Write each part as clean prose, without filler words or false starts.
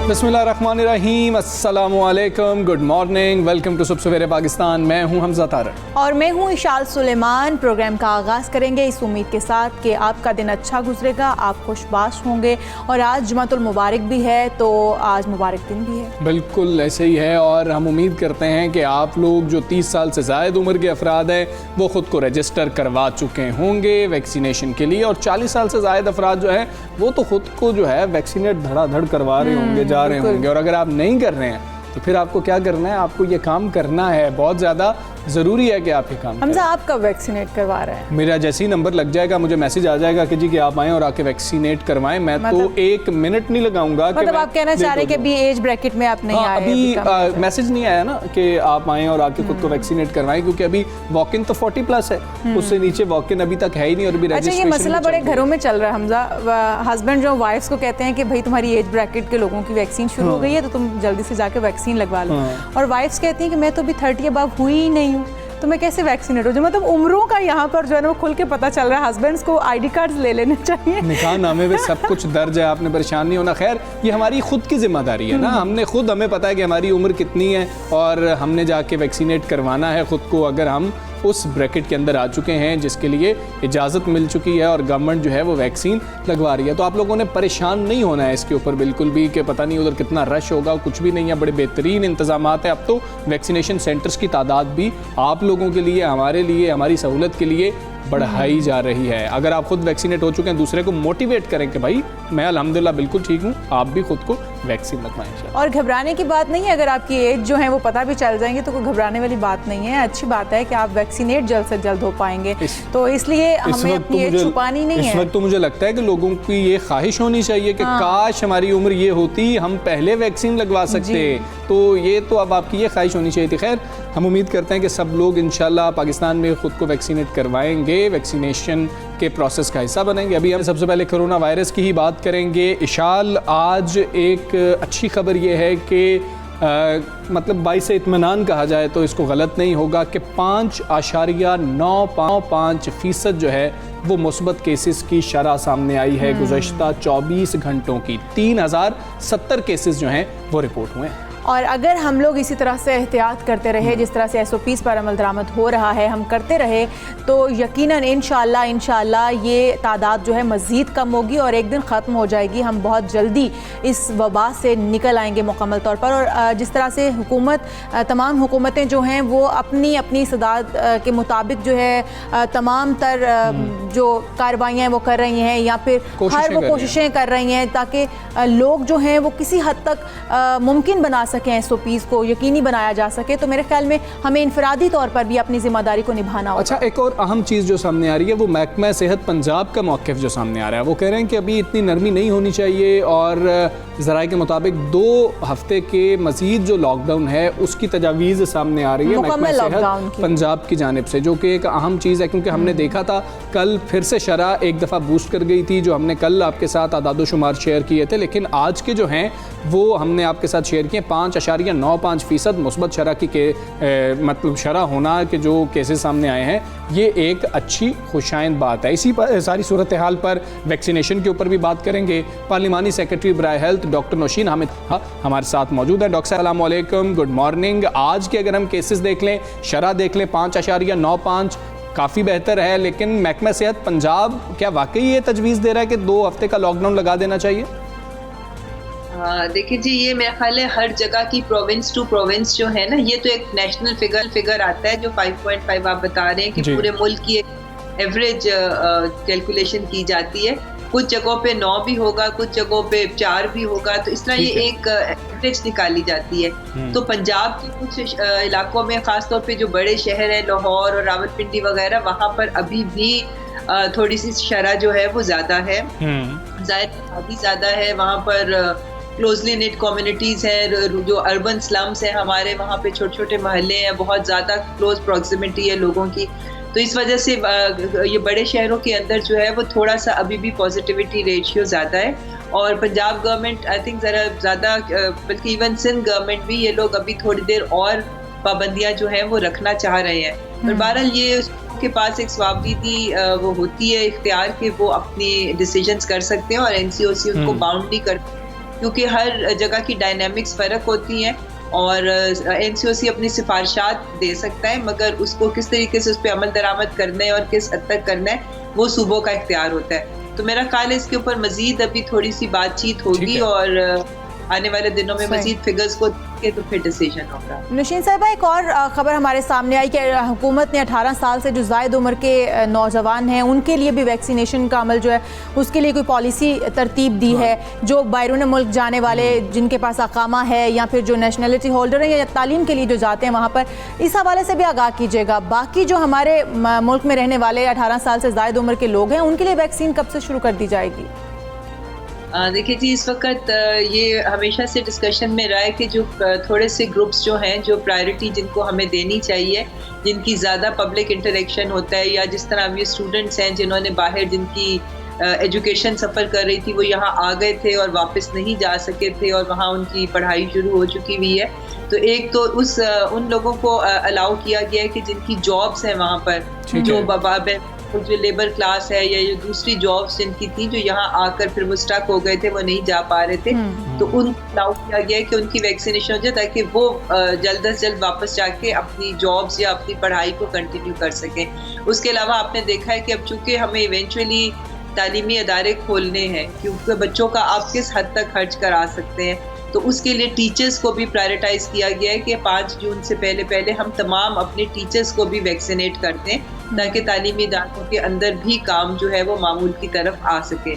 बिस्मिल्लाहिर्रहमानिर्रहीम, अस्सलामुअलैकुम, good morning, welcome to सुबह सवेरे पाकिस्तान। मैं हूं हमजा तारक और मैं हूं इशाल सुलेमान। प्रोग्राम का आगाज़ करेंगे इस उम्मीद के साथ कि आपका दिन अच्छा गुजरेगा, आप खुशबाश होंगे। और आज जुमातुल मुबारक भी है, तो आज मुबारक दिन भी है। बिल्कुल ऐसे ही है, और हम उम्मीद करते हैं कि आप लोग जो 30 साल से ज़ायद उम्र के अफराद हैं वो ख़ुद को रजिस्टर करवा चुके होंगे वैक्सीनेशन के लिए, और 40 साल से ज़ायद अफराद जो है वो तो ख़ुद को जो है वैक्सीनेट धड़ाधड़ करवा रहे होंगे, जा रहे होंगे। और अगर आप नहीं कर रहे हैं तो फिर आपको क्या करना है, आपको ये काम करना है, बहुत ज़्यादा ज़रूरी है कि आप ये काम हमजा आप कब वैक्सीनेट करवा रहे हैं? मेरा जैसे ही नंबर लग जाएगा मुझे मैसेज आ जाएगा कि जी कि आप आएँ और आके वैक्सीनेट करवाएं। मैं तो 1 मिनट नहीं लगाऊंगा। मतलब आप कहना चाह रहे हैं कि अभी एज ब्रैकेट में आप नहीं आए? अभी मैसेज नहीं आया ना कि आप आएँ और आके खुद को वैक्सीनेट करवाएं, क्योंकि अभी वॉक इन तो 40+ है, उससे नीचे वॉक इन अभी तक है ही नहीं। और अभी अच्छा, ये मसला बड़े घरों में चल रहा है हमजा। हस्बैंड जो वाइफ्स को कहते हैं कि भाई तुम्हारी एज ब्रैकेट के लोगों की वैक्सीन शुरू हो गई है तो तुम जल्दी से जाके वैक्सीन लगवा लो, और वाइफ्स कहती हैं कि मैं तो अभी 30 अबव हुई ही नहीं हूँ, तो मैं कैसे वैक्सीनेट हो? जो मतलब उम्रों का यहाँ पर जो है ना वो खुल के पता चल रहा है। हस्बैंड्स को आईडी कार्ड्स ले लेने चाहिए। निकाह नामे में सब कुछ दर्ज है, आपने परेशान नहीं होना। खैर, ये हमारी खुद की जिम्मेदारी है ना, हमें पता है कि हमारी उम्र कितनी है और हमने जाके वैक्सीनेट करवाना है खुद को। अगर हम उस ब्रैकेट के अंदर आ चुके हैं जिसके लिए इजाज़त मिल चुकी है और गवर्नमेंट जो है वो वैक्सीन लगवा रही है, तो आप लोगों ने परेशान नहीं होना है इसके ऊपर बिल्कुल भी कि पता नहीं उधर कितना रश होगा। कुछ भी नहीं है, बड़े बेहतरीन इंतजामात है। अब तो वैक्सीनेशन सेंटर्स की तादाद भी आप लोगों के लिए, हमारे लिए, हमारी सहूलत के लिए बढ़ाई जा रही है। अगर आप खुद वैक्सीनेट हो चुके हैं, दूसरे को मोटिवेट करें कि भाई मैं अल्हम्दुलिल्लाह बिल्कुल ठीक हूँ, आप भी खुद को वैक्सीन लगवाएं। और घबराने की बात नहीं है, अगर आपकी एज जो है वो पता भी चल जाएंगे तो कोई घबराने वाली बात नहीं है। अच्छी बात है कि आप वैक्सीनेट जल्द से जल्द हो पाएंगे, तो इसलिए हमें अपनी एज छुपानी नहीं है। इस वक्त तो मुझे लगता है कि लोगों की ये ख्वाहिश होनी चाहिए कि काश हमारी उम्र ये होती, हम पहले वैक्सीन लगवा सकते। तो ये तो अब आपकी ये ख्वाहिश होनी चाहिए थी। खैर, हम उम्मीद करते हैं कि सब लोग इंशाल्लाह पाकिस्तान में खुद को वैक्सीनेट करवाएंगे, वैक्सीनेशन के प्रोसेस का हिस्सा बनेंगे। अभी हम सबसे पहले कोरोना वायरस की ही बात करेंगे। इशाल, आज एक अच्छी खबर ये है कि मतलब 22 से इत्मीनान कहा जाए तो इसको गलत नहीं होगा कि 5.95% जो है वो मुस्बत केसेस की शरह सामने आई है। गुज़श्ता 24 घंटों की 3070 केसेस जो हैं वो रिपोर्ट हुए हैं। और अगर हम लोग इसी तरह से एहतियात करते रहे, जिस तरह से SOPs पर अमल दरामद हो रहा है, हम करते रहे, तो यकीनन इंशाअल्लाह ये तादाद जो है मज़ीद कम होगी और एक दिन ख़त्म हो जाएगी। हम बहुत जल्दी इस वबा से निकल आएंगे मुकम्मल तौर पर। और जिस तरह से तमाम हुकूमतें जो हैं वो अपनी अपनी इस्तादाद के मुताबिक जो है तमाम तर जो कार्रवाइयाँ वो कर रही हैं, या फिर हर वो कोशिशें कर रही हैं ताकि लोग जो हैं वो किसी हद तक मुमकिन बना सकें, SOPs को यकीनी बनाया जा सके। तो मेरे ख्याल में हमें इनफरादी तौर पर भी अपनी जिम्मेदारी को निभाना होगा। अच्छा, एक और अहम चीज़ जो सामने आ रही है वो महकमा सेहत पंजाब का मौक़िफ़ जो सामने आ रहा है। वो कह रहे हैं कि अभी इतनी नरमी नहीं होनी चाहिए, और ज़राए के मुताबिक 2 हफ्ते के मज़ीद जो लॉकडाउन है उसकी तजावीज़ सामने आ रही है महकमा सेहत पंजाब की जानिब से, जो कि एक अहम चीज़ है। क्योंकि हमने देखा था कल फिर से शरह एक दफ़ा बूस्ट कर गई थी, जो हमने कल आपके साथ आदादो शुमार शेयर किए थे, लेकिन आज के जो हैं वो हमने आपके साथ शेयर किए। 5.95% मुस्बत शरह की मतलब शरह होना कि जो केसेस सामने आए हैं, ये एक अच्छी खुशाइंद बात है। इसी पर सारी सूरत हाल पर वैक्सीनेशन के ऊपर भी बात करेंगे। पार्लिमानी सेक्रेटरी बराए हेल्थ डॉक्टर नौशीन हामिद हमारे साथ मौजूद है। डॉक्टर अस्सलाम वालेकुम, गुड मॉर्निंग। आज के अगर हम केसेस देख लें, शरह देख लें, 5.95 काफ़ी बेहतर है, लेकिन महकमा सेहत पंजाब क्या वाकई ये तजवीज़ दे रहा है कि 2 हफ्ते का लॉकडाउन लगा देना चाहिए? देखिए जी, ये मेरा ख्याल है हर जगह की प्रोविंस टू प्रोविंस जो है ना, ये तो एक नेशनल फिगर आता है जो 5.5 आप बता रहे हैं कि पूरे मुल्क की एवरेज कैलकुलेशन की जाती है। कुछ जगहों पे 9 भी होगा, कुछ जगहों पे 4 भी होगा, तो इस तरह ये एक एवरेज निकाली जाती है। तो पंजाब के कुछ इलाकों में, खासतौर पे जो बड़े शहर हैं लाहौर और रावलपिंडी वगैरह, वहाँ पर अभी भी थोड़ी सी शरह जो है वो ज़्यादा है, ज़ायद ज़्यादा है। वहाँ पर क्लोजली निट कम्युनिटीज़ हैं, जो अर्बन स्लम्स हैं हमारे, वहाँ पे छोटे छोटे मोहल्ले हैं, बहुत ज़्यादा क्लोज प्रॉक्सिमिटी है लोगों की। तो इस वजह से ये बड़े शहरों के अंदर जो है वो थोड़ा सा अभी भी पॉजिटिविटी रेशियो ज़्यादा है। और पंजाब गवर्नमेंट आई थिंक ज़रा ज़्यादा, बल्कि इवन सिंध गवर्नमेंट भी, ये लोग अभी थोड़ी देर और पाबंदियाँ जो हैं वो रखना चाह रहे हैं। पर बहरहाल ये के पास एक स्वाबदीदी वो होती है इख्तियार कि वो अपनी डिसीजंस कर सकते हैं और एनसीओसी उनको बाउंड नहीं करती, क्योंकि हर जगह की डायनामिक्स फ़र्क होती हैं और एनसीओसी अपनी सिफारिशात दे सकता है, मगर उसको किस तरीके से उस पर अमल दरामद करना है और किस हद तक करना है वो सूबों का इख्तियार होता है। तो मेरा ख्याल है इसके ऊपर मजीद अभी थोड़ी सी बातचीत होगी और आने वाले दिनों में मजीद फिगर्स को के तो फिर डिसीजन होगा। नौशीन साहिबा, एक और खबर हमारे सामने आई कि हुकूमत ने 18 साल से जो ज़ायद उम्र के नौजवान हैं उनके लिए भी वैक्सीनेशन का अमल जो है उसके लिए कोई पॉलिसी तरतीब दी है। जो बैरून मुल्क जाने वाले जिनके पास अकामा है या फिर जो नेशनलिटी होल्डर हैं या तालीम के लिए जो जाते हैं वहाँ पर, इस हवाले से भी आगाह कीजिएगा। बाकी जो हमारे मुल्क में रहने वाले 18 साल से ज़ायद उम्र के लोग हैं उनके लिए वैक्सीन कब से शुरू कर दी जाएगी? देखिए जी, इस वक्त ये हमेशा से डिस्कशन में रहा है कि जो थोड़े से ग्रुप्स जो हैं, जो प्रायोरिटी जिनको हमें देनी चाहिए, जिनकी ज़्यादा पब्लिक इंटरेक्शन होता है, या जिस तरह अभी स्टूडेंट्स हैं जिन्होंने बाहर जिनकी एजुकेशन सफ़र कर रही थी वो यहाँ आ गए थे और वापस नहीं जा सके थे और वहाँ उनकी पढ़ाई शुरू हो चुकी हुई है। तो एक तो उन लोगों को अलाउ किया गया है कि जिनकी जॉब्स हैं वहाँ पर, जो जो लेबर क्लास है या जो दूसरी जॉब्स जिनकी थी, जो यहाँ आकर फिर वो स्टक हो गए थे, वो नहीं जा पा रहे थे, तो उनको अलाउ किया गया है कि उनकी वैक्सीनेशन हो जाए ताकि वो जल्द से जल्द वापस जाके अपनी जॉब्स या अपनी पढ़ाई को कंटिन्यू कर सकें। उसके अलावा आपने देखा है कि अब चूँकि हमें इवेंचुअली तालीमी अदारे खोलने हैं, क्योंकि बच्चों का आप किस हद तक खर्च करा सकते हैं, तो उसके लिए टीचर्स को भी प्रायोरिटाइज किया गया है कि 5 जून से पहले हम तमाम अपने टीचर्स को भी वैक्सीनेट कर दें ताकि तालीमी इदारों के अंदर भी काम जो है वो मामूल की तरफ आ सके।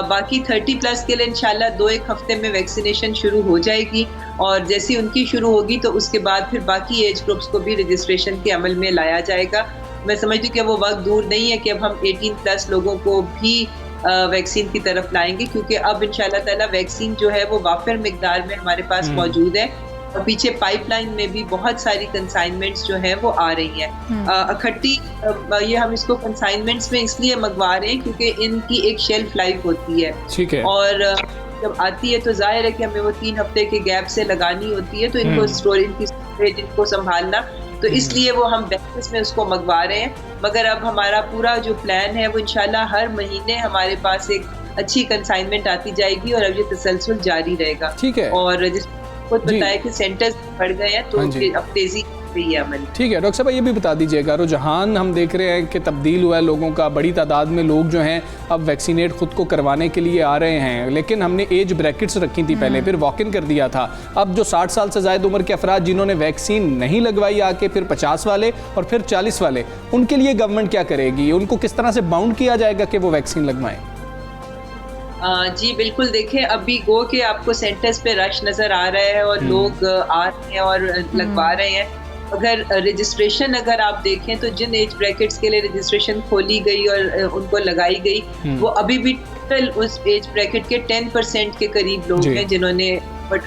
बाकी 30+ के लिए इंशाल्लाह 2-1 हफ्ते में वैक्सीनेशन शुरू हो जाएगी और जैसी उनकी शुरू होगी तो उसके बाद फिर बाकी एज ग्रुप्स को भी रजिस्ट्रेशन के अमल में लाया जाएगा। मैं समझती हूँ कि वो वक्त दूर नहीं है कि अब हम 18+ लोगों को भी वैक्सीन की तरफ लाएंगे, क्योंकि अब इंशाल्लाह ताला वैक्सीन जो है वो वाफिर मिकदार में हमारे पास मौजूद है और पीछे पाइपलाइन में भी बहुत सारी कंसाइनमेंट्स जो हैं वो आ रही हैं इकट्ठी। ये हम इसको कंसाइनमेंट्स में इसलिए मंगवा रहे हैं क्योंकि इनकी एक शेल्फ लाइफ होती है, ठीक है, और जब आती है तो जाहिर है कि हमें वो 3 हफ्ते के गैप से लगानी होती है, तो इनको स्टोरेज इनको संभालना, तो इसलिए वो हम बैचेस में उसको मंगवा रहे हैं। मगर अब हमारा पूरा जो प्लान है वो इंशाल्लाह हर महीने हमारे पास एक अच्छी कंसाइनमेंट आती जाएगी और अब ये तसलसल जारी रहेगा। ठीक है, और जिस खुद बताया कि सेंटर्स बढ़ गए हैं तो अब तेजी रही है अमल। ठीक है, डॉक्टर साहब ये भी बता दीजिएगा, रुझान हम देख रहे हैं कि तब्दील हुआ है लोगों का, बड़ी तादाद में लोग जो हैं अब वैक्सीनेट खुद को करवाने के लिए आ रहे हैं, लेकिन हमने एज ब्रैकेट्स रखी थी पहले, फिर वॉक इन कर दिया था। अब जो 60 साल से ज़ायद उम्र के अफराद जिन्होंने वैक्सीन नहीं लगवाई आके, फिर 50 वाले और फिर 40 वाले, उनके लिए गवर्नमेंट क्या करेगी? उनको किस तरह से बाउंड किया जाएगा कि वो वैक्सीन लगवाएं? जी बिल्कुल, देखें अभी गो के आपको सेंटर्स पे रश नज़र आ रहा है और लोग आ रहे हैं और लगवा रहे हैं। अगर रजिस्ट्रेशन अगर आप देखें तो जिन एज ब्रैकेट्स के लिए रजिस्ट्रेशन खोली गई और उनको लगाई गई वो अभी भी टोटल उस एज ब्रैकेट के 10% के करीब लोग हैं जिन्होंने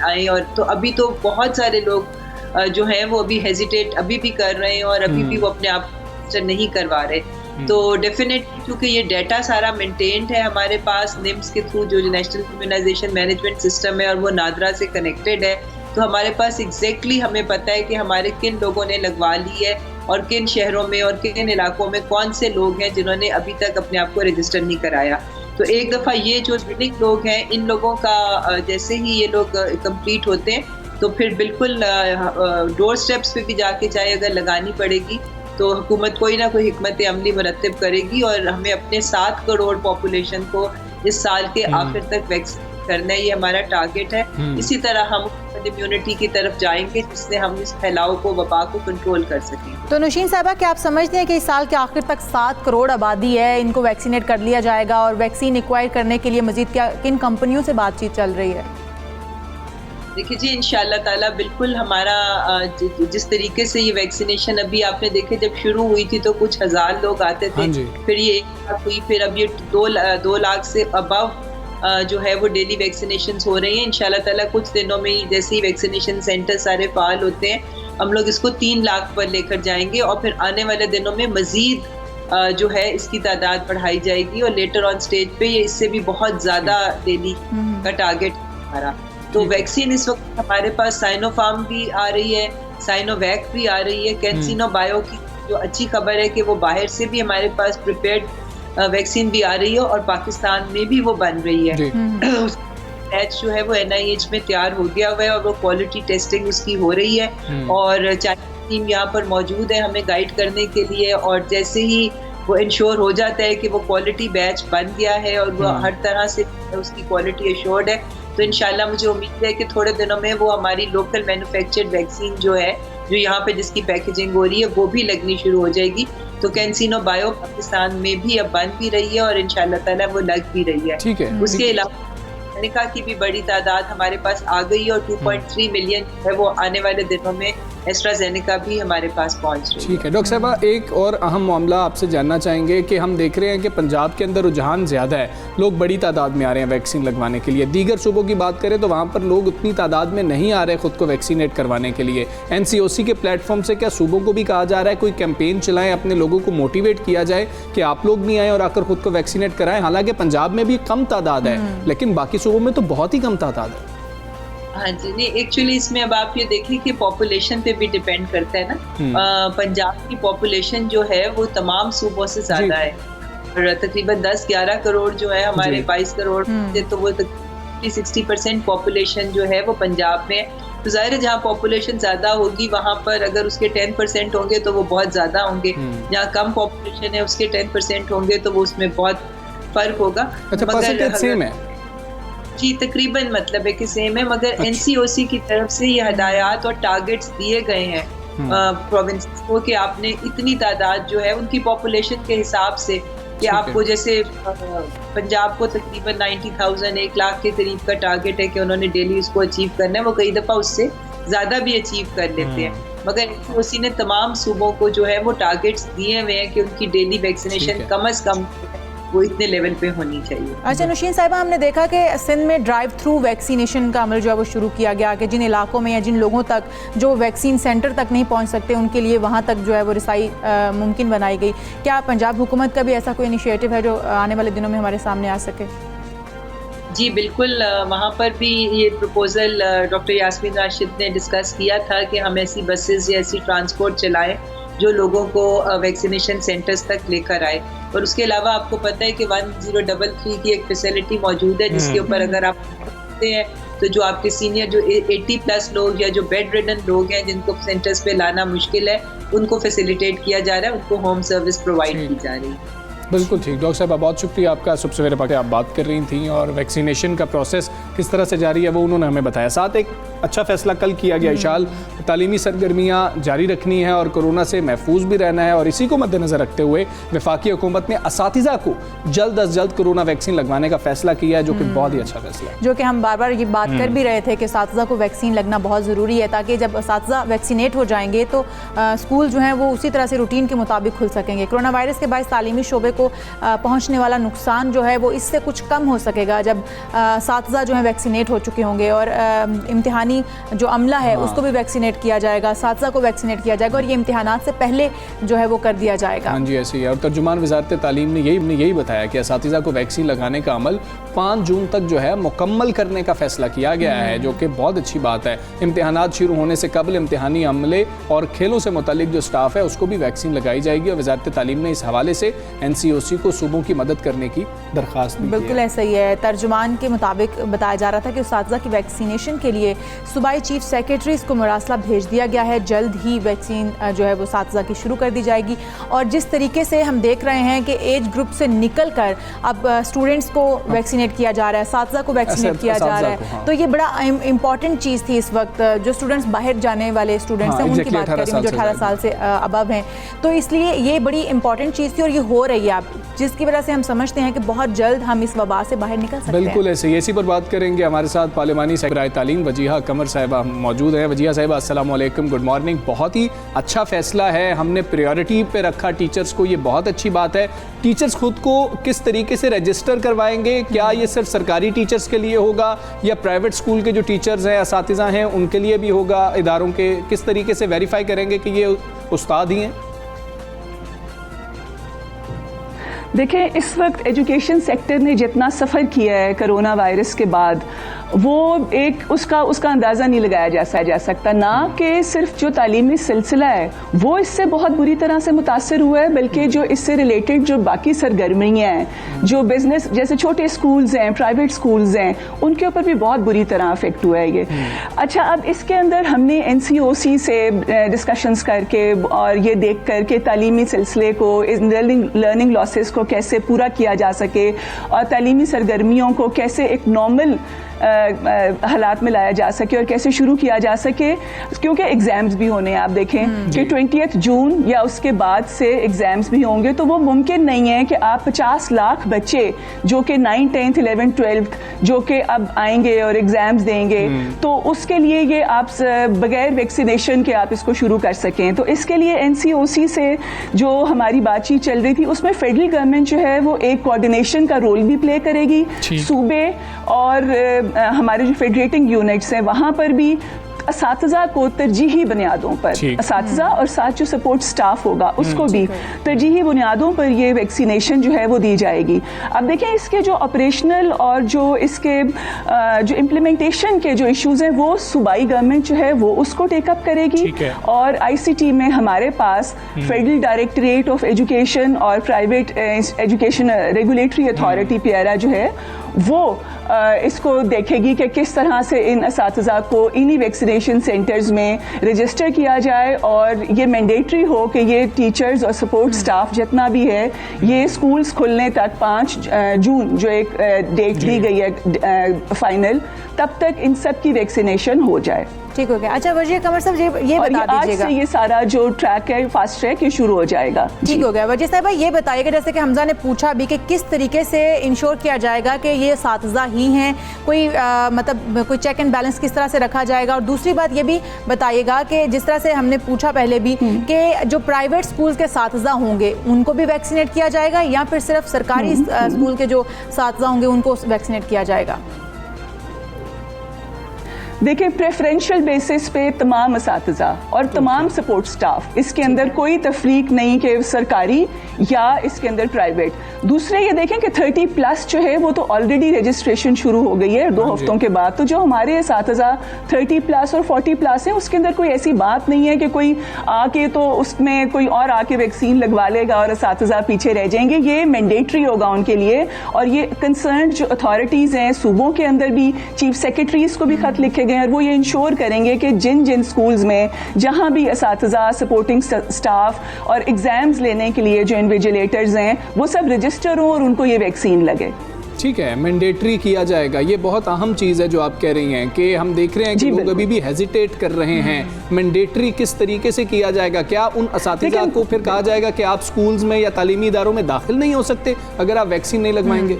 आए, और तो अभी तो बहुत सारे लोग जो हैं वो अभी हेजिटेट अभी भी कर रहे हैं और अभी भी वो अपने आप नहीं करवा रहे। तो डेफिनेटली क्योंकि ये डाटा सारा मेंटेन्ड है हमारे पास निम्स के थ्रू, जो नेशनल इम्यूनाइजेशन मैनेजमेंट सिस्टम है और वो नादरा से कनेक्टेड है, तो हमारे पास एग्जैक्टली हमें पता है कि हमारे किन लोगों ने लगवा ली है और किन शहरों में और किन इलाकों में कौन से लोग हैं जिन्होंने अभी तक अपने आप को रजिस्टर नहीं कराया। तो एक दफ़ा ये जो विनिंग लोग हैं, इन लोगों का जैसे ही ये लोग कंप्लीट होते हैं तो फिर बिल्कुल डोर स्टेप्स पे भी जाके चाहे अगर लगानी पड़ेगी तो हुकूमत कोई ना कोई हिकमत अमली मुरत्तिब करेगी और हमें अपने 7 करोड़ पॉपुलेशन को इस साल के आखिर तक वैक्सीन करना है, ये हमारा टारगेट है। इसी तरह हम इम्यूनिटी की तरफ जाएंगे जिससे हम इस फैलाव को, वबा को कंट्रोल कर सकें। तो नौशीन साहिबा, क्या आप समझते हैं कि इस साल के आखिर तक 7 करोड़ आबादी है, इनको वैक्सीनेट कर लिया जाएगा और वैक्सीन एक्वायर करने के लिए मजीद क्या किन कंपनियों से बातचीत चल रही है? देखिए जी, इंशाल्लाह ताला बिल्कुल हमारा जिस तरीके से ये वैक्सीनेशन अभी आपने देखे जब शुरू हुई थी तो कुछ 1000 लोग आते थे, फिर ये 1 लाख हुई, फिर अब ये 2 लाख से अबव जो है वो डेली वैक्सीनेशन हो रही हैं। इंशाल्लाह ताला कुछ दिनों में ही जैसे ही वैक्सीनेशन सेंटर सारे फाल होते हैं, हम लोग इसको 3 लाख पर लेकर जाएंगे और फिर आने वाले दिनों में मजीद जो है इसकी तादाद बढ़ाई जाएगी और लेटर ऑन स्टेज पे ये इससे भी बहुत ज़्यादा डेली का टारगेट हमारा। तो वैक्सीन इस वक्त हमारे पास साइनोफार्म भी आ रही है, साइनोवैक भी आ रही है, कैंसिनो बायो की जो अच्छी खबर है कि वो बाहर से भी हमारे पास प्रिपेयर्ड वैक्सीन भी आ रही है और पाकिस्तान में भी वो बन रही है। बैच जो है वो NIH में तैयार हो गया हुआ है और वो क्वालिटी टेस्टिंग उसकी हो रही है और चाइनीज टीम यहाँ पर मौजूद है हमें गाइड करने के लिए, और जैसे ही वो इंश्योर हो जाता है कि वो क्वालिटी बैच बन गया है और वो हर तरह से उसकी क्वालिटी एश्योर्ड है, तो इंशाल्लाह मुझे उम्मीद है कि थोड़े दिनों में वो हमारी लोकल मैन्युफैक्चर्ड वैक्सीन जो है, जो यहाँ पे जिसकी पैकेजिंग हो रही है, वो भी लगनी शुरू हो जाएगी। तो कैंसिनो बायो पाकिस्तान में भी अब बन भी रही है और इंशाल्लाह ताला वो लग भी रही है। ठीक है। उसके अलावा एस्ट्राजेनेका की भी बड़ी तादाद हमारे पास आ गई और 2.3 मिलियन है वो आने वाले दिनों में एस्ट्राजेनेका भी हमारे पास पहुंच रही है। ठीक है डॉक्टर साहबा, एक और अहम मामला आपसे जानना चाहेंगे कि हम देख रहे हैं कि पंजाब के अंदर रुझान ज़्यादा है, लोग बड़ी तादाद में आ रहे हैं वैक्सीन लगवाने के लिए। दीगर सूबों की बात करें तो वहाँ पर लोग उतनी तादाद में नहीं आ रहे ख़ुद को वैक्सीनेट करवाने के लिए। NCOC के प्लेटफॉर्म से क्या सूबों को भी कहा जा रहा है कोई कैंपेन चलाएं, अपने लोगों को मोटिवेट किया जाए कि आप लोग भी आएँ और आकर ख़ुद को वैक्सीनेट कराएं? हालांकि पंजाब में भी कम तादाद है लेकिन बाकी सूबों में तो बहुत ही कम तादाद है। हाँ जी, नहीं एक्चुअली इसमें अब आप ये देखिए कि पॉपुलेशन पे भी डिपेंड करता है ना। पंजाब की पॉपुलेशन जो है वो तमाम सूबों से ज्यादा है और तकरीबन 10-11 करोड़ जो है हमारे 22 करोड़ से, तो वो 60% पॉपुलेशन जो है वो पंजाब में है। तो जाहिर है जहाँ पॉपुलेशन ज्यादा होगी वहाँ पर अगर उसके 10% होंगे तो वो बहुत ज्यादा होंगे, जहाँ कम पॉपुलेशन है उसके 10% होंगे तो वो उसमें बहुत फर्क होगा। अच्छा, परसेंटेज सेम है? जी तकरीबन मतलब है कि सेम है, मगर NCOC की तरफ से ये हदायत और टारगेट्स दिए गए हैं प्रोविंस को कि आपने इतनी तादाद जो है उनकी पॉपुलेशन के हिसाब से कि आपको जैसे पंजाब को तकरीबन 90,000 1 लाख के करीब का टारगेट है कि उन्होंने डेली उसको अचीव करना है। वो कई दफ़ा उससे ज़्यादा भी अचीव कर लेते हैं, मगर NCOC ने तमाम सूबों को जो है वो टारगेट्स दिए हुए हैं कि उनकी डेली वैक्सीनेशन कम अज़ कम वो इतने लेवल पे होनी चाहिए। अच्छा नुशीन साहिबा, हमने देखा कि सिंध में ड्राइव थ्रू वैक्सीनेशन का अमल जो है वो शुरू किया गया कि जिन इलाकों में या जिन लोगों तक जो वैक्सीन सेंटर तक नहीं पहुंच सकते उनके लिए वहां तक जो है वो रिसाई मुमकिन बनाई गई। क्या पंजाब हुकूमत का भी ऐसा कोई इनिशिएटिव है जो आने वाले दिनों में हमारे सामने आ सके? जी बिल्कुल, वहाँ पर भी ये प्रपोजल डॉक्टर यास्मीन राशिद ने डिस्कस किया था कि हम ऐसी बसेस या ऐसी ट्रांसपोर्ट चलाएं जो लोगों को वैक्सीनेशन सेंटर्स तक लेकर आए। और उसके अलावा आपको पता है कि 1033 की एक फैसिलिटी मौजूद है जिसके ऊपर अगर आप करते हैं तो जो आपके सीनियर जो 80+ लोग या जो बेड रिडन लोग हैं जिनको सेंटर्स पे लाना मुश्किल है उनको फैसिलिटेट किया जा रहा है, उनको होम सर्विस प्रोवाइड की जा रही है। बिल्कुल ठीक। डॉक्टर साहब बहुत शुक्रिया आपका, सुबह सवेरे पाके आप बात कर रही थी और वैक्सीनेशन का प्रोसेस किस तरह से जारी है वो उन्होंने हमें बताया। साथ एक अच्छा फैसला कल किया गया इशाल, तालीमी सरगर्मियाँ जारी रखनी है और कोरोना से महफूज भी रहना है और इसी को मद्देनज़र रखते हुए वफाकी हुकूमत ने असातिज़ा को जल्द अज जल्द कोरोना वैक्सीन लगवाने का फैसला किया है, जो कि बहुत ही अच्छा फैसला है। जो कि हम बार बार ये बात कर भी रहे थे कि असातिज़ा को वैक्सीन लगना बहुत ज़रूरी है ताकि जब असातिज़ा वैक्सीनेट हो जाएंगे तो स्कूल जो हैं वो उसी तरह से रूटीन के मुताबिक खुल सकेंगे। कोरोना वायरस के बाद तालीमी शोबे को पहुँचने वाला नुकसान जो है वो इससे कुछ कम हो सकेगा जब असातिज़ा जो है वैक्सीनेट हो चुके होंगे और इम्तिहानी जो अमला है उसको भी वैक्सीनेट किया जाएगा, असातिज़ा को वैक्सीनेट किया जाएगा और ये इम्तिहानात से पहले जो है वो कर दिया जाएगा। हाँ जी ऐसे ही है। और तर्जुमान वज़ारत तालीम ने यही बताया कि असातिज़ा को वैक्सीन लगाने का अमल 5 जून तक जो है मुकम्मल करने का फैसला किया गया है, जो कि बहुत अच्छी बात है। इम्तिहानात शुरू होने से कबल इम्तिहानी अमले और खेलों से मुतालिक जो स्टाफ है उसको भी वैक्सीन लगाई जाएगी और वज़ारत तालीम ने इस हवाले से NCOC को सूबों की मदद करने की दरख्वास्त दी। बिल्कुल ऐसा ही है। तर्जुमान के मुताबिक बताया जा रहा था कि असातिज़ा की वैक्सीनेशन के लिए सूबाई चीफ सेक्रेटरीज़ को मरासला भेज दिया गया है। जल्द ही वैक्सीन जो है वो असातिज़ा की शुरू कर दी जाएगी और जिस तरीके से हम देख रहे हैं कि एज ग्रुप से निकल कर अब स्टूडेंट्स को वैक्सीनेट किया जा रहा है, असातिज़ा को वैक्सीनेट किया जा रहा है, तो ये बड़ा इंपॉर्टेंट चीज़ थी। इस वक्त जो स्टूडेंट्स बाहर जाने वाले स्टूडेंट्स हैं उनकी बात करें जो 18 साल से अबव हैं, तो इसलिए ये बड़ी इंपॉर्टेंट चीज़ थी और ये हो रही है। आप, जिसकी वजह से हम समझते हैं कि बहुत जल्द हम इस वबा से बाहर निकल सकते हैं। बिल्कुल ऐसे ही। इसी पर बात करेंगे। हमारे साथ पार्लिमानी सेक्रेटरी तालीम वजीहा कमर साहिबा मौजूद हैं। वजीहा साहिबा अस्सलाम वालेकुम, गुड मॉर्निंग। बहुत ही अच्छा फैसला है, हमने प्रायोरिटी पे रखा टीचर्स को, ये बहुत अच्छी बात है। टीचर्स खुद को किस तरीके से रजिस्टर करवाएंगे? क्या ये सिर्फ सरकारी टीचर्स के लिए होगा या प्राइवेट स्कूल के जो टीचर्स हैं, असातिज़ा हैं, उनके लिए भी होगा? इदारों के किस तरीके से वेरीफाई करेंगे कि ये उस्ताद ही हैं? देखें, इस वक्त एजुकेशन सेक्टर ने जितना सफ़र किया है कोरोना वायरस के बाद, वो एक उसका अंदाज़ा नहीं लगाया जा सकता। ना कि सिर्फ जो तालीमी सिलसिला है वो इससे बहुत बुरी तरह से मुतासर हुआ है, बल्कि जो इससे रिलेटेड जो बाकी सरगर्मियाँ हैं, जो बिज़नेस जैसे छोटे स्कूल्स हैं, प्राइवेट स्कूल्स हैं, उनके ऊपर भी बहुत बुरी तरह अफेक्ट हुआ है ये। अच्छा, अब इसके अंदर हमने NCOC से डिस्कशंस करके और ये देख कर के तालीमी सिलसिले को, लर्निंग लॉसेस को कैसे पूरा किया जा सके और तालीमी सरगर्मियों को कैसे एक नॉर्मल हालात में लाया जा सके और कैसे शुरू किया जा सके, क्योंकि एग्ज़ाम्स भी होने हैं। आप देखें कि 20 जून या उसके बाद से एग्ज़ाम्स भी होंगे, तो वो मुमकिन नहीं है कि आप 50 लाख बच्चे जो कि 9th, 10th, 11th, 12th जो कि अब आएंगे और एग्ज़ाम्स देंगे, तो उसके लिए ये आप बगैर वैक्सीनेशन के आप इसको शुरू कर सकें। तो इसके लिए NCOC से जो हमारी बातचीत चल रही थी, उसमें फेडरल गवर्नमेंट जो है वो एक कोऑर्डिनेशन का रोल भी प्ले करेगी। सूबे और हमारे जो फेडरेटिंग यूनिट्स हैं वहाँ पर भी असातिज़ा को तरजीही बुनियादों पर, असातिज़ा और साथ जो सपोर्ट स्टाफ होगा उसको भी तरजीही बुनियादों पर ये वैक्सीनेशन जो है वो दी जाएगी। अब देखें, इसके जो ऑपरेशनल और जो इसके जो इम्प्लीमेंटेशन के जो इश्यूज़ हैं वो सूबाई गवर्नमेंट जो है वो उसको टेकअप करेगी। और ICT में हमारे पास फेडरल डायरेक्टरेट ऑफ एजुकेशन और private education regulatory authority PERA जो है वो इसको देखेगी कि किस तरह से इन असातिज़ा को इन्हीं वैक्सीनेशन सेंटर्स में रजिस्टर किया जाए और ये मैंडेटरी हो कि ये टीचर्स और सपोर्ट स्टाफ जितना भी है, ये स्कूल्स खुलने तक 5 जून जो एक डेट दी गई है फाइनल, तब तक इन सब की वैक्सीनेशन हो जाए। ठीक हो गया। अच्छा वजीर कमर साहब, ये बता दीजिएगा, आज से ये सारा जो ट्रैक है, फास्ट ट्रैक, ये शुरू हो जाएगा। ठीक हो गया। वजीर साहब ये बताइएगा, जैसे कि हमजा ने पूछा भी कि किस तरीके से इंश्योर किया जाएगा कि ये असातिज़ा ही हैं, कोई मतलब कोई चेक एंड बैलेंस किस तरह से रखा जाएगा? और दूसरी बात ये भी बताइएगा कि जिस तरह से हमने पूछा पहले भी कि जो प्राइवेट स्कूल के असातिज़ा होंगे उनको भी वैक्सीनेट किया जाएगा या फिर सिर्फ सरकारी स्कूल के जो असातिज़ा होंगे उनको वैक्सीनेट किया जाएगा? देखिए, प्रेफरेंशियल बेसिस पे तमाम असातिज़ा और तमाम सपोर्ट स्टाफ, इसके अंदर कोई तफरीक नहीं कि सरकारी या इसके अंदर प्राइवेट। दूसरे ये देखें कि 30+ जो है वो तो ऑलरेडी रजिस्ट्रेशन शुरू हो गई है 2 हफ्तों के बाद। तो जो हमारे असातिज़ा 30+ और 40+ हैं, उसके अंदर कोई ऐसी बात नहीं है कि कोई आके तो उसमें कोई और आके वैक्सीन लगवा लेगा और असातिज़ा पीछे रह जाएंगे। ये मैंडेटरी होगा उनके लिए। और ये कंसर्न जो अथॉरिटीज़ हैं सूबों के अंदर भी चीफ सेक्रेटरीज को भी खत लिखे गए और वो ये इंश्योर करेंगे कि जिन स्कूल्स में जहां भी असातिज़ा, सपोर्टिंग स्टाफ और एग्जाम्स लेने के लिए जो इन्विजिलेटर्स हैं वो सब रजिस्टर हों और उनको ये वैक्सीन लगे। ठीक है, मैंडेटरी किया जाएगा। ये बहुत अहम चीज़ है जो आप कह रही हैं कि हम देख रहे हैं कि लोग अभी भी हेजिटेट कर रहे हैं। मैंडेटरी किस तरीके से किया जाएगा? क्या उन असातिज़ा को फिर कहा जाएगा कि आप स्कूल्स में या तालीमी इदारों में दाखिल नहीं हो सकते अगर आप वैक्सीन नहीं लगवाएंगे?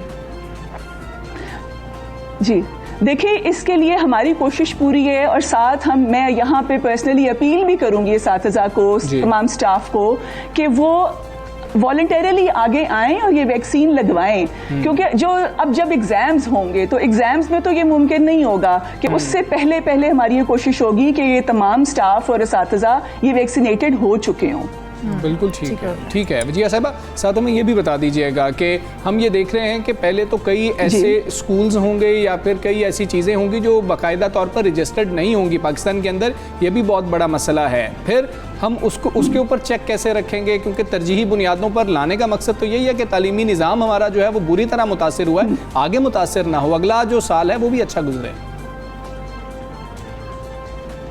जी देखिए, इसके लिए हमारी कोशिश पूरी है और साथ मैं यहाँ पे पर्सनली अपील भी करूँगी असातिज़ा को, तमाम स्टाफ को, कि वो वॉलंटरली आगे आएं और ये वैक्सीन लगवाएं। क्योंकि जब एग्जाम्स होंगे तो एग्जाम्स में तो ये मुमकिन नहीं होगा कि उससे पहले हमारी ये कोशिश होगी कि ये तमाम स्टाफ और असातिज़ा ये वैक्सीनेटेड हो चुके हों। बिल्कुल ठीक है। वजीहा साहिबा, साथ में ये भी बता दीजिएगा कि हम ये देख रहे हैं कि पहले तो कई ऐसे स्कूल्स होंगे या फिर कई ऐसी चीज़ें होंगी जो बाकायदा तौर पर रजिस्टर्ड नहीं होंगी पाकिस्तान के अंदर। ये भी बहुत बड़ा मसला है। फिर हम उसके ऊपर चेक कैसे रखेंगे? क्योंकि तरजीही बुनियादों पर लाने का मकसद तो यही है कि तालीमी निज़ाम हमारा जो है वो बुरी तरह मुतासिर हुआ है, आगे मुतासिर ना हो, अगला जो साल है वो भी अच्छा गुजरे।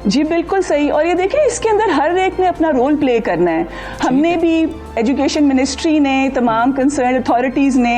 जी बिल्कुल सही। और ये देखिए, इसके अंदर हर एक ने अपना रोल प्ले करना है। हमने भी एजुकेशन मिनिस्ट्री ने, तमाम कंसर्न अथॉरिटीज़ ने,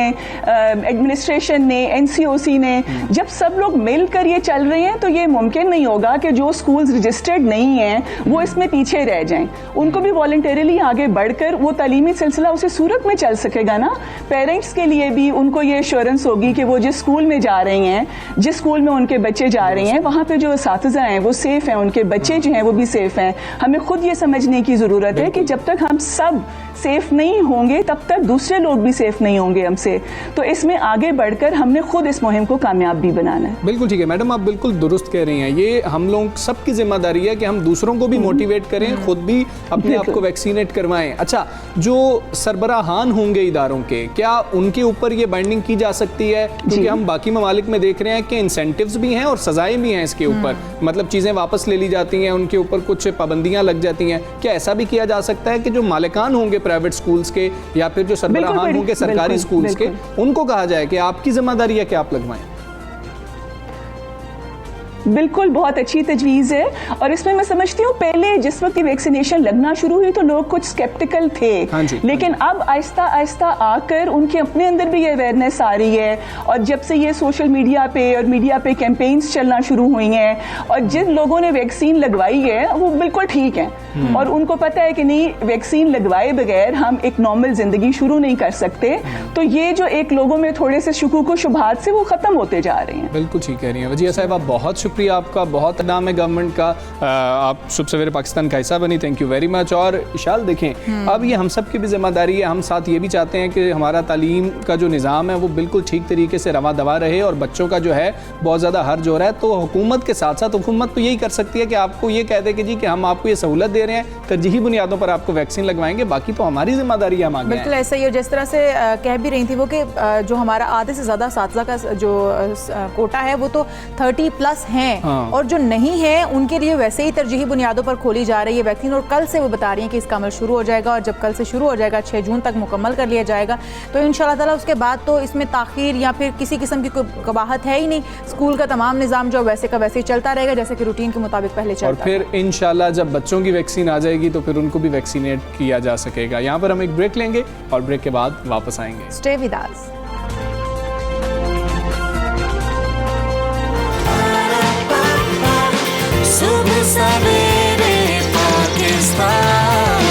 एडमिनिस्ट्रेशन ने, NCOC ने, जब सब लोग मिलकर ये चल रहे हैं तो ये मुमकिन नहीं होगा कि जो स्कूल्स रजिस्टर्ड नहीं हैं वो इसमें पीछे रह जाएं। उनको भी वॉलंटरीली आगे बढ़कर वो तालीमी सिलसिला उसी सूरत में चल सकेगा ना। पेरेंट्स के लिए भी उनको ये एश्योरेंस होगी कि वो जिस स्कूल में जा रहे हैं, जिस स्कूल में उनके बच्चे जा रहे हैं, वहाँ पे जो असातिज़ा हैं वो सेफ़ हैं, उनके बच्चे जो हैं वो भी सेफ़ हैं। हमें खुद ये समझने की ज़रूरत है कि जब तक हम सब सेफ नहीं होंगे तब तक दूसरे लोग भी सेफ नहीं होंगे हमसे। तो इसमें आगे बढ़कर हमने खुद इस मुहिम को कामयाब भी बनाना है। बिल्कुल ठीक है मैडम, आप बिल्कुल दुरुस्त कह रही हैं। ये हम लोग सबकी जिम्मेदारी है कि हम दूसरों को भी मोटिवेट करें, खुद भी अपने आप को वैक्सीनेट करवाएं। अच्छा, जो सरबराहान होंगे इदारों के, क्या उनके ऊपर ये बाइंडिंग की जा सकती है? क्योंकि हम बाकी ममालिक में देख रहे हैं कि इंसेंटिव्स भी हैं और सजाएं भी हैं इसके ऊपर, मतलब चीज़ें वापस ले ली जाती हैं, उनके ऊपर कुछ पाबंदियां लग जाती हैं। क्या ऐसा भी किया जा सकता है कि जो मालिकान होंगे प्राइवेट स्कूल्स के या फिर जो सरबराहान होंगे सरकारी स्कूल्स के, उनको कहा जाए कि आपकी जिम्मेदारी है कि आप लगवाएं? बिल्कुल, बहुत अच्छी तजवीज़ है। और इसमें मैं समझती हूँ पहले जिस वक्त वैक्सीनेशन लगना शुरू हुई तो लोग कुछ स्केप्टिकल थे, लेकिन अब आहिस्ता आहिस्ता आकर उनके अपने अंदर भी ये अवेयरनेस आ रही है। और जब से ये सोशल मीडिया पे और मीडिया पे कैंपेन्स चलना शुरू हुई हैं और जिन लोगों ने वैक्सीन लगवाई है वो बिल्कुल ठीक हैं और उनको पता है कि नहीं, वैक्सीन लगवाए बगैर हम एक नॉर्मल ज़िंदगी शुरू नहीं कर सकते। तो ये जो एक लोगों में थोड़े से शुकूक व शुबहात से वो ख़त्म होते जा रहे हैं। बिल्कुल ठीक कह रही हैं वजीहा साहिबा, बहुत शुक्रिया आपका, बहुत नाम है गवर्नमेंट का। आप सुबह सवेरे पाकिस्तान का हिस्सा बनी, थैंक यू वेरी मच। और इशाल देखें, अब ये हम सब की भी जिम्मेदारी है, हम साथ ये भी चाहते हैं कि हमारा तालीम का जो निज़ाम है वो बिल्कुल ठीक तरीके से रवा दवा रहे और बच्चों का जो है बहुत ज़्यादा हर्ज हो रहा है। तो हुकूमत के साथ साथ हुकूमत तो यही कर सकती है कि आपको ये कह दे कि जी कि हम आपको ये सहूलत दे रहे हैं, तरजीही बुनियादों पर आपको वैक्सीन लगवाएंगे, बाकी तो हमारी जिम्मेदारी है। मांगे बिल्कुल ऐसा ही है। जिस तरह से कह भी रही थी वो कि जो हमारा आधे से ज़्यादा साथीज़ा का जो कोटा है वो तो 30+ हैं और जो नहीं है उनके लिए वैसे ही तरजीही बुनियादों पर खोली जा रही है वैक्सीन। और कल से वो बता रही हैं कि इसका अमल शुरू हो जाएगा और जब कल से शुरू हो जाएगा 6 जून तक मुकम्मल कर लिया जाएगा। तो इंशाल्लाह ताला उसके बाद तो इसमें ताख़ीर या फिर किसी किस्म की कोई कबाहत है ही नहीं। स्कूल का तमाम निज़ाम जो वैसे का वैसे ही चलता रहेगा जैसे कि रूटीन के मुताबिक पहले चलता। और फिर इंशाल्लाह जब बच्चों की वैक्सीन आ जाएगी तो फिर उनको भी वैक्सीनेट किया जा सकेगा। यहाँ पर हम एक ब्रेक लेंगे और ब्रेक के बाद वापस आएंगे। Stay with us. सुबह सवेरे पाकिस्तान,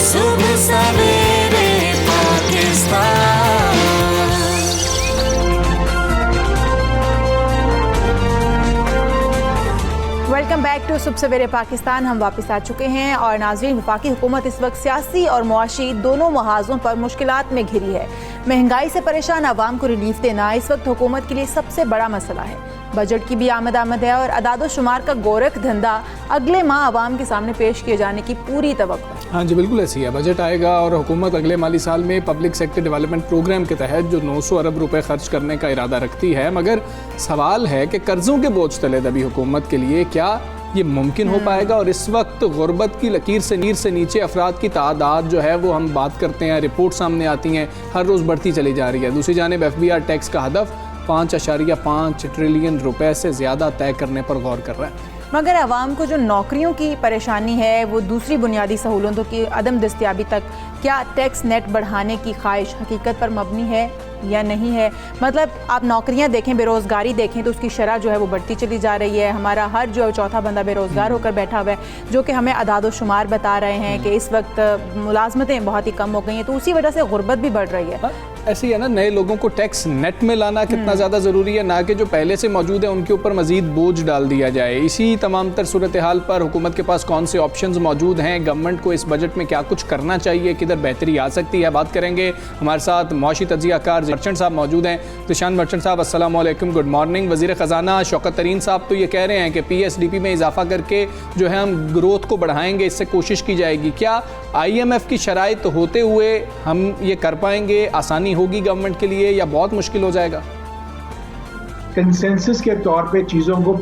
सुबह सवेरे पाकिस्तान। वेलकम बैक टू सुबह सवेरे पाकिस्तान। हम वापस आ चुके हैं और नाज़रीन, वफाकी हुकूमत इस वक्त सियासी और मुआशी दोनों महाजों पर मुश्किलात में घिरी है। महंगाई से परेशान आवाम को रिलीफ देना इस वक्त हुकूमत के लिए सबसे बड़ा मसला है। बजट की भी आमद है और अदाद शुमार का गोरख धंधा अगले माह आवाम के सामने पेश किए जाने की पूरी तवक्को है। हाँ जी, बिल्कुल ऐसी है। बजट आएगा और हुकूमत अगले माली साल में पब्लिक सेक्टर डेवलपमेंट प्रोग्राम के तहत जो 900 अरब रुपए खर्च करने का इरादा रखती है, मगर सवाल है कि कर्ज़ों के बोझ तले दबी हुकूमत के लिए क्या ये मुमकिन हो पाएगा? और इस वक्त गुर्बत की लकीर से नीचे अफराद की तादाद जो है वो हम बात करते हैं, रिपोर्ट सामने आती हैं, हर रोज़ बढ़ती चली जा रही है। दूसरी जानिब FBR टैक्स का हदफ 5.5 ट्रिलियन रुपए से ज़्यादा तय करने पर गौर कर रहा है। मगर आवाम को जो नौकरियों की परेशानी है वो दूसरी बुनियादी सहूलतों की अदम दस्तियाबी तक, क्या टैक्स नेट बढ़ाने की ख्वाहिश हकीकत पर मबनी है या नहीं है? मतलब आप नौकरियां देखें, बेरोज़गारी देखें तो उसकी शरह जो है वो बढ़ती चली जा रही है। हमारा हर जो चौथा बंदा बेरोज़गार होकर बैठा हुआ है, जो कि हमें अदाद व शुमार बता रहे हैं कि इस वक्त मुलाजमतें बहुत ही कम हो गई हैं, तो उसी वजह से गुर्बत भी बढ़ रही है। ऐसे ही है ना, नए लोगों को टैक्स नेट में लाना कितना ज़्यादा ज़रूरी है, ना कि जो पहले से मौजूद है उनके ऊपर मज़ीद बोझ डाल दिया जाए। इसी तमाम तर सूरत हाल पर हुकूमत के पास कौन से ऑप्शंस मौजूद हैं, गवर्नमेंट को इस बजट में क्या कुछ करना चाहिए, किधर बेहतरी आ सकती है, बात करेंगे। हमारे साथ मौशी तजियाकार मर्चेंट साहब मौजूद हैं। ज़ीशान मर्चेंट साहब, अस्सलाम वालेकुम, गुड मॉर्निंग। वज़ीर ख़जाना शौकत तरीन साहब तो ये कह रहे हैं कि PSDP में इजाफा करके जो है हम ग्रोथ को बढ़ाएंगे, इससे कोशिश की जाएगी। क्या IMF की शराइत होते हुए हम ये कर पाएंगे? आसानी होगी गवर्नमेंट के लिए या बहुत मुश्किल हो जाएगा? कंसेंसस के तौर पे चीज़ों को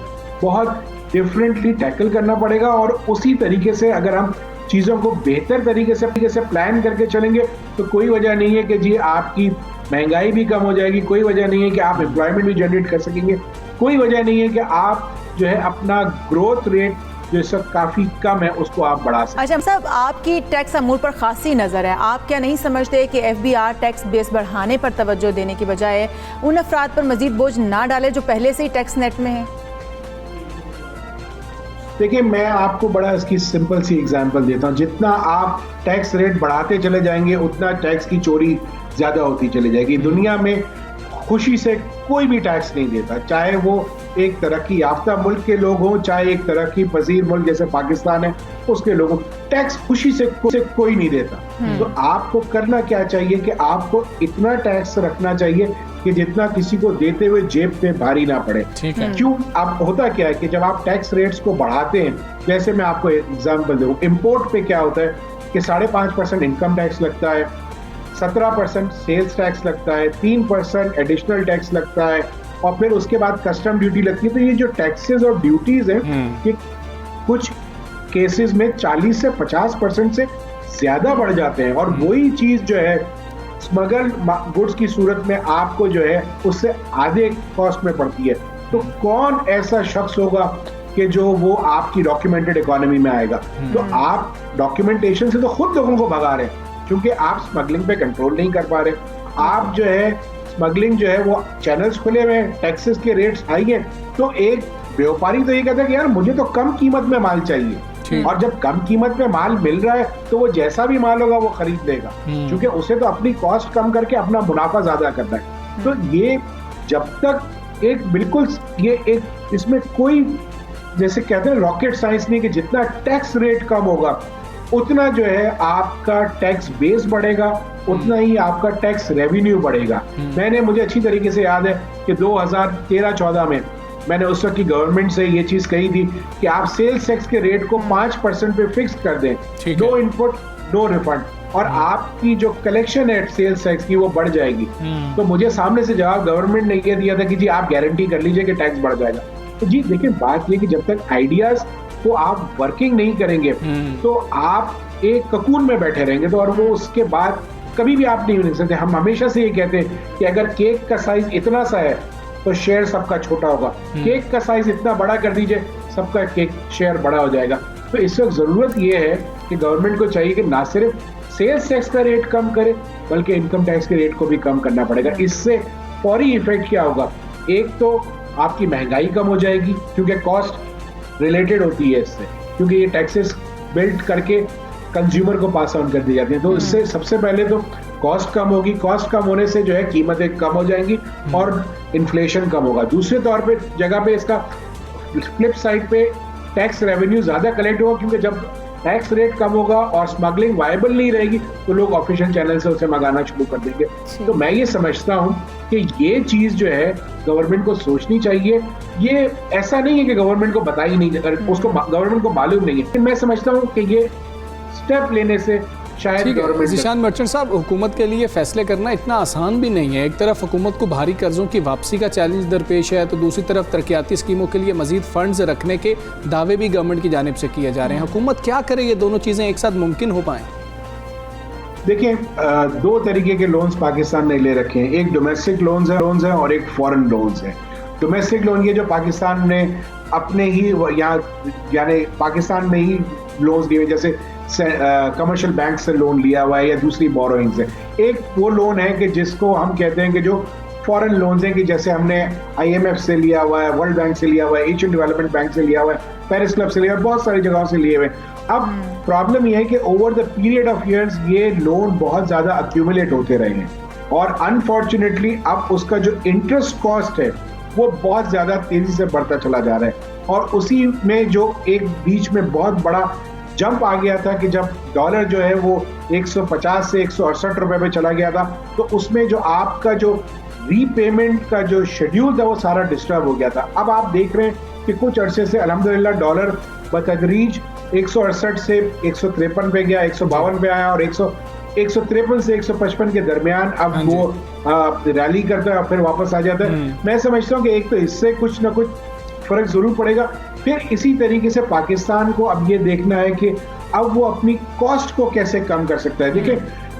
बहुत डिफरेंटली टैकल करना पड़ेगा और उसी तरीके से अगर हम चीज़ों को बेहतर तरीके से प्लान करके चलेंगे तो कोई वजह नहीं है कि जी आपकी महंगाई भी कम हो जाएगी, कोई वजह नहीं है कि आप एम्प्लॉयमेंट भी जनरेट कर सकेंगे, कोई वजह नहीं है कि आप जो है अपना ग्रोथ रेट जो इस वक्त काफ़ी कम है उसको आप बढ़ा सकते हैं। अच्छा साहब, आपकी टैक्स अमूल पर खासी नज़र है, आप क्या नहीं समझते कि FBR टैक्स बेस बढ़ाने पर तवज्जो देने की बजाय उन अफराद पर मजीद बोझ ना डाले जो पहले से ही टैक्स नेट में है? देखिए, मैं आपको बड़ा इसकी सिंपल सी एग्जांपल देता हूँ। जितना आप टैक्स रेट बढ़ाते चले जाएंगे उतना टैक्स की चोरी ज़्यादा होती चली जाएगी। दुनिया में खुशी से कोई भी टैक्स नहीं देता, चाहे वो एक तरक्की याफ्ता मुल्क के लोग हों, चाहे एक तरक्की पजीर मुल्क जैसे पाकिस्तान है उसके लोगों, टैक्स खुशी से कोई नहीं देता। तो आपको करना क्या चाहिए कि आपको इतना टैक्स रखना चाहिए कि जितना किसी को देते हुए जेब पे भारी ना पड़े। ठीक है। क्यों? अब होता क्या है कि जब आप टैक्स रेट्स को बढ़ाते हैं, जैसे मैं आपको एग्जांपल दूं, इंपोर्ट पे क्या होता है कि 5.5% इनकम टैक्स लगता है, 17% सेल्स टैक्स लगता है, 3% एडिशनल टैक्स लगता है और फिर उसके बाद कस्टम ड्यूटी लगती है। तो ये जो टैक्सेस और ड्यूटीज हैं ये कुछ केसेस में 40 से 50% से ज्यादा बढ़ जाते हैं और वही चीज जो है स्मगल गुड्स की सूरत में आपको जो है उससे आधे कॉस्ट में पड़ती है। तो कौन ऐसा शख्स होगा कि जो वो आपकी डॉक्यूमेंटेड इकोनॉमी में आएगा? तो आप डॉक्यूमेंटेशन से तो खुद लोगों को भगा रहे हैं क्योंकि आप स्मगलिंग पे कंट्रोल नहीं कर पा रहे। आप जो है स्मगलिंग जो है वो चैनल्स खुले हुए हैं, टैक्सेस के रेट्स हाई हैं, तो एक व्यापारी तो ये कहता है कि यार मुझे तो कम कीमत में माल चाहिए, और जब कम कीमत में माल मिल रहा है तो वो जैसा भी माल होगा वो खरीद लेगा क्योंकि उसे तो अपनी कॉस्ट कम करके अपना मुनाफा ज्यादा करना है। तो ये जब तक एक बिल्कुल ये एक इसमें कोई जैसे कहते हैं रॉकेट साइंस नहीं कि जितना टैक्स रेट कम होगा उतना जो है आपका टैक्स बेस बढ़ेगा, उतना ही आपका टैक्स रेवेन्यू बढ़ेगा। मुझे अच्छी तरीके से याद है कि 2013-14 में मैंने उस वक्त की गवर्नमेंट से ये चीज कही थी कि आप सेल्स टैक्स के रेट को 5% पे फिक्स कर दें, नो इनपुट नो रिफंड, और आपकी जो कलेक्शन है सेल्स टैक्स की वो बढ़ जाएगी। तो मुझे सामने से जवाब गवर्नमेंट ने ये दिया था कि जी आप गारंटी कर लीजिए कि टैक्स बढ़ जाएगा। तो जी देखिए, बात ये कि जब तक आइडियाज को आप वर्किंग नहीं करेंगे तो आप एक ककून में बैठे रहेंगे, तो और वो उसके बाद कभी भी आप नहीं बन सकते। हम हमेशा से ये कहते हैं कि अगर केक का साइज इतना सा है तो शेयर सबका छोटा होगा, केक का साइज इतना बड़ा कर दीजिए सबका केक शेयर बड़ा हो जाएगा। तो इस वक्त जरूरत ये है कि गवर्नमेंट को चाहिए कि ना सिर्फ सेल्स टैक्स का रेट कम करे बल्कि इनकम टैक्स के रेट को भी कम करना पड़ेगा। इससे फौरी इफेक्ट क्या होगा? एक तो आपकी महंगाई कम हो जाएगी क्योंकि कॉस्ट रिलेटेड होती है इससे, क्योंकि ये टैक्सेस बिल्ड करके कंज्यूमर को पास ऑन कर दी जाती है। तो इससे सबसे पहले तो कॉस्ट कम होगी, कॉस्ट कम होने से जो है कीमतें कम हो जाएंगी और इन्फ्लेशन कम होगा। दूसरे तौर पे जगह पे इसका फ्लिप साइड पे टैक्स रेवेन्यू ज्यादा कलेक्ट होगा क्योंकि जब टैक्स रेट कम होगा और स्मगलिंग वायबल नहीं रहेगी तो लोग ऑफिशियल चैनल से उसे मंगाना शुरू कर देंगे। तो मैं ये समझता हूँ कि ये चीज जो है गवर्नमेंट को सोचनी चाहिए। ये ऐसा नहीं है कि गवर्नमेंट को बताई नहीं, उसको गवर्नमेंट को मालूम नहीं है। मैं समझता हूँ कि ये स्टेप लेने से शायद गवर्नमेंट। ज़ीशान मर्चेंट साहब, हुकूमत के लिए फैसले करना इतना आसान भी नहीं है। एक तरफ हुकूमत को भारी कर्जों की वापसी का चैलेंज दरपेश है तो दूसरी तरफ तरक्याती स्कीमों के लिए मजीद फंड्स रखने के दावे भी गवर्नमेंट की जानिब से किए जा रहे हैं। हुकूमत क्या करे ये दोनों चीज़ें एक साथ मुमकिन हो पाएँ? देखिए, दो तरीके के लोन्स पाकिस्तान ने ले रखे हैं, एक डोमेस्टिक लोन्स है और एक फॉरेन लोन्स है। डोमेस्टिक लोन ये जो पाकिस्तान ने अपने ही यहाँ यानी पाकिस्तान में ही लोन्स दिए, जैसे कमर्शियल बैंक से लोन लिया हुआ है या दूसरी बोरोइंग से। एक वो लोन है कि जिसको हम कहते हैं कि जो फॉरेन लोन्स हैं, कि जैसे हमने IMF से लिया हुआ है, वर्ल्ड बैंक से लिया हुआ है, एशियन डेवलपमेंट बैंक से लिया हुआ है, पेरिस क्लब से लिया हुआ है, बहुत सारी जगहों से लिए हुए। अब प्रॉब्लम ये है कि over the period of years ये लोन बहुत ज्यादा अक्यूमुलेट होते रहे हैं और अनफॉर्चुनेटली अब उसका जो इंटरेस्ट कॉस्ट है वो बहुत ज्यादा तेजी से बढ़ता चला जा रहा है। और उसी में जो एक बीच में बहुत बड़ा जंप आ गया था कि जब डॉलर जो है वो 150 से 168 रुपए पे चला गया था, तो उसमें जो आपका जो रीपेमेंट का जो शेड्यूल था वो सारा डिस्टर्ब हो गया था। अब आप देख रहे हैं कि कुछ अरसे से अल्हम्दुलिल्लाह डॉलर बतदरीज 168 से 153 पे गया, 152 पे आया और 153 से 155 के दरमियान अब वो रैली करता है और फिर वापस आ जाता है। मैं समझता हूँ कि एक तो इससे कुछ ना कुछ फर्क जरूर पड़ेगा। फिर इसी तरीके से पाकिस्तान को अब ये देखना है कि अब वो अपनी कॉस्ट को कैसे कम कर सकता है। देखिए,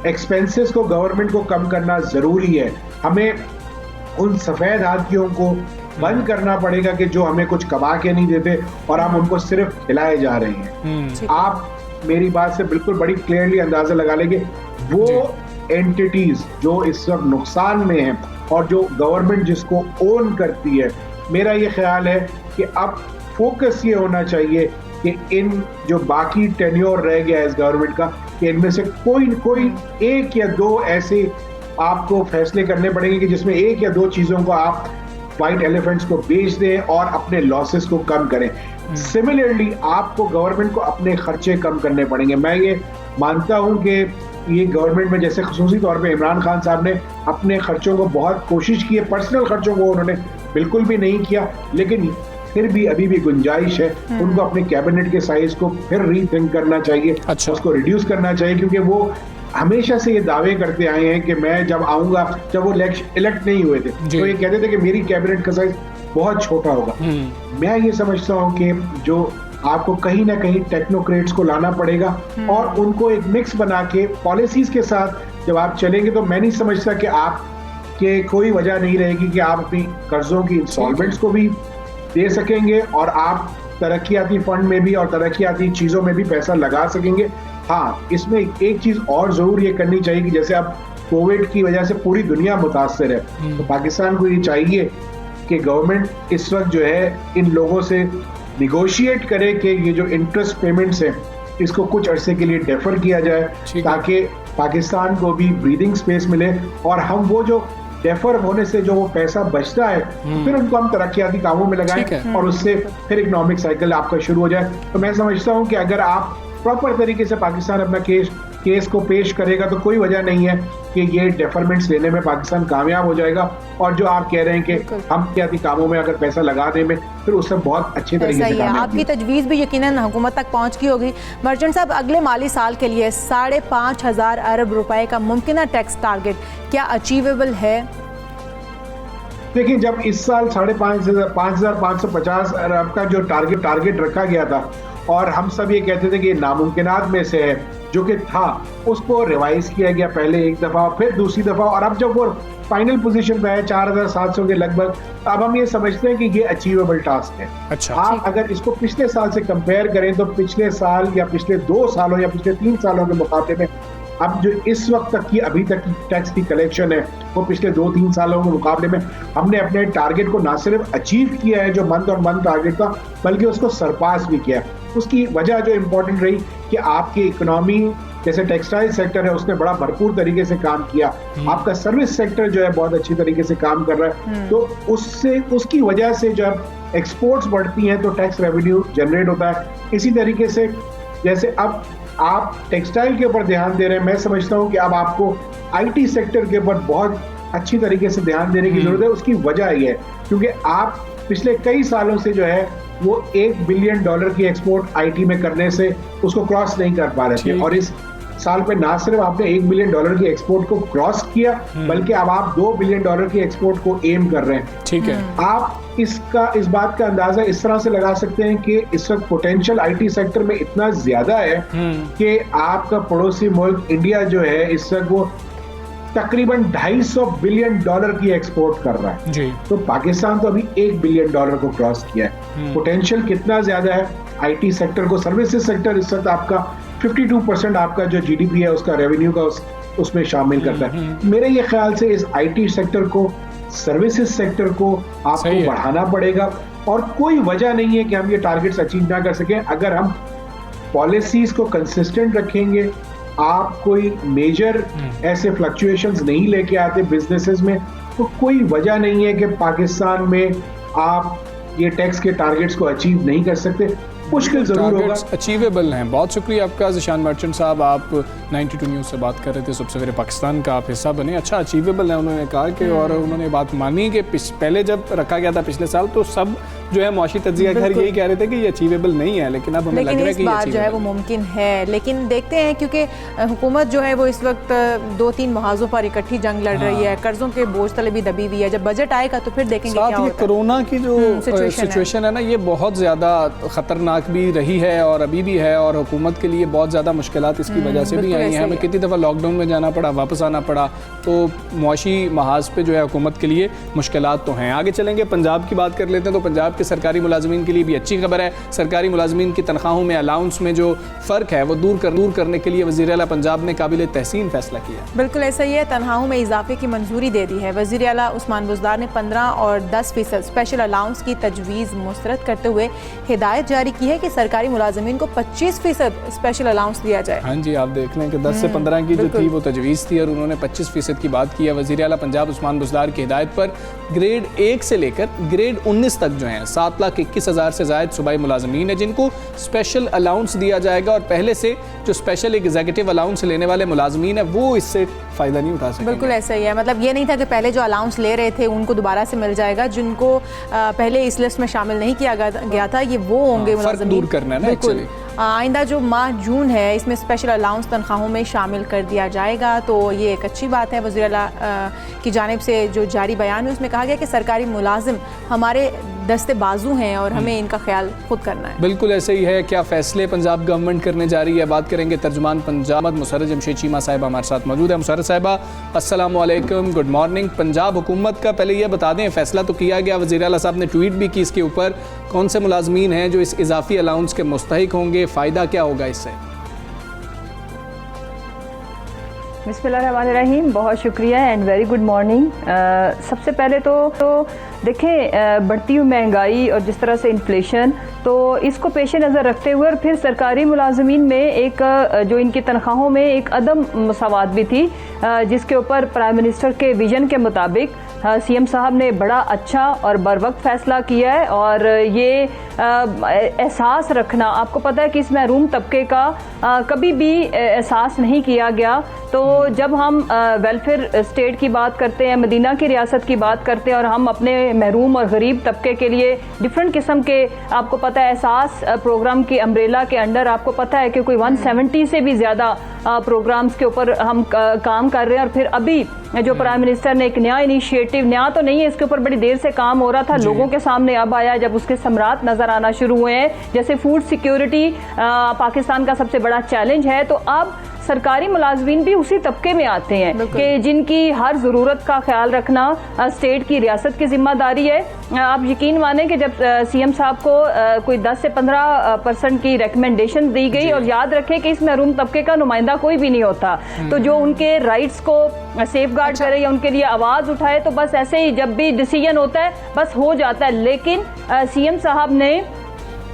एक्सपेंसेस को गवर्नमेंट को कम करना जरूरी है। हमें उन सफेद हाथियों को बंद करना पड़ेगा कि जो हमें कुछ कमा के नहीं देते और हम उनको सिर्फ खिलाए जा रहे हैं। आप मेरी बात से बिल्कुल बड़ी क्लियरली अंदाजा लगा लेंगे, वो एंटिटीज जो इस वक्त नुकसान में हैं और जो गवर्नमेंट जिसको ओन करती है, मेरा ये ख्याल है कि अब फोकस ये होना चाहिए कि इन जो बाकी टेन्योर रह गया है इस गवर्नमेंट का, कि इनमें से कोई एक या दो ऐसे आपको फैसले करने पड़ेंगे कि जिसमें एक या दो चीजों को आप व्हाइट एलिफेंट्स को बेच दें और अपने लॉसेस को कम करें। सिमिलरली आपको गवर्नमेंट को अपने खर्चे कम करने पड़ेंगे। मैं ये मानता हूं कि ये गवर्नमेंट में जैसे खुसूसी तौर पे इमरान खान साहब ने अपने खर्चों को बहुत कोशिश की है, पर्सनल खर्चों को उन्होंने बिल्कुल भी नहीं किया, लेकिन फिर भी अभी भी गुंजाइश है। उनको अपने कैबिनेट के साइज को फिर रीथिंक करना चाहिए, उसको रिड्यूस करना चाहिए, क्योंकि वो हमेशा से ये दावे करते आए हैं कि मैं जब आऊंगा, जब वो इलेक्ट नहीं हुए थे तो ये कहते थे कि मेरी कैबिनेट का साइज बहुत छोटा होगा। मैं ये समझता हूँ कि जो आपको कहीं ना कहीं टेक्नोक्रेट्स को लाना पड़ेगा और उनको एक मिक्स बना के पॉलिसीज के साथ जब आप चलेंगे तो मैं नहीं समझता कि आप के कोई वजह नहीं रहेगी कि आप अपनी कर्जों की इंस्टॉलमेंट्स को भी दे सकेंगे और आप तरक्याती फंड में भी और तरक्याती चीजों में भी पैसा लगा सकेंगे। हाँ, इसमें एक चीज और जरूर ये करनी चाहिए कि जैसे अब कोविड की वजह से पूरी दुनिया मुतासर है, तो पाकिस्तान को ये चाहिए कि गवर्नमेंट इस वक्त जो है इन लोगों से निगोशिएट करे कि ये जो इंटरेस्ट पेमेंट्स हैं इसको कुछ अरसे के लिए डेफर किया जाए, ताकि पाकिस्तान को भी ब्रीदिंग स्पेस मिले और हम वो जो डेफर होने से जो वो पैसा बचता है फिर उनको हम तरक्याती कामों में लगाएं और उससे फिर इकोनॉमिक साइकिल आपका शुरू हो जाए। तो मैं समझता हूँ कि अगर आप प्रॉपर तरीके से पाकिस्तान अपना केस को पेश करेगा तो कोई वजह नहीं है कि ये डेफरमेंट्स लेने में पाकिस्तान कामयाब हो जाएगा। और जो आप कह रहे हैं कि हम तरक्याती कामों में अगर पैसा लगाने में फिर उससे बहुत अच्छे तरीके से कामयाब आपकी तजवीज़ भी यकीनन हुकूमत तक पहुंच गई होगी। मर्चेंट साहब, अगले माली साल के लिए 5,500 अरब रुपए का मुमकिन टैक्स टारगेट क्या अचीवेबल है? देखिए, जब इस साल 5,550 अरब का जो टारगेट रखा गया था और हम सब ये कहते थे कि नामुमकिनात में से है, जो कि था, उसको रिवाइज किया गया पहले एक दफ़ा, फिर दूसरी दफ़ा, और अब जब वो फाइनल पोजीशन पे है 4,700 के लगभग, अब हम ये समझते हैं कि ये अचीवेबल टास्क है। अच्छा, आप अगर इसको पिछले साल से कंपेयर करें तो पिछले साल या पिछले 2 सालों या पिछले 3 सालों के मुकाबले में अब जो इस वक्त तक की अभी तक की टैक्स की कलेक्शन है वो पिछले 2-3 सालों के मुकाबले में हमने अपने टारगेट को ना सिर्फ अचीव किया है जो मंथ और मंथ टारगेट था, बल्कि उसको सरपास भी किया। उसकी वजह जो इम्पोर्टेंट रही कि आपकी इकोनॉमी जैसे टेक्सटाइल सेक्टर है उसने बड़ा भरपूर तरीके से काम किया, आपका सर्विस सेक्टर जो है बहुत अच्छी तरीके से काम कर रहा है, तो उससे उसकी वजह से जब एक्सपोर्ट्स बढ़ती हैं तो टैक्स रेवेन्यू जनरेट होता है। इसी तरीके से जैसे अब आप टेक्सटाइल के ऊपर ध्यान दे रहे हैं, मैं समझता हूं कि अब आपको आईटी सेक्टर के ऊपर बहुत अच्छी तरीके से ध्यान देने की जरूरत है। उसकी वजह ये है क्योंकि आप पिछले कई सालों से जो है वो $1 बिलियन की एक्सपोर्ट आईटी में करने से उसको क्रॉस नहीं कर पा रहे थे, और इस साल पे ना सिर्फ आपने $1 बिलियन की एक्सपोर्ट को क्रॉस किया बल्कि अब आप $2 बिलियन की एक्सपोर्ट को एम कर रहे हैं। ठीक है, आप इस बात का अंदाजा इस तरह से लगा सकते हैं कि इस वक्त पोटेंशियल आईटी सेक्टर में इतना ज्यादा है कि आपका पड़ोसी मुल्क इंडिया जो है इस वक्त वो तकरीबन $250 बिलियन की एक्सपोर्ट कर रहा है जी। तो पाकिस्तान तो अभी $1 बिलियन को क्रॉस किया है। पोटेंशियल कितना ज्यादा है आईटी सेक्टर को। सर्विसेज सेक्टर इस वक्त आपका 52% आपका जो जीडीपी है उसका रेवेन्यू का उसमें शामिल करता है। मेरे ये ख्याल से इस आईटी सेक्टर को, सर्विसेज सेक्टर को आपको बढ़ाना पड़ेगा और कोई वजह नहीं है कि हम ये टारगेट्स अचीव ना कर सकें अगर हम पॉलिसीज को कंसिस्टेंट रखेंगे। आप कोई मेजर ऐसे फ्लक्चुएशंस नहीं लेके आते बिजनेसेस में, तो कोई वजह नहीं है कि पाकिस्तान में आप ये टैक्स के टारगेट्स को अचीव नहीं कर सकते। मुश्किल जरूर होगा, अचीवेबल हैं। बहुत शुक्रिया आपका ज़िशान मर्चेंट साहब, आप 92 न्यूज़ से बात कर रहे थे। सबसे पहले पाकिस्तान का आप हिस्सा बने। अच्छा, अचीवेबल है उन्होंने कहा कि, और उन्होंने बात मानी कि पहले जब रखा गया था पिछले साल तो सब जो है मुआशी तज्जिया घर यही कह रहे थे कि ये अचीवेबल नहीं है, लेकिन अब हमें लग रहा है कि बात जो है वो मुमकिन है। लेकिन देखते हैं क्योंकि हुकूमत जो है वो इस वक्त 2-3 महाजों पर इकट्ठी जंग लड़ रही है, कर्जों के बोझ तले भी दबी हुई है। जब बजट आएगा तो फिर देखेंगे क्या होता है। कोरोना की जो सिचुएशन है ना, ये बहुत ज़्यादा खतरनाक ख़तरनाक भी रही है और अभी भी है, और हुकूमत के लिए बहुत ज़्यादा मुश्किलात इसकी वजह से भी आई हैं। हमें कितनी दफ़ा लॉकडाउन में जाना पड़ा, वापस आना पड़ा, तो मुआशी महाज पे जो है हुकूमत के लिए मुश्किलात तो हैं। आगे चलेंगे, पंजाब की बात कर लेते हैं। तो पंजाब के सरकारी मुलाजमीन के लिए भी अच्छी खबर है। सरकारी मुलाजमीन की तनख्वाहों में अलाउंस में जो फ़र्क है वो दूर करने के लिए वज़ीर आला पंजाब ने काबिल तहसीन फैसला किया। बिल्कुल ऐसा ही है, तनख्वाहों में इजाफे की मंजूरी दे दी है। वज़ीर आला उस्मान बुज़दार ने 15 और 10% स्पेशल अलाउंस की तजवीज़ मुस्तरद करते हुए हिदायत जारी की है कि सरकारी मुलाजमीन को 25% स्पेशल अलाउंस दिया जाए। हाँ जी, आप देख लें कि 10 से 15 की जो थी वो तजवीज़ थी और उन्होंने 25% की बात की है। वज़ीर आला पंजाब उस्मान बुज़दार की हिदायत पर ग्रेड 1 से लेकर ग्रेड 19 तक जो हैं 7,21,000 से ज़ायद सूबाई मुलाजमीन है जिनको स्पेशल अलाउंस दिया जाएगा, और पहले से जो स्पेशल एग्जीक्यूटिव अलाउंस लेने वाले मुलाजमीन है वो इससे फ़ायदा नहीं उठा सकेंगे। बिल्कुल ऐसा ही है, मतलब ये नहीं था कि पहले जो अलाउंस ले रहे थे उनको दोबारा से मिल जाएगा, जिनको पहले इस लिस्ट में शामिल नहीं किया गया था ये वो होंगे मुलाजमीन। दूर करना है ना एक्चुअली। आइंदा जो माह जून है इसमें स्पेशल अलाउंस तनख्वाहों में शामिल कर दिया जाएगा, तो ये एक अच्छी बात है। वज़ीर आला की जानिब से जो जारी बयान है उसमें कहा गया कि सरकारी मुलाजिम हमारे दस्ते बाजू हैं और हमें इनका ख्याल खुद करना है। बिल्कुल ऐसे ही है। क्या फैसले पंजाब गवर्नमेंट करने जा रही है, बात करेंगे। तर्जुमान पंजाब मुसर्रत जमशेद चीमा साहिबा हमारे साथ मौजूद है। मुसर्रत साहिबा अस्सलाम वालेकुम, गुड मॉर्निंग। पंजाब हुकूमत का पहले यह बता दें, फैसला तो किया गया, वज़ीर आला साहब ने ट्वीट भी की इसके ऊपर, कौन से मुलाजमीन हैं जो इस इजाफी अलाउंस के मुस्तहिक होंगे, फ़ायदा क्या होगा इससे? बिस्मिल्लाहिर्रहमानिर्रहीम, बहुत शुक्रिया एंड वेरी गुड मॉर्निंग। सबसे पहले तो देखें, बढ़ती हुई महंगाई और जिस तरह से इन्फ्लेशन, तो इसको पेश नज़र रखते हुए और फिर सरकारी मुलाजमीन में एक जो इनकी तनख्वाहों में एक अदम मसावात भी थी, जिसके ऊपर प्राइम मिनिस्टर के विजन के मुताबिक सीएम साहब ने बड़ा अच्छा और बरवक्त फ़ैसला किया है। और ये एहसास रखना, आपको पता है कि इस महरूम तबके का कभी भी एहसास नहीं किया गया। तो जब हम वेलफेयर स्टेट की बात करते हैं, मदीना की रियासत की बात करते हैं, और हम अपने महरूम और गरीब तबके के लिए डिफरेंट किस्म के, आपको पता है एहसास प्रोग्राम की अम्ब्रेला के अंडर आपको पता है कि कोई 170 से भी ज़्यादा प्रोग्राम्स के ऊपर हम काम कर रहे हैं। और फिर अभी जो प्राइम मिनिस्टर ने एक नया इनिशिएटिव, नया तो नहीं है, इसके ऊपर बड़ी देर से काम हो रहा था, लोगों के सामने अब आया जब उसके समरात नज़र आना शुरू हुए हैं। जैसे फूड सिक्योरिटी पाकिस्तान का सबसे बड़ा चैलेंज है, तो अब सरकारी मुलाजमीन भी उसी तबके में आते हैं कि जिनकी हर ज़रूरत का ख्याल रखना स्टेट की रियासत की जिम्मेदारी है। आप यकीन माने कि जब सीएम साहब को कोई 10 से 15% की रिकमेंडेशन दी गई, और याद रखें कि इस महरूम तबके का नुमाइंदा कोई भी नहीं होता, तो जो उनके राइट्स को सेफ गार्ड करे या उनके लिए आवाज़ उठाए, तो बस ऐसे ही जब भी डिसीजन होता है बस हो जाता है। लेकिन सीएम साहब ने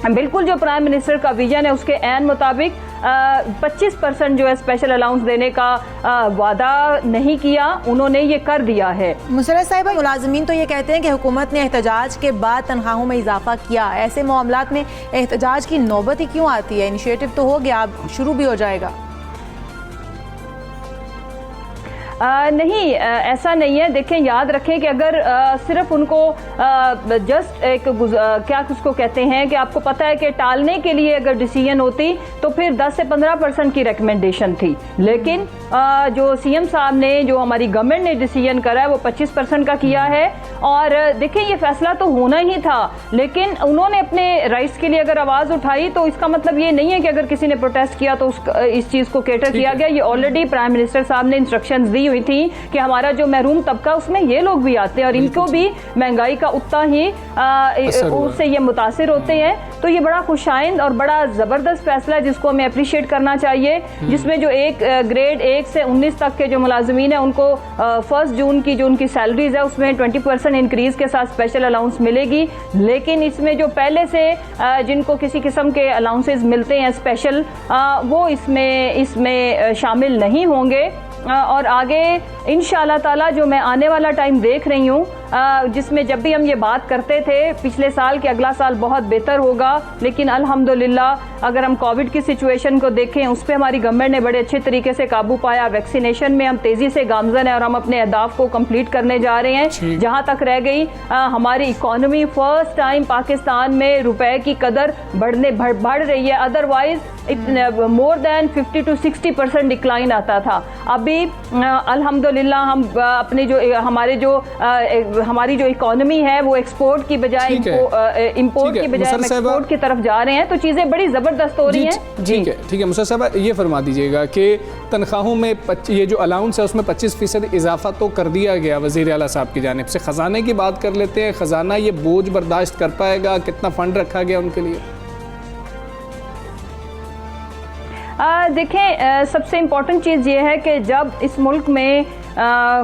बिल्कुल जो प्राइम मिनिस्टर का विजन है उसके ऐन मुताबिक 25% जो है स्पेशल अलाउंस देने का वादा नहीं किया, उन्होंने ये कर दिया है। मुसर्रत साहिबा, मुलाजमीन तो ये कहते हैं कि हुकूमत ने एहतजाज के बाद तनख्वाहों में इजाफा किया, ऐसे मामलात में एहतजाज की नौबत ही क्यों आती है? इनिशिएटिव तो हो गया, अब शुरू भी हो जाएगा। नहीं, ऐसा नहीं है। देखें, याद रखें कि अगर सिर्फ उनको जस्ट एक क्या उसको कहते हैं कि आपको पता है कि टालने के लिए अगर डिसीजन होती तो फिर 10 से 15% की रिकमेंडेशन थी, लेकिन जो सीएम साहब ने, जो हमारी गवर्नमेंट ने डिसीजन करा है वो 25% का किया है। और देखें, ये फैसला तो होना ही था, लेकिन उन्होंने अपने राइट्स के लिए अगर आवाज़ उठाई तो इसका मतलब ये नहीं है कि अगर किसी ने प्रोटेस्ट किया तो इस चीज़ को कैटर किया गया। ये ऑलरेडी प्राइम मिनिस्टर साहब ने इंस्ट्रक्शंस दी हुई थी कि हमारा जो महरूम तबका उसमें ये लोग भी आते हैं और इनको भी महंगाई का उतना ही उससे ये मुतासिर होते हैं। तो ये बड़ा खुशाइंद और बड़ा ज़बरदस्त फैसला है जिसको हमें अप्रिशिएट करना चाहिए, जिसमें जो एक ग्रेड 1 से 19 तक के जो मुलाजमीन है उनको 1 जून की जो उनकी सैलरीज है उसमें 20% इंक्रीज के साथ स्पेशल अलाउंस मिलेगी। लेकिन इसमें जो पहले से जिनको किसी किस्म के अलाउंसेस मिलते हैं स्पेशल, वो इसमें शामिल नहीं होंगे। और आगे इंशाअल्लाह ताला जो मैं आने वाला टाइम देख रही हूँ, जिसमें जब भी हम ये बात करते थे पिछले साल कि अगला साल बहुत बेहतर होगा, लेकिन अल्हम्दुलिल्लाह अगर हम कोविड की सिचुएशन को देखें उस पर हमारी गवर्नमेंट ने बड़े अच्छे तरीके से काबू पाया। वैक्सीनेशन में हम तेज़ी से गामजन है और हम अपने अहदाफ को कंप्लीट करने जा रहे हैं। जहाँ तक रह गई हमारी इकॉनमी, फर्स्ट टाइम पाकिस्तान में रुपए की कदर बढ़ रही है। Otherwise more than 50 to 60% decline आता था। अभी अल्हम्दुलिल्लाह हम अपने जो हमारे जो हमारी जो इकोनॉमी है वो एक्सपोर्ट की बजाय इंपोर्ट की बजाय एक्सपोर्ट की तरफ जा रहे हैं, तो चीज़ें बड़ी ज़बरदस्त हो रही हैं। ठीक है मुसर साहब, ये फरमा दीजिएगा कि तनख्वाहों में ये जो अलाउंस है उसमें 25% इजाफा तो कर दिया गया वज़ीर आला साहब की जानिब से। ख़जाने की बात कर लेते हैं, ख़जाना ये बोझ बर्दाश्त कर पाएगा? कितना फ़ंड रखा गया उनके लिए? देखें, सबसे इम्पॉर्टेंट चीज़ ये है कि जब इस मुल्क में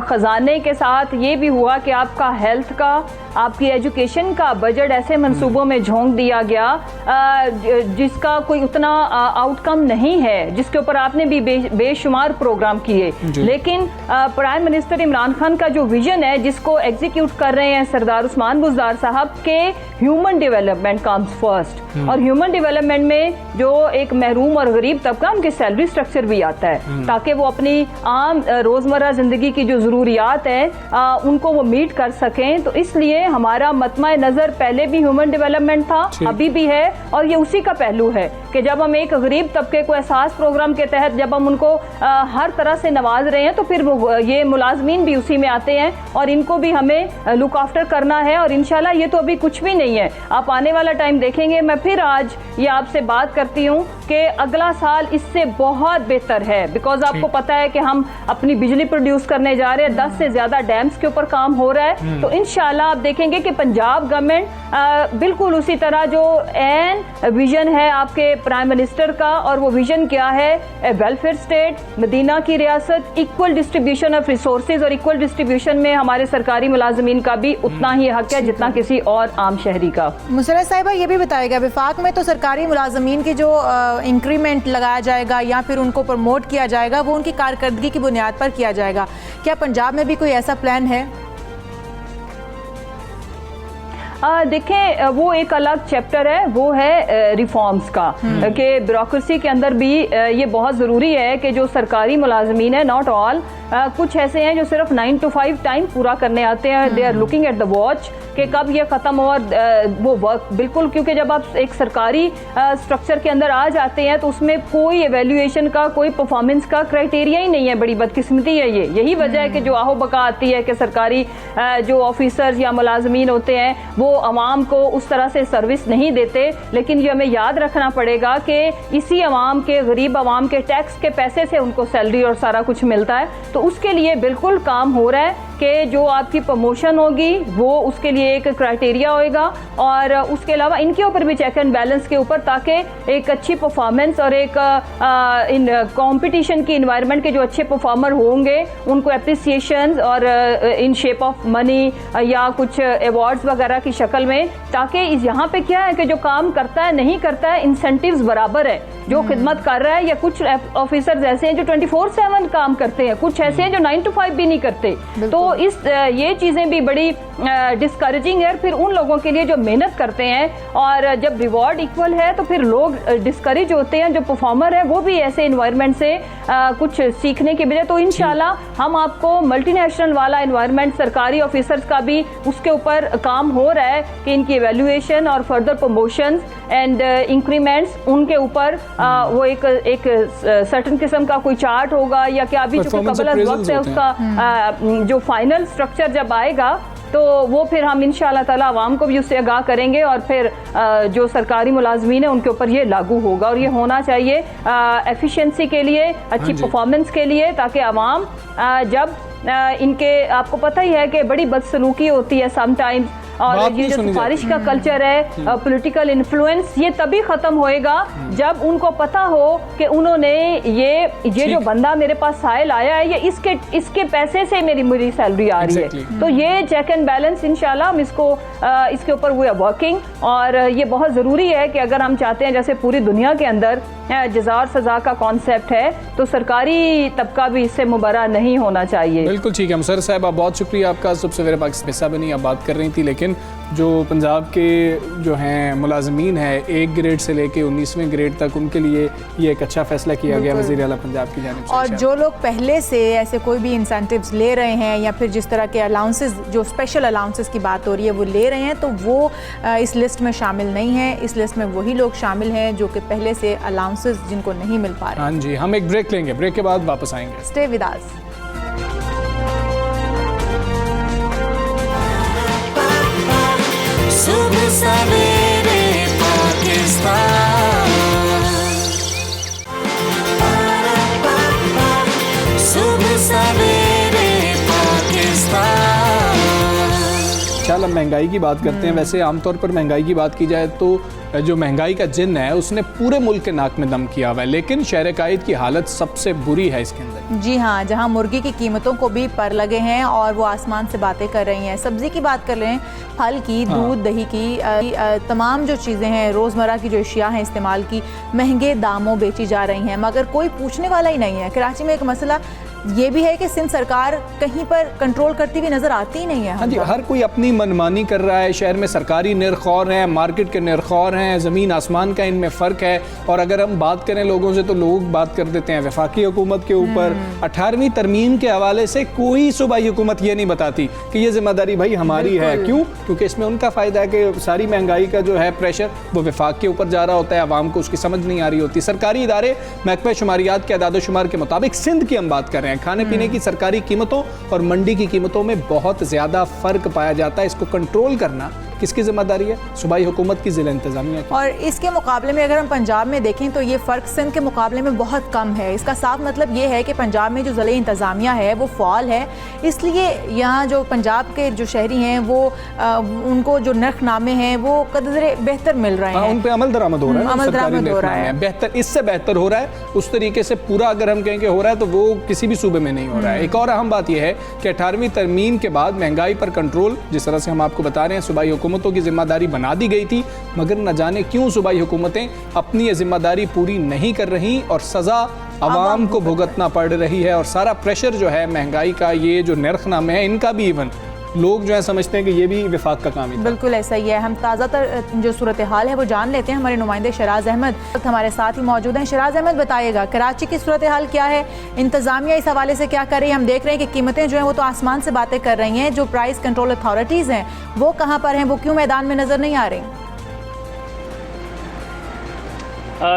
ख़जाने के साथ ये भी हुआ कि आपका हेल्थ का, आपकी एजुकेशन का बजट ऐसे मंसूबों में झोंक दिया गया जिसका कोई उतना आउटकम नहीं है, जिसके ऊपर आपने भी बेशुमार प्रोग्राम किए, लेकिन प्राइम मिनिस्टर इमरान खान का जो विजन है जिसको एग्जीक्यूट कर रहे हैं सरदार उस्मान बुज़दार साहब के ह्यूमन डेवलपमेंट कम्स फर्स्ट, और ह्यूमन डेवलपमेंट में जो एक महरूम और गरीब तबका, उनके सैलरी स्ट्रक्चर भी आता है ताकि वो अपनी आम रोज़मर्रा ज़िंदगी की जो ज़रूरियात हैं उनको वो मीट कर सकें। तो इसलिए हमारा मतमा नज़र पहले भी ह्यूमन डेवलपमेंट था, अभी भी है, और ये उसी का पहलू है कि जब हम एक गरीब तबके को एहसास प्रोग्राम के तहत जब हम उनको हर तरह से नवाज रहे हैं, तो फिर ये मुलाजमीन भी उसी में आते हैं और इनको भी हमें लुक आफ्टर करना है। और इंशाल्लाह ये तो अभी कुछ भी नहीं है, आप आने वाला टाइम देखेंगे। मैं फिर आज ये आपसे बात करती हूँ कि अगला साल इससे बहुत बेहतर है, बिकॉज आपको पता है कि हम अपनी बिजली प्रोड्यूस करने जा रहे हैं, 10 से ज़्यादा डैम्स के ऊपर काम हो रहा है। तो इंशाल्लाह आप देखेंगे कि पंजाब गवर्नमेंट बिल्कुल उसी तरह जो एन विजन है आपके प्राइम मिनिस्टर का, और वो विजन क्या है, वेलफेयर स्टेट, मदीना की रियासत, इक्वल डिस्ट्रीब्यूशन ऑफ रिसोर्सेज, और इक्वल डिस्ट्रीब्यूशन में हमारे सरकारी मुलाजमीन का भी उतना ही हक है जितना किसी और आम शहरी का। मुसर्रत साहिबा, ये भी बताएगा, विफाक में तो सरकारी मुलाजमीन की जो इंक्रीमेंट लगाया जाएगा या फिर उनको प्रमोट किया जाएगा वो उनकी कारकर्दगी की बुनियाद पर किया जाएगा, क्या पंजाब में भी कोई ऐसा प्लान है? देखें, वो एक अलग चैप्टर है, वो है रिफॉर्म्स का, कि ब्यूरोक्रेसी के अंदर भी ये बहुत ज़रूरी है कि जो सरकारी मुलाजमीन है, नॉट ऑल, कुछ ऐसे हैं जो सिर्फ 9 to 5 टाइम पूरा करने आते हैं, they are looking at the watch कि कब ये ख़त्म हो, वो वर्क बिल्कुल, क्योंकि जब आप एक सरकारी स्ट्रक्चर के अंदर आ जाते हैं तो उसमें कोई एवेल्यूएशन का, कोई परफॉर्मेंस का क्राइटेरिया ही नहीं है। बड़ी बदकिस्मती है ये, यही वजह है कि जो आहो बका आती है कि सरकारी जो ऑफिसर्स या मुलाजमीन होते हैं वो अवाम को उस तरह से सर्विस नहीं देते। लेकिन ये हमें याद रखना पड़ेगा कि इसी अवाम के, गरीब अवाम के टैक्स के पैसे से उनको सैलरी और सारा कुछ मिलता है। तो उसके लिए बिल्कुल काम हो रहा है कि जो आपकी प्रमोशन होगी वो उसके लिए एक क्राइटेरिया होएगा, और उसके अलावा इनके ऊपर भी चेक एंड बैलेंस के ऊपर, ताकि एक अच्छी परफॉर्मेंस और एक इन कंपटीशन की इन्वायरमेंट के जो अच्छे परफॉर्मर होंगे उनको एप्रिसिएशन और इन शेप ऑफ मनी या कुछ अवार्ड्स वगैरह की शक्ल में, ताकि यहाँ पे क्या है कि जो काम करता है नहीं करता है इंसेंटिव्स बराबर है, जो खिदमत कर रहा है, या कुछ ऑफिसर्स ऐसे हैं जो 24/7 काम करते हैं, कुछ ऐसे हैं जो 9 to 5 भी नहीं करते। तो ये चीज़ें भी बड़ी डिस्करेजिंग है फिर उन लोगों के लिए जो मेहनत करते हैं, और जब रिवॉर्ड इक्वल है तो फिर लोग डिस्करेज होते हैं, जो परफॉर्मर है वो भी ऐसे इन्वायरमेंट से कुछ सीखने के बजाय। तो इंशाल्लाह हम आपको मल्टीनेशनल वाला इन्वायरमेंट, सरकारी ऑफिसर्स का भी उसके ऊपर काम हो रहा है कि इनकी एवेल्यूएशन और फर्दर प्रमोशंस एंड इंक्रीमेंट्स, उनके ऊपर वो एक सर्टेन किस्म का कोई चार्ट होगा, या क्या अभी जो कबल वक्त है उसका जो फाइनल स्ट्रक्चर जब आएगा तो वो फिर हम इंशाल्लाह ताला आवाम को भी उससे आगाह करेंगे, और फिर जो सरकारी मुलाजमीन है उनके ऊपर ये लागू होगा। और ये होना चाहिए एफिशिएंसी के लिए, अच्छी परफॉर्मेंस के लिए, ताकि आवाम जब इनके, आपको पता ही है कि बड़ी बदसलूकी होती है समटाइम्स, और ये जो सिफारिश का कल्चर है, पॉलिटिकल इन्फ्लुएंस, ये तभी खत्म होएगा जब उनको पता हो कि उन्होंने ये जो बंदा मेरे पास साइल आया है, ये इसके पैसे से मेरी सैलरी आ रही है। तो ये चेक एंड बैलेंस इंशाल्लाह हम इसके ऊपर वी आर वर्किंग, और ये बहुत ज़रूरी है कि अगर हम चाहते हैं, जैसे पूरी दुनिया के अंदर जज़ा और सज़ा का कॉन्सेप्ट है, तो सरकारी तबका भी इससे मुबर्रा नहीं होना चाहिए। बिल्कुल ठीक है मुसर्रत साहब, आप बहुत शुक्रिया आपका। सबसे मेरे पास हिस्सा बनी, आप बात कर रही थी, लेकिन जो पंजाब के जो हैं मुलाजमीन हैं 1 ग्रेड से लेके 19वें ग्रेड तक, उनके लिए ये एक अच्छा फैसला किया गया वज़ीर आला पंजाब की जानिब से। और जो लोग पहले से ऐसे कोई भी इंसेंटिव्स ले रहे हैं, या फिर जिस तरह के अलाउंसेस, जो स्पेशल अलाउंसेस की बात हो रही है, वो ले रहे हैं, तो वो इस लिस्ट में शामिल नहीं है। इस लिस्ट में वही लोग शामिल हैं जो कि पहले से अलाउंसेस जिनको नहीं मिल पा रहे। हाँ जी, हम एक ब्रेक लेंगे, ब्रेक के बाद वापस आएंगे। Stay with us. सुबह सवेरे पाकिस्तान, सुबह सवेरे पाकिस्तान। चल, हम महंगाई की बात करते हैं। वैसे आमतौर पर महंगाई की बात की जाए तो जो महंगाई का जिन्न है उसने पूरे मुल्क के नाक में दम किया हुआ है, लेकिन शहर कायद की हालत सबसे बुरी है इसके अंदर। जी हाँ, जहाँ मुर्गी की कीमतों को भी पर लगे हैं और वो आसमान से बातें कर रही हैं। सब्जी की बात कर लें, फल की, दूध, दही की, तमाम जो चीज़ें हैं, रोज़मर्रा की जो अशिया हैं इस्तेमाल की, महंगे दामों बेची जा रही हैं, मगर कोई पूछने वाला ही नहीं है। कराची में एक मसला ये भी है कि सिंध सरकार कहीं पर कंट्रोल करती हुई नजर आती ही नहीं है। हाँ जी, हर कोई अपनी मनमानी कर रहा है। शहर में सरकारी निर्ख और हैं, मार्केट के निर्ख और हैं, ज़मीन आसमान का इनमें फ़र्क है। और अगर हम बात करें लोगों से तो लोग बात कर देते हैं वफाकी हुकूमत के ऊपर। 18वीं तरमीम के हवाले से कोई सूबाई हुकूमत ये नहीं बताती कि ये जिम्मेदारी भाई हमारी है। क्यों? क्योंकि इसमें उनका फ़ायदा है कि सारी महंगाई का जो है प्रेशर वो वफाक के ऊपर जा रहा होता है, आवाम को उसकी समझ नहीं आ रही होती। सरकारी इदारे महकमा शुमारियात के अदाद शुमार के मुताबिक सिंध की हम बात कर रहे हैं, खाने पीने की सरकारी कीमतों और मंडी की कीमतों में बहुत ज़्यादा फ़र्क पाया जाता है। इसको कंट्रोल करना किसकी जिम्मेदारी है? सूबाई हुकूमत की, ज़िला इंतज़ामिया की। और इसके मुकाबले में अगर हम पंजाब में देखें तो ये फ़र्क सिंध के मुकाबले में बहुत कम है। इसका साफ मतलब ये है कि पंजाब में जो ज़िला इंतज़ामिया है वो फ़ाल है, इसलिए यहाँ जो पंजाब के जो शहरी हैं वो उनको जो नरखनामे हैं वो कदरे बेहतर मिल रहे हैं। उन पर अमल दरामद हो रहा है, अमल दरामद हो रहा है, बेहतर, इससे बेहतर हो रहा है। उस तरीके से पूरा अगर हम कहें कि हो रहा है तो वो किसी भी सूबे में नहीं हो रहा है। एक और अहम बात यह है कि 18वीं तरमीम के बाद महंगाई पर कंट्रोल, जिस तरह से हम आपको बता रहे हैं, सूबाई हुकूमतों की जिम्मेदारी बना दी गई थी, मगर न जाने क्यों सूबाई हुकूमतें अपनी ये जिम्मेदारी पूरी नहीं कर रही और सज़ा आवाम को भुगतना पड़ रही है। और सारा प्रेशर जो है महंगाई का, ये जो नरखनामे हैं इनका भी इवन लोग जो है समझते हैं कि ये भी विफाक का काम है। बिल्कुल ऐसा ही है। हम ताज़ा तर जो सूरत हाल है वो जान लेते हैं। हमारे नुमाइंदे शराज अहमद हमारे साथ ही मौजूद हैं। शराज अहमद, बताइएगा कराची की सूरत हाल क्या है, इंतज़ामिया इस हवाले से क्या कर रही है? हम देख रहे हैं कि कीमतें जो हैं वो तो आसमान से बातें कर रही हैं, जो प्राइस कंट्रोल अथॉरिटीज़ हैं वो कहाँ पर हैं, वो क्यों मैदान में नज़र नहीं आ रही?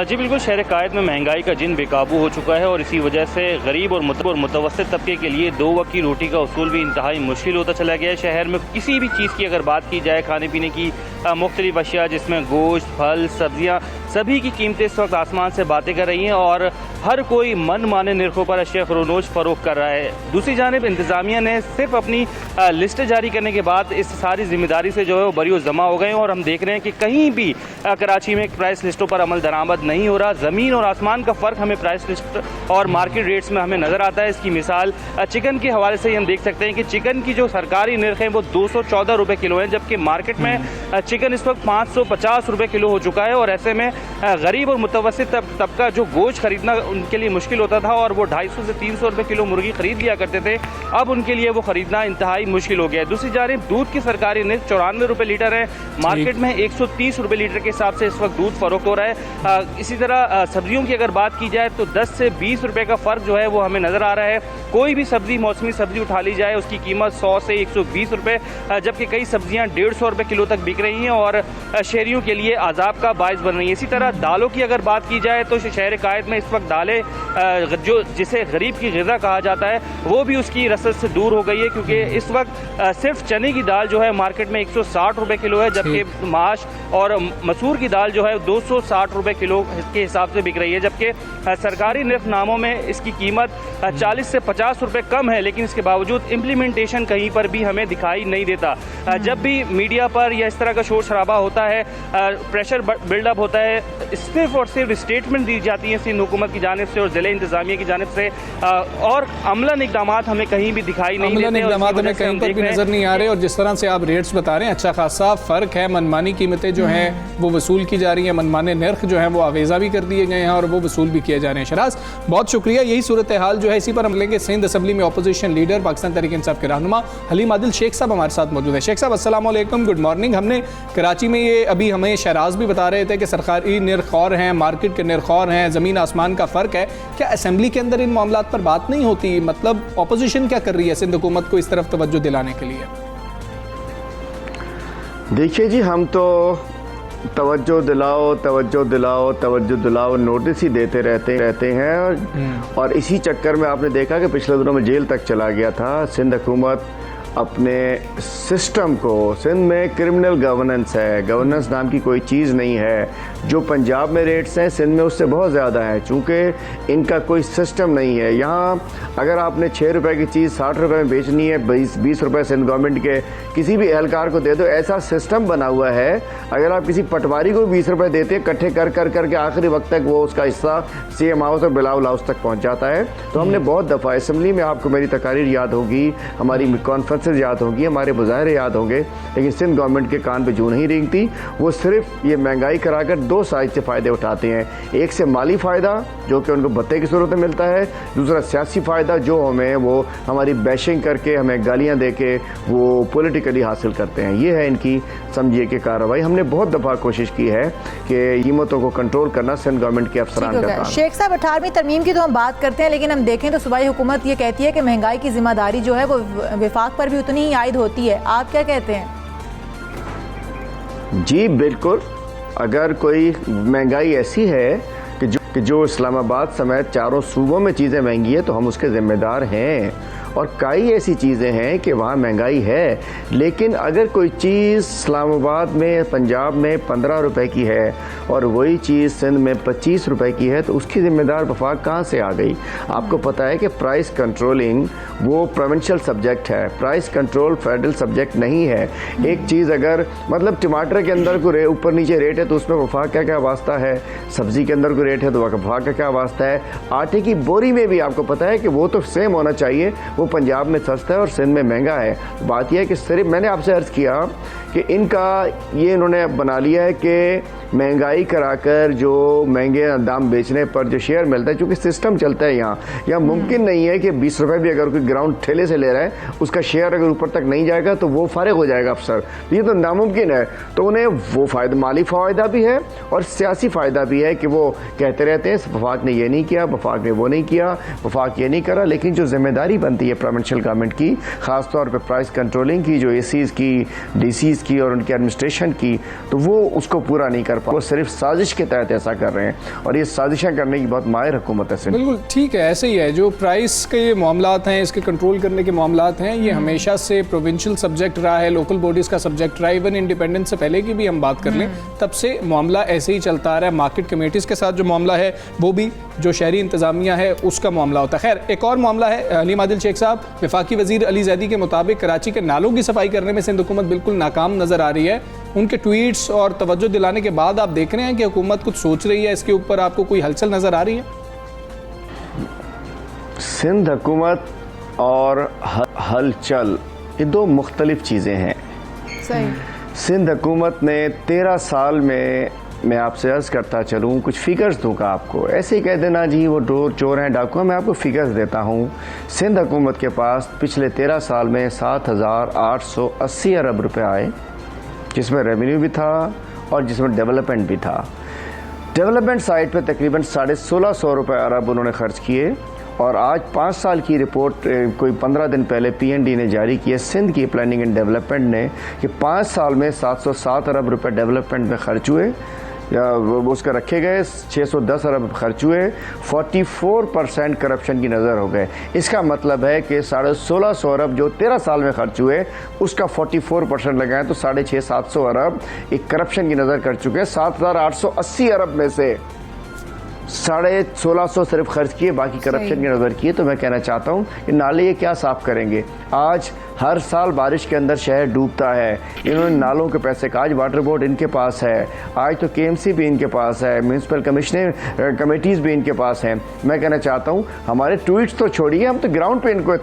जी बिल्कुल, शहर कायद में महंगाई का जिन बेकाबू हो चुका है और इसी वजह से गरीब और मुतवस्सित तबके के लिए 2 वक्त की रोटी का उसूल भी इंतहाई मुश्किल होता चला गया है। शहर में किसी भी चीज़ की अगर बात की जाए, खाने पीने की मुख्तलिफ अशिया जिसमें गोश्त, फल, सब्जियाँ, सभी की कीमतें इस वक्त आसमान से बातें कर रही हैं और हर कोई मन माने निर्खों पर अशिया खरोनोश फ़रोख्त कर रहा है। दूसरी जानिब इंतज़ामिया ने सिर्फ अपनी लिस्ट जारी करने के बाद इस सारी जिम्मेदारी से जो है वो बरी जमा हो गए और हम देख रहे हैं कि कहीं भी कराची में प्राइस लिस्टों पर अमल दरामद नहीं हो रहा। ज़मीन और आसमान का फ़र्क हमें प्राइस लिस्ट और मार्केट रेट्स में हमें नज़र आता है। इसकी मिसाल चिकन के हवाले से हम देख सकते हैं कि चिकन की जो सरकारी निर्ख है वो 214 रुपये किलो है, जबकि मार्केट में चिकन इस वक्त 550 रुपये किलो हो चुका है। और ऐसे में गरीब और मुतवस्सित तबका जो गोश्त खरीदना उनके लिए मुश्किल होता था और वो 250 से 300 रुपये किलो मुर्गी खरीद लिया करते थे, अब उनके लिए वो खरीदना इंतहाई मुश्किल हो गया है। दूसरी जानिब दूध की सरकारी निर्ख 94 रुपये लीटर है, मार्केट में 130 रुपये लीटर के हिसाब से इस वक्त दूध फरोख्त हो रहा है। इसी तरह सब्जियों की अगर बात की जाए तो 10 से 20 रुपये का फ़र्क जो है वो हमें नज़र आ रहा है। कोई भी सब्जी, मौसमी सब्जी उठा ली जाए उसकी कीमत 100 से 120 रुपये, जबकि कई सब्जियां 150 रुपये किलो तक बिक रही हैं और शहरियों के लिए आज़ाब का बायस बन रही है। इसी तरह दालों की अगर बात की जाए तो शहर कायद में इस वक्त दालें जो जिसे गरीब की ग़िज़ा कहा जाता है वो भी उसकी रसद से दूर हो गई है, क्योंकि इस वक्त सिर्फ चने की दाल जो है मार्केट में 160 रुपये किलो है, जबकि माश और मसूर की दाल जो है 260 रुपये किलो के हिसाब से बिक रही है। जबकि सरकारी निर्खनामों में इसकी कीमत 40 से 50 रुपये कम है, लेकिन इसके बावजूद इम्प्लीमेंटेशन कहीं पर भी हमें दिखाई नहीं देता। जब भी मीडिया पर या इस तरह का शोर शराबा होता है, प्रेशर बिल्डअप होता है, सिर्फ और सिर्फ स्टेटमेंट दी जाती है सिंध हुकूमत की जानिब से और ज़िला इंतज़ामिया की जानिब से, और अमलन इक़दाम हमें कहीं भी दिखाई नहीं देते, हमें कहीं पर भी नज़र नहीं आ रहे। और जिस तरह से आप रेट्स बता रहे हैं, अच्छा खासा फ़र्क है। मनमानी कीमतें जो हैं वो वसूल की जा रही हैं, मनमाने नर्ख जो हैं वो आवेज़ा भी कर दिए गए हैं और वो वसूल भी किए जा रहे हैं। शराज, बहुत शुक्रिया। यही सूरत हाल जो है इसी पर हम लेंगे। सिंध असम्बली में अपोजिशन लीडर पाकिस्तान तहरीक इंसाफ के रहनुमा हलीम आदिल शेख साहब हमारे साथ मौजूद है। शेख साहब अस्सलाम वालेकुम, गुड मॉर्निंग। हमने कराची में ये अभी हमें शराज भी बता रहे थे कि सरकारी निर्ख और हैं, मार्केट के निर्ख और हैं, ज़मीन आसमान का फ़र्क है। क्या असम्बली के अंदर इन मामलात पर बात नहीं होती? मतलब अपोजिशन क्या कर रही है सिंध हुकूमत को इस तरफ तवज्जो दिलाने के लिए? देखिए जी, हम तो तवज्जो दिलाओ नोटिस ही देते रहते हैं और इसी चक्कर में आपने देखा कि पिछले दिनों में जेल तक चला गया था। सिंध हुकूमत अपने सिस्टम को, सिंध में क्रिमिनल गवर्नेंस है, गवर्नेंस नाम की कोई चीज़ नहीं है। जो पंजाब में रेट्स हैं सिंध में उससे बहुत ज़्यादा है, चूँकि इनका कोई सिस्टम नहीं है। यहाँ अगर आपने 6 रुपए की चीज़ 60 रुपए में बेचनी है, 20 रुपए सिंध गवर्नमेंट के किसी भी एहलकार को दे दो, ऐसा सिस्टम बना हुआ है। अगर आप किसी पटवारी को 20 रुपए देते हैं, इकट्ठे कर के आखिरी वक्त तक वो उसका हिस्सा CM हाउस और बिलावल हाउस तक पहुँच जाता है। तो हमने बहुत दफ़ा असेंबली में, आपको मेरी तकारीर याद होगी, हमारी कॉन्फ्रेंसेज याद होंगी, हमारे मुजाहरे याद होंगे, लेकिन सिंध गवर्नमेंट के कान पे जू नहीं रेंगती। वो सिर्फ ये महंगाई कराकर 2 साइड से फ़ायदे उठाते हैं। एक से माली फ़ायदा जो कि उनको भत्ते की सूरत में मिलता है, दूसरा सियासी फ़ायदा जो हमें वो हमारी बैशिंग करके, हमें गालियाँ दे के वो पॉलिटिकली हासिल करते हैं। ये है इनकी समझिए कि कार्रवाई। हमने बहुत दफ़ा कोशिश की है कि कीमतों को कंट्रोल करना सिंध गवर्नमेंट के अफसरान का काम। शेख साहब, 18वीं तरमीम की तो हम बात करते हैं, लेकिन हम देखें तो सूबाई हुकूमत ये कहती है कि महंगाई की जिम्मेदारी जो है वो विफाक पर भी उतनी ही आयद होती है। आप क्या कहते हैं? जी बिल्कुल, अगर कोई महंगाई ऐसी है कि जो इस्लामाबाद समेत चारों सूबों में चीज़ें महंगी है तो हम उसके ज़िम्मेदार हैं। और कई ऐसी चीज़ें हैं कि वहाँ महंगाई है, लेकिन अगर कोई चीज़ इस्लामाबाद में, पंजाब में 15 रुपए की है और वही चीज़ सिंध में 25 रुपए की है, तो उसकी ज़िम्मेदार वफाक कहाँ से आ गई? आपको पता है कि प्राइस कंट्रोलिंग वो प्रोविंशियल सब्जेक्ट है, प्राइस कंट्रोल फेडरल सब्जेक्ट नहीं है। एक चीज़ अगर मतलब टमाटर के अंदर कोई ऊपर नीचे रेट है तो उसमें वफाक का क्या वास्ता है? सब्ज़ी के अंदर कोई रेट है तो वफाक का क्या वास्ता है? आटे की बोरी में भी आपको पता है कि वो तो सेम होना चाहिए, वो पंजाब में सस्ता है और सिंध में महंगा है। बात यह है कि सिर्फ मैंने आपसे अर्ज़ किया कि इनका ये इन्होंने बना लिया है कि महंगाई कराकर जो महंगे दाम बेचने पर जो शेयर मिलता है, चूँकि सिस्टम चलता है यहाँ मुमकिन नहीं है कि 20 रुपये भी अगर कोई ग्राउंड ठेले से ले रहा है, उसका शेयर अगर ऊपर तक नहीं जाएगा तो वो फारिग हो जाएगा अफसर। ये तो नामुमकिन है। तो उन्हें वो फ़ायदा, माली फ़ायदा भी है और सियासी फ़ायदा भी है कि वो कहते रहते हैं वफाक ने ये नहीं किया, वफाक ने वो नहीं किया, वफाक ये नहीं करा। लेकिन जो जिम्मेदारी बनती है प्रोविंशियल गवर्नमेंट की, ख़ासतौर पर प्राइस कंट्रोलिंग की, जो ACs की, DCs की और उनकी एडमिनिस्ट्रेशन की, तो वो उसको पूरा नहीं कर पा। वो सिर्फ साजिश के तहत ऐसा कर रहे हैं और ये साजिशें करने की बहुत माहिर हुकूमत है। बिल्कुल ठीक है, ऐसे ही है। जो प्राइस के मामलात हैं, इसके कंट्रोल करने के मामलात हैं, ये हमेशा से प्रोविंशियल सब्जेक्ट रहा है, लोकल बॉडीज़ का सब्जेक्ट रहा है। इवन इंडिपेंडेंस से पहले की भी हम बात कर लें, तब से मामला ऐसे ही चलता आ रहा है। मार्केट कमेटीज़ के साथ जो मामला है वो भी जो शहरी इंतज़ामिया है उसका मामला होता है। खैर, एक और मामला है अलीम आदिल शेख साहब, वफाकी वज़ीर अली ज़ैदी के मुताबिक कराची के नालों की सफाई करने में सिंध हुकूमत बिल्कुल नाकाम नज़र आ रही है। उनके ट्वीट्स और तवज्जो दिलाने के बाद आप देख रहे हैं कि हुकूमत कुछ सोच रही है इसके ऊपर, आपको कोई हलचल नज़र आ रही है? सिंध हुकूमत और हलचल ये दो मुख्तलिफ चीज़ें हैं। सही। सिंध हुकूमत ने 13 साल में, मैं आपसे अर्ज़ करता चलूँ, कुछ फिगर्स दूँगा आपको, ऐसे ही कह देना जी वो चोर हैं, डाकू हैं। मैं आपको फिगर्स देता हूँ। सिंध हुकूमत के पास पिछले 13 साल में 7,880 अरब रुपए आए, जिसमें रेवेन्यू भी था और जिसमें डेवलपमेंट भी था। डेवलपमेंट साइड पे तकरीबन 1650 रुपये अरब उन्होंने खर्च किए। और आज 5 साल की रिपोर्ट कोई 15 दिन पहले PND ने जारी की है, सिंध की प्लानिंग एंड डेवलपमेंट ने, कि 5 साल में 707 अरब रुपए डेवलपमेंट में खर्च हुए, उसका रखे गए, 610 अरब खर्च हुए, 44% करप्शन की नज़र हो गए। इसका मतलब है कि 1650 अरब जो 13 साल में खर्च हुए उसका 44% लगाएं तो 650-700 अरब एक करप्शन की नज़र कर चुके हैं। 7,880 अरब में से 1650 सिर्फ खर्च किए, बाकी करप्शन की नज़र किए। तो मैं कहना चाहता हूँ कि नाले ये क्या साफ़ करेंगे? आज हर साल बारिश के अंदर शहर डूबता है, इन्होंने नालों के पैसे का, आज वाटर बोर्ड इनके पास है, आज तो KMC भी इनके पास है, म्यूनसिपल कमिश्नर कमेटीज़ भी इनके पास हैं। मैं कहना चाहता हूँ हमारे ट्वीट्स तो छोड़िए, हम तो ग्राउंड पे उनको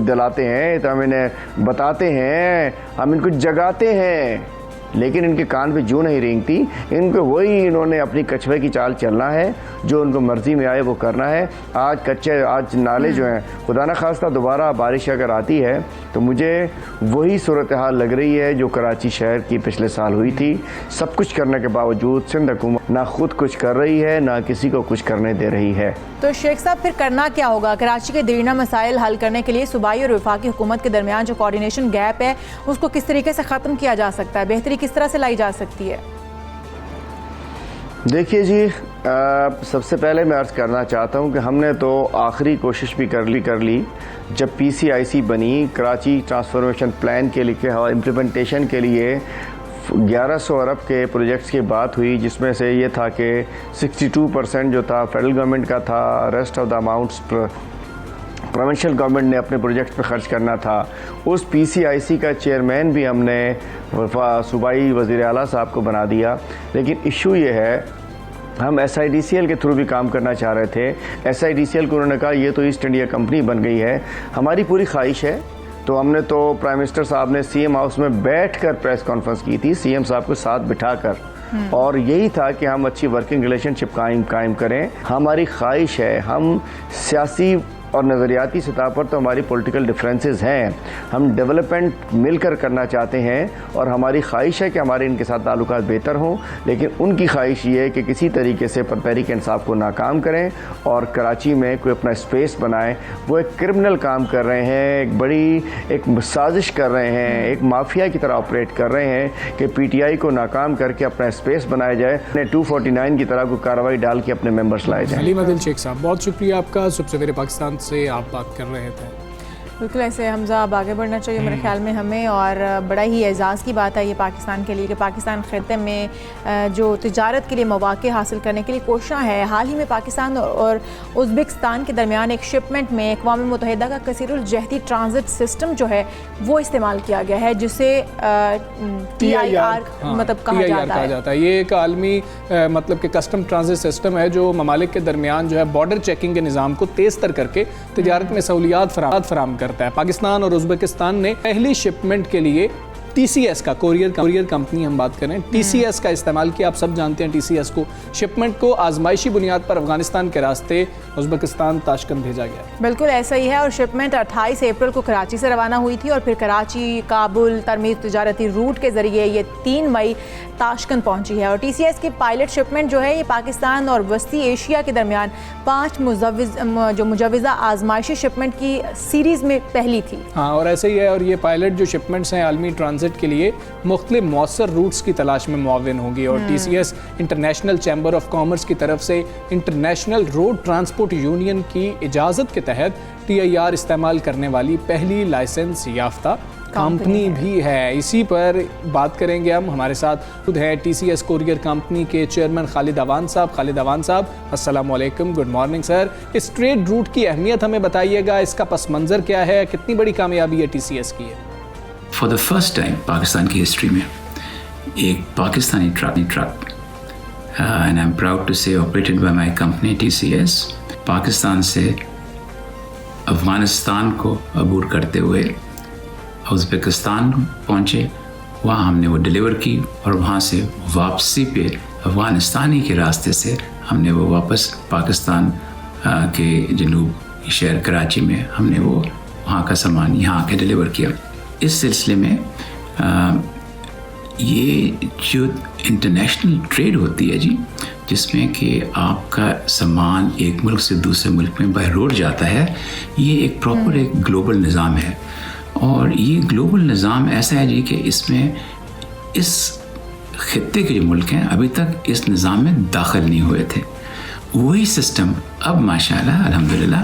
दिलाते हैं, तो हम इन्हें बताते हैं, हम इनको जगाते हैं, लेकिन इनके कान पे जू नहीं रेंगती। इनको वही, इन्होंने अपनी कछुए की चाल चलना है, जो उनको मर्जी में आए वो करना है। आज नाले जो हैं, खुदा न खास्ता दोबारा बारिश अगर आती है तो मुझे वही सूरत हाल लग रही है जो कराची शहर की पिछले साल हुई थी। सब कुछ करने के बावजूद सिंध हुकूमत ना खुद कुछ कर रही है, ना किसी को कुछ करने दे रही है। तो शेख साहब, फिर करना क्या होगा? कराची के दरीना मसाइल हल करने के लिए सूबाई और वफाकी हुकूमत के दरमियान जो कोऑर्डिनेशन गैप है उसको किस तरीके से ख़त्म किया जा सकता है? बेहतरी किस तरह से लाई जा सकती है? देखिए जी, सबसे पहले मैं अर्ज़ करना चाहता हूँ कि हमने तो आखिरी कोशिश भी कर ली जब PCIC बनी, कराची ट्रांसफॉर्मेशन प्लान के लिए और इम्प्लीमेंटेशन के लिए 1100 अरब के प्रोजेक्ट्स की बात हुई, जिसमें से ये था कि 62% जो था फेडरल गवर्नमेंट का था, rest of the amounts provincial government ने अपने प्रोजेक्ट पे खर्च करना था। उस PCIC का चेयरमैन भी हमने सूबाई वज़ीर आला साहब को बना दिया। लेकिन इशू ये है, हम SIDCL के थ्रू भी काम करना चाह रहे थे। SIDCL को उन्होंने कहा ये तो ईस्ट इंडिया कंपनी बन गई है। हमारी पूरी ख्वाहिश है, तो हमने तो प्राइम मिनिस्टर साहब ने CM हाउस में बैठकर प्रेस कॉन्फ्रेंस की थी, CM साहब को साथ बिठाकर, और यही था कि हम अच्छी वर्किंग रिलेशनशिप कायम करें। हमारी ख्वाहिश है, हम सियासी और नज़रियाती सतह पर तो हमारी पॉलिटिकल डिफरेंसेस हैं, हम डेवलपमेंट मिलकर करना चाहते हैं और हमारी ख्वाहिश है कि हमारे इनके साथ ताल्लुकात बेहतर हों। लेकिन उनकी ख्वाहिश ये है कि किसी तरीके से तहरीक इंसाफ को नाकाम करें और कराची में कोई अपना स्पेस बनाएं। वो एक क्रिमिनल काम कर रहे हैं, एक बड़ी साजिश कर रहे हैं, एक माफिया की तरह ऑपरेट कर रहे हैं कि PTI को नाकाम करके अपना स्पेस बनाया जाए, 249 की तरह कोई कार्रवाई डाल के अपने मेंबर्स लाए जाए। हलीम अदिल शेख साहब, बहुत शुक्रिया आपका। सबसे पहले पाकिस्तान से आप बात कर रहे थे। बिल्कुल ऐसे हमजा, अब आगे बढ़ना चाहिए मेरे ख्याल में हमें, और बड़ा ही एजाज़ की बात है ये पाकिस्तान के लिए कि पाकिस्तान ख़त्े में जो तिजारत के लिए मौक़े हासिल करने के लिए कोशिशां है। हाल ही में पाकिस्तान और उज़्बेकिस्तान के दरमियान एक शिपमेंट में अक़वाम मुत्तहिदा का कसीरुल जहदी ट्रांजिट सिस्टम जो है वो इस्तेमाल किया गया है, जिसे TIR मतलब कहा जाता है। ये एक आलमी मतलब कि कस्टम ट्रांजिट सिस्टम है जो ममालिक के दरमियान जो है बॉर्डर चेकिंग के निज़ाम को तेज़ तर करके तिजारत में सहूलियात फराहम करता है। पाकिस्तान और उज़्बेकिस्तान ने पहली शिपमेंट के लिए TCS का कोरियर कंपनी हम बात करें, TCS का इस्तेमाल किया। आप सब जानते हैं TCS को। शिपमेंट को आजमाइशी बुनियाद पर अफगानिस्तान के रास्ते उज़्बेकिस्तान ताशकंद भेजा गया। बिल्कुल ऐसा ही है, और शिपमेंट 28 अप्रैल को कराची से रवाना हुई थी और फिर कराची, काबुल तरमीज तिजारती रूट के ज़रिए ये 3 मई ताशकंद पहुंची है। और TCS की पायलट शिपमेंट जो है ये पाकिस्तान और वस्ती एशिया के दरमियान 5 मुजवज़ा आजमाइशी शिपमेंट की सीरीज़ में पहली थी। हाँ, और ऐसे ही है। और ये पायलट जो शिपमेंट्स हैं आलमी ट्रांजिट के लिए मुख्तलिफ मौसर रूट्स की तलाश में मुआविन होगी। और TCS international chamber of commerce की तरफ से इंटरनेशनल रोड ट्रांसपोर्ट यूनियन की इजाज़त के तहत TIR इस्तेमाल करने वाली पहली लाइसेंस याफ्ता कंपनी भी है। इसी पर बात करेंगे हम। हमारे साथ खुद है TCS कोरियर कंपनी के चेयरमैन खालिद अवान साहब। खालिद अवान साहब, अस्सलाम वालेकुम, गुड मॉर्निंग सर। इस ट्रेड रूट की अहमियत हमें बताइएगा, इसका पस मंज़र क्या है, कितनी बड़ी कामयाबी है TCS की है? For the first time Pakistan की हिस्ट्री में एक Pakistani truck and I am proud to say operated by my company TCS Pakistan से अफ़गानिस्तान को अबूर करते हुए उज़्बेकिस्तान पहुँचे। वहाँ हमने वो डिलीवर की और वहाँ से वापसी पे अफ़गानिस्तानी के रास्ते से हमने वो वापस पाकिस्तान के जनूब शहर कराची में हमने वो वहाँ का सामान यहाँ आके डिलीवर किया। इस सिलसिले में ये जो इंटरनेशनल ट्रेड होती है जी, जिसमें कि आपका सामान एक मुल्क से दूसरे मुल्क में बाय रोड जाता है, ये एक प्रॉपर एक ग्लोबल निज़ाम है। और ये ग्लोबल निज़ाम ऐसा है जी कि इसमें इस खित्ते के जो मुल्क हैं अभी तक इस निज़ाम में दाखिल नहीं हुए थे। वही सिस्टम अब माशाल्लाह अल्हम्दुलिल्लाह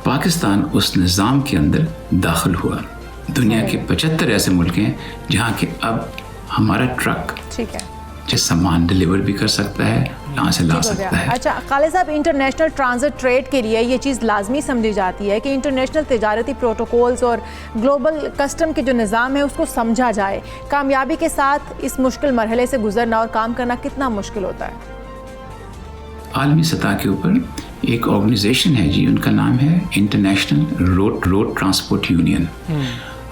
पाकिस्तान उस निज़ाम के अंदर दाखिल हुआ। दुनिया के 75 ऐसे मुल्क हैं जहाँ के अब हमारा ट्रक ठीक है जिस सामान डिलीवर भी कर सकता है, यहाँ से ला सकता है। अच्छा खालिद साहब, इंटरनेशनल ट्रांजिट ट्रेड के लिए ये चीज़ लाजमी समझी जाती है कि इंटरनेशनल तिजारती प्रोटोकॉल्स और ग्लोबल कस्टम के जो निज़ाम है उसको समझा जाए। कामयाबी के साथ इस मुश्किल मरहले से गुजरना और काम करना कितना मुश्किल होता है? आलमी सतह के ऊपर एक ऑर्गेनाइजेशन है जी, उनका नाम है इंटरनेशनल रोड ट्रांसपोर्ट यूनियन,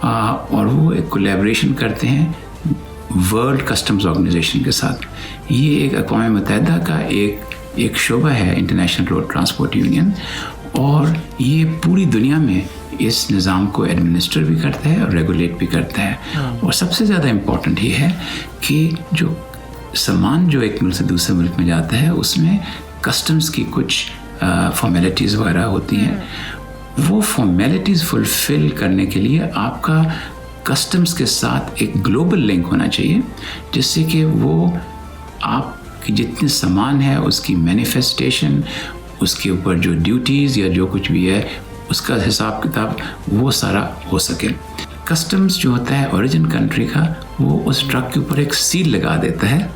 और वो एक कोलैबोरेशन करते हैं वर्ल्ड कस्टम्स ऑर्गेनाइजेशन के साथ। ये एक अक़वाम मुत्तहिदा का एक शोबा है इंटरनेशनल रोड ट्रांसपोर्ट यूनियन, और ये पूरी दुनिया में इस निज़ाम को एडमिनिस्टर भी करता है और रेगुलेट भी करता है। और सबसे ज़्यादा इम्पॉर्टेंट ये है कि जो सामान जो एक मुल्क से दूसरे मुल्क में जाता है उसमें कस्टम्स की कुछ फॉर्मेलिटीज़ वगैरह होती हैं। वो फॉर्मेलिटीज़ फुलफ़िल करने के लिए आपका कस्टम्स के साथ एक ग्लोबल लिंक होना चाहिए, जिससे कि वो आप कि जितने सामान है उसकी मैनिफेस्टेशन, उसके ऊपर जो ड्यूटीज़ या जो कुछ भी है उसका हिसाब किताब वो सारा हो सके। कस्टम्स जो होता है ओरिजिन कंट्री का, वो उस ट्रक के ऊपर एक सील लगा देता है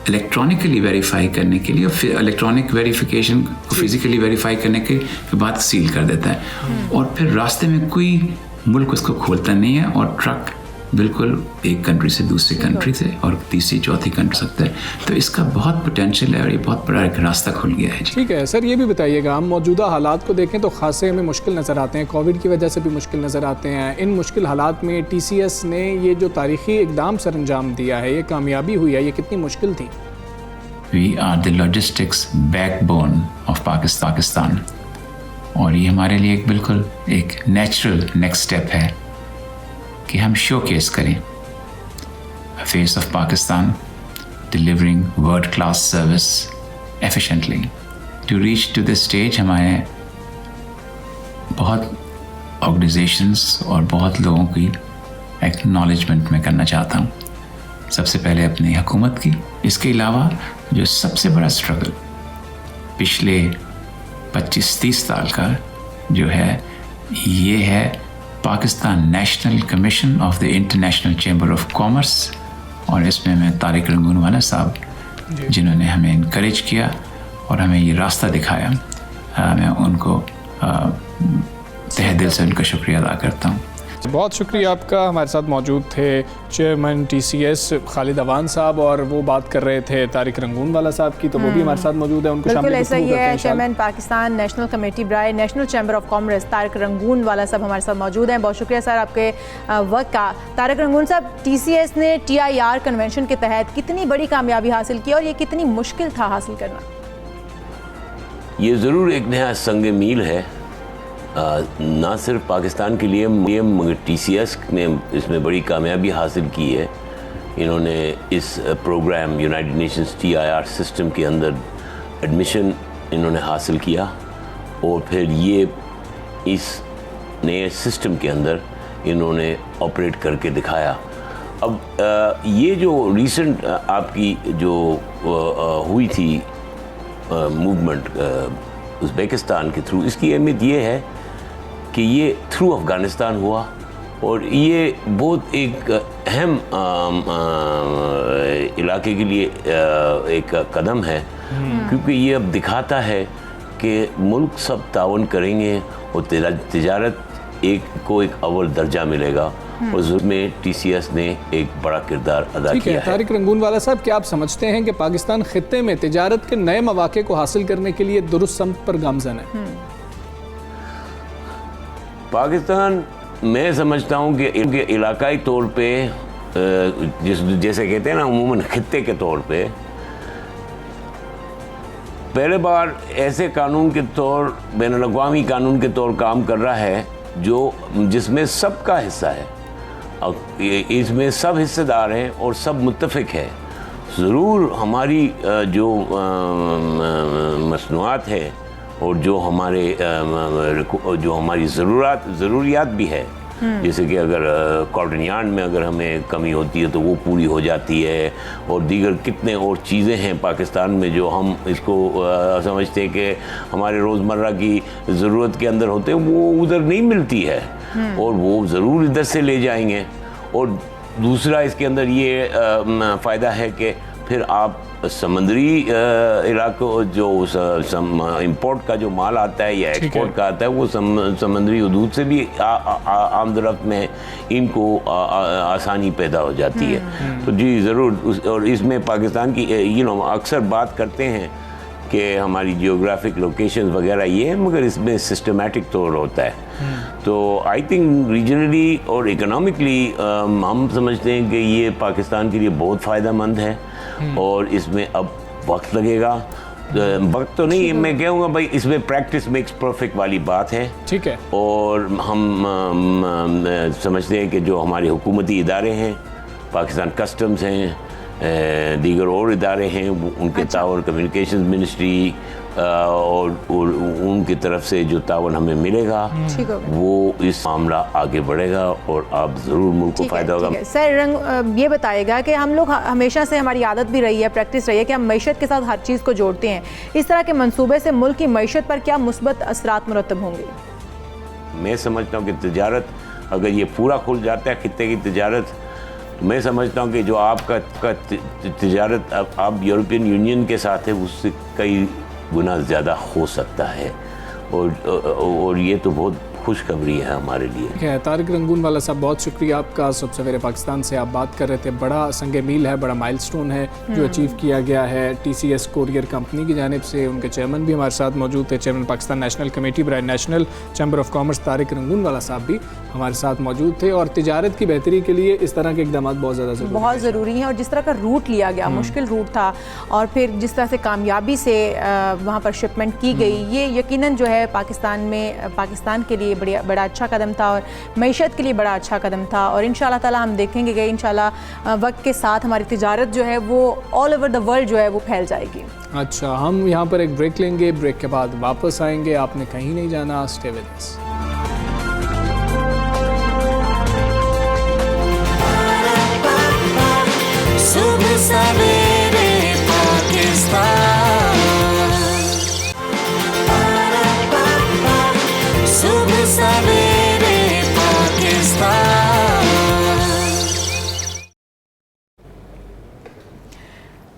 इलेक्ट्रॉनिकली वेरीफाई करने के लिए, और फिर इलेक्ट्रॉनिक वेरिफिकेशन को फिजिकली वेरीफाई करने के बाद सील कर देता है, और फिर रास्ते में कोई मुल्क उसको खोलता नहीं है, और ट्रक बिल्कुल एक कंट्री से दूसरी कंट्री से और तीसरी चौथी कंट्री सकता है। तो इसका बहुत पोटेंशियल है और ये बहुत बड़ा एक रास्ता खुल गया है। ठीक है सर, ये भी बताइएगा, हम मौजूदा हालात को देखें तो खासे हमें मुश्किल नज़र आते हैं, कोविड की वजह से भी मुश्किल नज़र आते हैं। इन मुश्किल हालात में TCS ने ये जो तारीखी इकदाम सर अंजाम दिया है, ये कामयाबी हुई है, ये कितनी मुश्किल थी? We are the logistics backbone of Pakistan, और ये हमारे लिए एक बिल्कुल एक नेचुरल नेक्स्ट स्टेप है कि हम शोकेस करें face of Pakistan delivering world class service efficiently. To reach to this stage हमारे बहुत ऑर्गेनाइजेशंस और बहुत लोगों की एक्नॉलेजमेंट मैं करना चाहता हूँ। सबसे पहले अपनी हुकूमत की। इसके अलावा जो सबसे बड़ा स्ट्रगल पिछले 25-30 साल का जो है, ये है Pakistan national commission of the international chamber of commerce, और इसमें मैं तारिक रंगूनवाला साहब जिन्होंने हमें इनकरेज किया और हमें ये रास्ता दिखाया, मैं उनको तहे दिल से उनका शुक्रिया अदा करता हूँ। बहुत शुक्रिया आपका। हमारे साथ मौजूद थे चेयरमैन TCS खालिद अवान साहब, और वो बात कर रहे थे तारिक रंगूनवाला साहब की, तो वो भी हमारे साथ मौजूद है। उनको बिल्कुल ऐसा ही है। चेयरमैन पाकिस्तान नेशनल कमेटी ब्राय national chamber of commerce Tariq Rangoonwala sahab हमारे साथ मौजूद हैं। बहुत शुक्रिया सर आपके वक्त का। तारिक रंगून साहब, TCS ने TIR कन्वेंशन के तहत कितनी बड़ी कामयाबी हासिल की और ये कितनी मुश्किल था हासिल करना? ये ज़रूर एक नया संग मील है, ना सिर्फ पाकिस्तान के लिए मगर TCS ने इसमें बड़ी कामयाबी हासिल की है। इन्होंने इस programme United Nations TIR system के अंदर एडमिशन इन्होंने हासिल किया, और फिर ये इस नए सिस्टम के अंदर इन्होंने ऑपरेट करके दिखाया। अब ये जो रिसेंट आपकी जो हुई थी मूवमेंट उज़्बेकिस्तान के थ्रू, इसकी अहमियत ये है कि ये थ्रू अफ़गानिस्तान हुआ, और ये बहुत एक अहम इलाके के लिए एक कदम है, क्योंकि ये अब दिखाता है कि मुल्क सब तावन करेंगे और तिजारत को एक अव्वल दर्जा मिलेगा, और उसमें TCS ने एक बड़ा किरदार अदा किया है। तारिक रंगूनवाला साहब, क्या आप समझते हैं कि पाकिस्तान खित्ते में तिजारत के नए मौके को हासिल करने के लिए दुरुस्त समत पर गामज़न है? पाकिस्तान, मैं समझता हूँ कि इलाकाई तौर पे जैसे कहते हैं ना अमूमन खित्ते के तौर पे, पहले बार ऐसे कानून के तौर, बैनुल-अक़वामी कानून के तौर काम कर रहा है जिसमें सबका हिस्सा है, इसमें सब हिस्सेदार हैं और सब मुत्तफ़िक है। ज़रूर हमारी जो मसनूआत है और जो हमारी ज़रूरियात भी है, जैसे कि अगर कॉटन यार्न में अगर हमें कमी होती है तो वो पूरी हो जाती है, और दीगर कितने और चीज़ें हैं पाकिस्तान में जो हम इसको समझते हैं कि हमारे रोज़मर्रा की ज़रूरत के अंदर होते हैं, वो उधर नहीं मिलती है, और वो ज़रूर इधर से ले जाएंगे। और दूसरा इसके अंदर ये फ़ायदा है कि फिर आप समुद्री इलाकों जो इंपोर्ट का जो माल आता है या एक्सपोर्ट का आता है, वो समुद्री हदूद से भी आमदरफ्त में इनको आसानी पैदा हो जाती है। तो जी ज़रूर, और इसमें पाकिस्तान की अक्सर बात करते हैं कि हमारी जियोग्राफिक लोकेशन वगैरह ये है, मगर इसमें सिस्टमेटिक तौर होता है। तो आई थिंक रीजनली और इकोनॉमिकली हम समझते हैं कि ये पाकिस्तान के लिए बहुत फ़ायदेमंद है, और इसमें अब वक्त लगेगा। वक्त तो नहीं, मैं कहूँगा भाई इसमें प्रैक्टिस मेक्स परफेक्ट वाली बात है। ठीक है। और हम समझते हैं कि जो हमारे हुकूमती इदारे हैं, पाकिस्तान कस्टम्स हैं, दीगर और इदारे हैं उनके तावन, कम्युनिकेशन मिनिस्ट्री और उनकी तरफ से जो तावन हमें मिलेगा वो इस मामला आगे बढ़ेगा और आप ज़रूर मुल्क को फ़ायदा होगा। सर रंग ये बताएगा कि हम लोग हमेशा से, हमारी आदत भी रही है, प्रैक्टिस रही है कि हम मईशत के साथ हर चीज़ को जोड़ते हैं। इस तरह के मंसूबे से मुल्क की मईशत पर क्या मुस्बत असरात मुरतब होंगे? मैं समझता हूँ कि तिजारत अगर ये पूरा खुल जाता है खित्ते की तिजारत, मैं समझता हूँ कि जो आपका तिजारत आप यूरोपियन यूनियन के साथ है उससे कई गुना ज़्यादा हो सकता है और ये तो बहुत खुशखबरी है हमारे लिए। तारिक रंगून वाला साहब, बहुत शुक्रिया आपका। सुबह सवेरे पाकिस्तान से आप बात कर रहे थे। बड़ा संगे मील है, बड़ा माइलस्टोन है जो अचीव किया गया है TCS कोरियर कंपनी की जानिब से। उनके चेयरमैन भी हमारे साथ मौजूद थे, चेयरमैन पाकिस्तान नेशनल कमेटी बराए national chamber of commerce Tariq Rangoonwala sahab भी हमारे साथ मौजूद थे। और तिजारत की बेहतरी के लिए इस तरह के इकदाम बहुत ज़रूरी हैं। और जिस तरह का रूट लिया गया, मुश्किल रूट था, और फिर जिस तरह से कामयाबी से वहाँ पर शिपमेंट की गई, ये यकीनन जो है पाकिस्तान के लिए बड़ा अच्छा कदम था और मईशत के लिए बड़ा अच्छा कदम था। और इंशाल्लाह ताला हम देखेंगे कि इंशाल्लाह वक्त के साथ हमारी तिजारत जो है वो ऑल ओवर द वर्ल्ड जो है वो फैल जाएगी। अच्छा, हम यहाँ पर एक ब्रेक लेंगे, ब्रेक के बाद वापस आएंगे। आपने कहीं नहीं जाना, स्टे विद अस। सुबह सवेरे पाकिस्तान, सुबह सवेरे पाकिस्तान।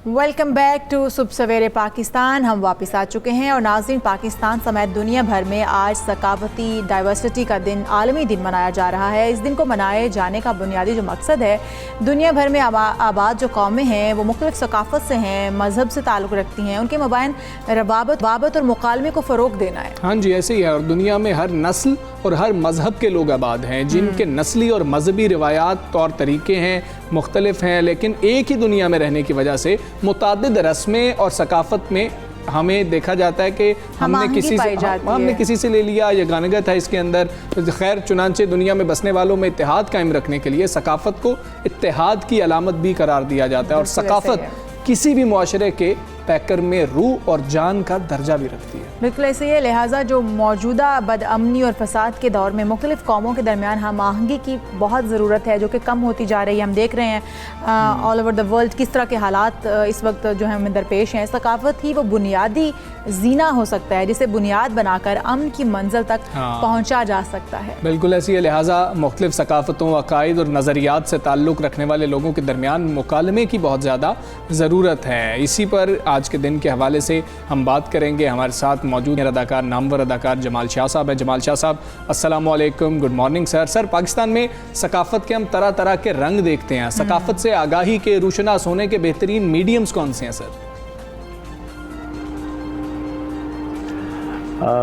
वेलकम बैक टू सुबह सवेरे पाकिस्तान। हम वापस आ चुके हैं और नाज़रीन, पाकिस्तान समेत दुनिया भर में आज सकाफती डाइवर्सिटी का दिन, आलमी दिन मनाया जा रहा है। इस दिन को मनाए जाने का बुनियादी जो मकसद है, दुनिया भर में आबाद जो कौमें हैं वो मुख्तलिफ सकाफ़त से हैं, मज़हब से ताल्लुक़ रखती हैं, उनके मबाइन रवाबत और मुकालमे को फ़रोग़ देना है। हाँ जी, ऐसे ही है। और दुनिया में हर नस्ल और हर मज़हब के लोग आबाद हैं, जिनके नस्ली और मजहबी रिवायात, तौर तरीके हैं, मुख्तलिफ हैं, लेकिन एक ही दुनिया में रहने की वजह से मुतादिद रस्में और सकाफ़त में हमें देखा जाता है कि हमने किसी से ले लिया या गानगत है इसके अंदर। खैर, चुनांचे दुनिया में बसने वालों में इत्तेहाद कायम रखने के लिए सकाफ़त को इत्तेहाद की अलामत भी करार दिया जाता है। और सकाफ़त किसी भी मुआशरे के पैकर में रूह और जान का दर्जा भी रखती है। बिल्कुल ऐसे ही है। लिहाजा जो मौजूदा बदअमनी और फसाद के दौर में मुख्तलिफ कौमों के दरमियान हम आहंगी की बहुत ज़रूरत है, जो कि कम होती जा रही है। हम देख रहे हैं ऑल ओवर द वर्ल्ड किस तरह के हालात इस वक्त जो है हमें दरपेश हैं। सकाफ़त ही वो बुनियादी जीना हो सकता है जिसे बुनियाद बनाकर अमन की मंजिल तक पहुँचा जा सकता है। बिल्कुल ऐसी है। लिहाजा मुख्तलिफ सकाफ़तों, अकायद और नज़रियात से ताल्लुक़ रखने वाले लोगों के दरमियान मुकालमे की बहुत ज़्यादा ज़रूरत है। इसी पर आज के दिन के हवाले से हम बात करेंगे। हमारे साथ मौजूद हैं अदाकार, नामवर अदाकार जमाल शाह साहब हैं। जमाल शाह साहब, अस्सलामु अलैकुम, good morning sir. Sir, Pakistan में सकाफ़त के हम तरह तरह के रंग देखते हैं। सकाफ़त से आगाही के, रूशनास होने के बेहतरीन मीडियम्स कौन से हैं सर?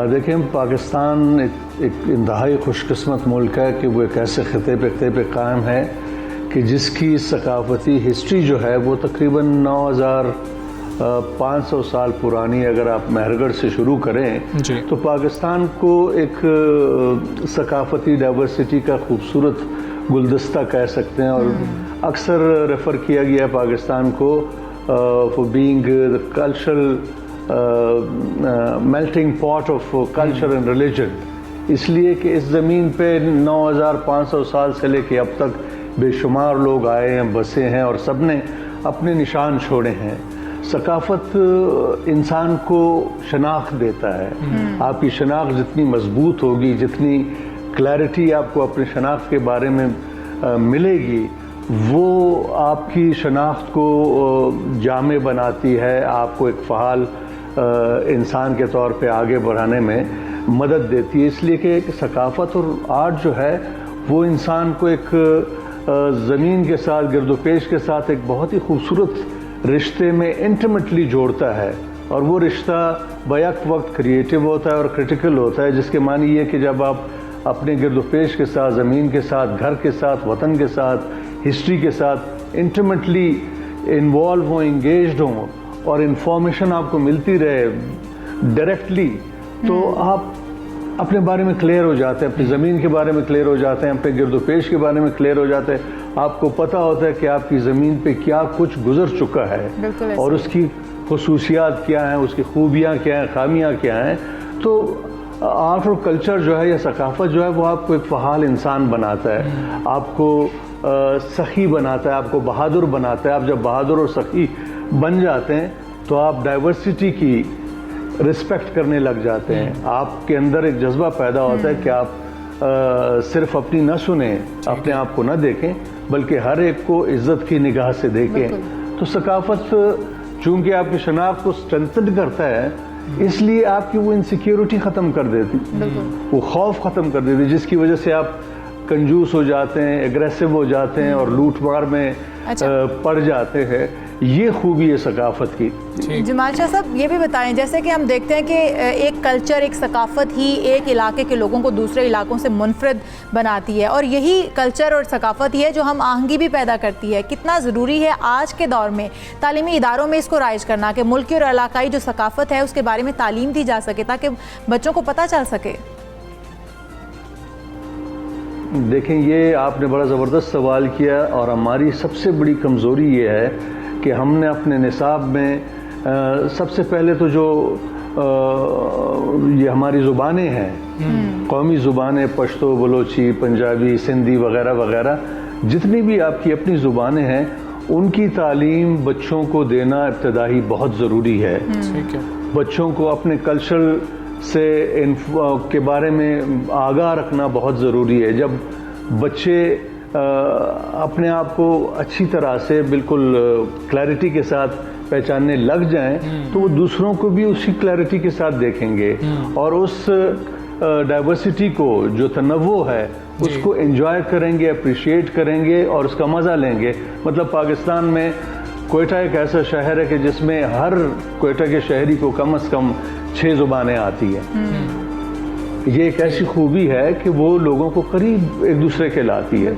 देखें, पाकिस्तान एक इंतहाई खुशकिस्मत मुल्क है कि वो एक ऐसे खिते पे कायम है कि जिसकी सकाफ़ती हिस्ट्री जो है वो तकरीबन 9500 साल पुरानी। अगर आप मेहरगढ़ से शुरू करें तो पाकिस्तान को एक सकाफ़ती डाइवर्सिटी का खूबसूरत गुलदस्ता कह सकते हैं। और अक्सर रेफ़र किया गया है पाकिस्तान को for being the cultural melting pot of culture and religion, इसलिए कि इस ज़मीन पे 9500 साल से लेके अब तक बेशुमार लोग आए हैं, बसे हैं और सब ने अपने निशान छोड़े हैं। सकाफ़त इंसान को शनाख्त देता है। आपकी शनाख्त जितनी मजबूत होगी, जितनी क्लैरिटी आपको अपने शनाख्त के बारे में मिलेगी, वो आपकी शनाख्त को जामे बनाती है, आपको एक फ़आल इंसान के तौर पे आगे बढ़ाने में मदद देती है। इसलिए कि एक सकाफ़त और आर्ट जो है वो इंसान को एक ज़मीन के साथ, गिरदोपेश के साथ एक बहुत ही खूबसूरत रिश्ते में इंटीमेटली जोड़ता है। और वो रिश्ता बैक वक्त क्रिएटिव होता है और क्रिटिकल होता है, जिसके मानी ये कि जब आप अपने गिरदोपेश के साथ, ज़मीन के साथ, घर के साथ, वतन के साथ, हिस्ट्री के साथ इंटीमेटली इन्वॉल्व हों, इंगेज्ड हों और इन्फॉर्मेशन आपको मिलती रहे डायरेक्टली, तो आप अपने बारे में क्लियर हो जाते हैं, अपनी ज़मीन के बारे में क्लियर हो जाते हैं, अपने गिरदोपेश के बारे में क्लियर हो जाते हैं आपको पता होता है कि आपकी ज़मीन पे क्या कुछ गुजर चुका है और उसकी खुसूसियात क्या हैं, उसकी खूबियाँ क्या हैं, खामियाँ क्या हैं। तो आर्ट और कल्चर जो है या सकाफ़त जो है वो आपको एक फ़हाल इंसान बनाता है, आपको सखी बनाता है, आपको बहादुर बनाता है। आप जब बहादुर और सखी बन जाते हैं तो आप डाइवर्सिटी की रिस्पेक्ट करने लग जाते हैं। आपके अंदर एक जज्बा पैदा होता है कि आप सिर्फ अपनी न सुने, अपने आप को न देखें, बल्कि हर एक को इज्जत की निगाह से देखें। तो सकाफत चूंकि आपकी शनाख्त को स्ट्रेंथन करता है, इसलिए आपकी वो इनसिक्योरिटी ख़त्म कर देती, वो खौफ ख़त्म कर देती, जिसकी वजह से आप कंजूस हो जाते हैं, एग्रेसिव हो जाते हैं और लूट मार में पड़ जाते हैं। ये खूबी है सकाफत की। जमाल शाह साहब ये भी बताएं, जैसे कि हम देखते हैं कि एक कल्चर, एक सकाफत ही एक इलाके के लोगों को दूसरे इलाकों से मुनफरद बनाती है और यही कल्चर और सकाफत ही है जो हम आहंगी भी पैदा करती है। कितना ज़रूरी है आज के दौर में तालीमी इदारों में इसको राइज करना कि मुल्की और इलाकाई जो सकाफत है उसके बारे में तालीम दी जा सके ताकि बच्चों को पता चल सके। देखें, ये आपने बड़ा ज़बरदस्त सवाल किया और हमारी सबसे बड़ी कमज़ोरी ये है कि हमने अपने निसाब में सबसे पहले तो जो ये हमारी ज़ुबानें हैं, कौमी ज़ुबानें, पश्तो, बलोची, पंजाबी, सिंधी वगैरह वगैरह, जितनी भी आपकी अपनी ज़ुबानें हैं, उनकी तालीम बच्चों को देना इब्तदाई बहुत ज़रूरी है। बच्चों को अपने कल्चर से के बारे में आगाह रखना बहुत ज़रूरी है। जब बच्चे अपने आप को अच्छी तरह से बिल्कुल क्लैरिटी के साथ पहचानने लग जाएं, तो वो दूसरों को भी उसी क्लैरिटी के साथ देखेंगे और उस डाइवर्सिटी को, जो तनव्वु है, उसको एंजॉय करेंगे, अप्रिशिएट करेंगे और उसका मज़ा लेंगे। मतलब पाकिस्तान में कोयटा एक ऐसा शहर है कि जिसमें हर कोयटा के शहरी को कम से कम 6 ज़ुबानें आती हैं। ये एक ऐसी खूबी है कि वो लोगों को करीब एक दूसरे के लाती है।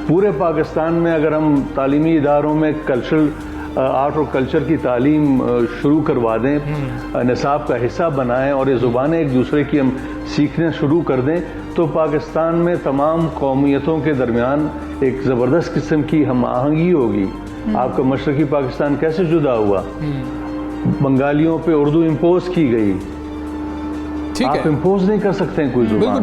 पूरे पाकिस्तान में अगर हम तालीमी इदारों में कल्चरल आर्ट और कल्चर की तालीम शुरू करवा दें, निसाब का हिस्सा बनाएं और ये ज़ुबानें एक दूसरे की हम सीखना शुरू कर दें, तो पाकिस्तान में तमाम कौमियतों के दरमियान एक ज़बरदस्त किस्म की हम आहंगी होगी। आपका मशरक़ी पाकिस्तान कैसे जुदा हुआ? बंगालियों पे उर्दू इम्पोज की गई, आप इम्पोज नहीं कर सकते हैं कोई ज़ुबान,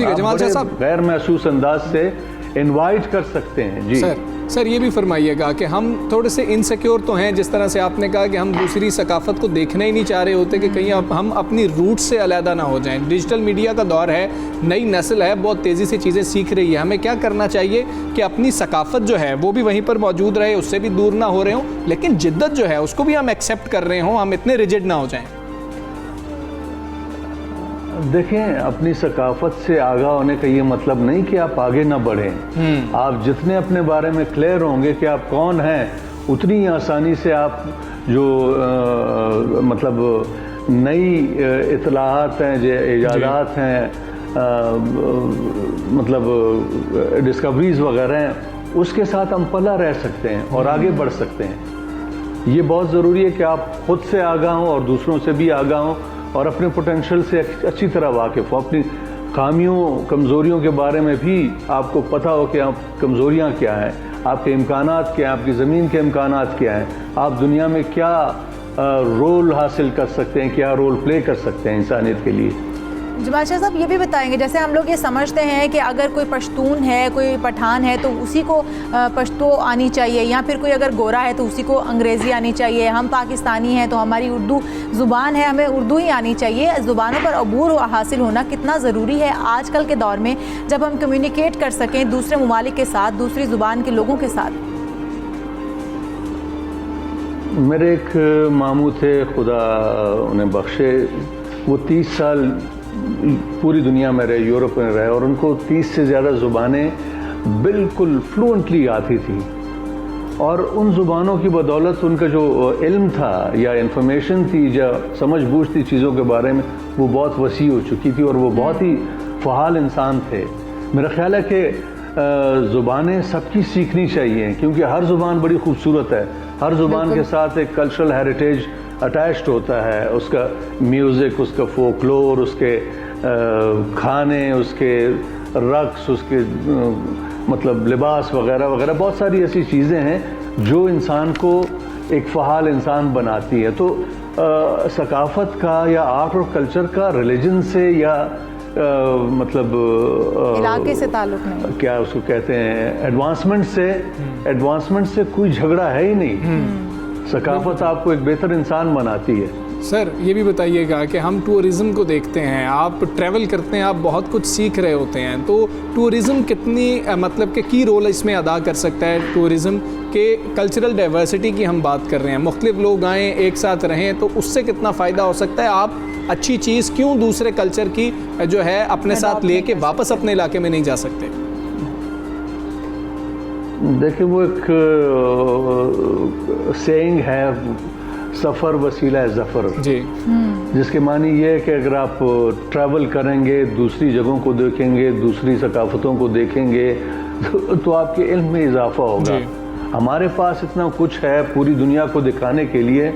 गैर महसूस अंदाज से इनवाइट कर सकते हैं। जी सर ये भी फरमाइएगा कि हम थोड़े से इनसिक्योर तो हैं, जिस तरह से आपने कहा कि हम दूसरी सकाफत को देखना ही नहीं चाह रहे होते कि कहीं हम अपनी रूट से अलहदा ना हो जाएं। डिजिटल मीडिया का दौर है, नई नस्ल है, बहुत तेज़ी से चीज़ें सीख रही है। हमें क्या करना चाहिए कि अपनी सकाफत जो है वो भी वहीं पर मौजूद रहे, उससे भी दूर ना हो रहे हों, लेकिन जिद्दत जो है उसको भी हम एक्सेप्ट कर रहे हों, हम इतने रिजिड ना हो जाएँ। देखें, अपनी सकाफत से आगाह होने का ये मतलब नहीं कि आप आगे ना बढ़ें। आप जितने अपने बारे में क्लियर होंगे कि आप कौन हैं, उतनी आसानी से आप जो मतलब नई इतलाहात हैं, जो इजादात हैं, मतलब डिस्कवरीज वगैरह हैं, उसके साथ हम पला रह सकते हैं और आगे बढ़ सकते हैं। ये बहुत ज़रूरी है कि आप खुद से आगाह हों और दूसरों से भी आगाह हों और अपने पोटेंशियल से अच्छी तरह वाकिफ़ हो। अपनी खामियों, कमज़ोरियों के बारे में भी आपको पता हो कि आप कमज़ोरियाँ क्या हैं, आपके इम्कानात क्या हैं, आपकी ज़मीन के इम्कानात क्या हैं, आप दुनिया में क्या रोल हासिल कर सकते हैं, क्या रोल प्ले कर सकते हैं इंसानियत के लिए। जमाल शाह साहब ये भी बताएंगे, जैसे हम लोग ये समझते हैं कि अगर कोई पश्तून है, कोई पठान है, तो उसी को पश्तो आनी चाहिए, या फिर कोई अगर गोरा है तो उसी को अंग्रेज़ी आनी चाहिए। हम पाकिस्तानी हैं तो हमारी उर्दू ज़ुबान है, हमें उर्दू ही आनी चाहिए। ज़ुबानों पर अबूर हासिल होना कितना ज़रूरी है आजकल के दौर में, जब हम कम्युनिकेट कर सकें दूसरे ममालिक के साथ, दूसरी ज़ुबान के लोगों के साथ। मेरे एक मामू थे, खुदा उन्हें बख्शे, वो 30 साल पूरी दुनिया में रहे, यूरोप में रहे, और उनको 30 से ज़्यादा ज़ुबानें बिल्कुल फ्लुएंटली आती थी। और उन ज़ुबानों की बदौलत उनका जो इल्म था या इंफॉर्मेशन थी या समझ बूझ थी चीज़ों के बारे में, वो बहुत वसी हो चुकी थी और वो बहुत ही फ़हाल इंसान थे। मेरा ख्याल है कि ज़ुबानें सबकी सीखनी चाहिए, क्योंकि हर ज़ुबान बड़ी खूबसूरत है। हर ज़ुबान के साथ एक कल्चरल हेरिटेज अटैच्ड होता है, उसका म्यूज़िक, उसका फोकलोर, उसके खाने, उसके रक्स, उसके मतलब लिबास वगैरह वगैरह, बहुत सारी ऐसी चीज़ें हैं जो इंसान को एक फ़हाल इंसान बनाती है। तो सकाफ़त का या आर्ट और कल्चर का रिलीजन से या मतलब इलाके से ताल्लुक नहीं, क्या उसको कहते हैं, एडवांसमेंट से कोई झगड़ा है ही नहीं। सकाफ़त आपको एक बेहतर इंसान बनाती है। सर ये भी बताइएगा कि हम टूरिज़्म को देखते हैं, आप ट्रैवल करते हैं, आप बहुत कुछ सीख रहे होते हैं, तो टूरिज़्म कितनी मतलब कि की रोल इसमें अदा कर सकता है? टूरिज़्म के कल्चरल डाइवर्सिटी की हम बात कर रहे हैं, मुख्तलिफ लोग आएँ एक साथ रहें, तो उससे कितना फ़ायदा हो सकता है? आप अच्छी चीज़ क्यों दूसरे कल्चर की जो है अपने साथ ले कर वापस अपने इलाके में नहीं जा सकते? देखिए वो एक सेइंग है, सफ़र वसीला है ज़फ़र जी, जिसके मानी ये है कि अगर आप ट्रैवल करेंगे, दूसरी जगहों को देखेंगे, दूसरी सकाफ़तों को देखेंगे तो आपके इल्म में इजाफा होगा। हमारे पास इतना कुछ है पूरी दुनिया को दिखाने के लिए,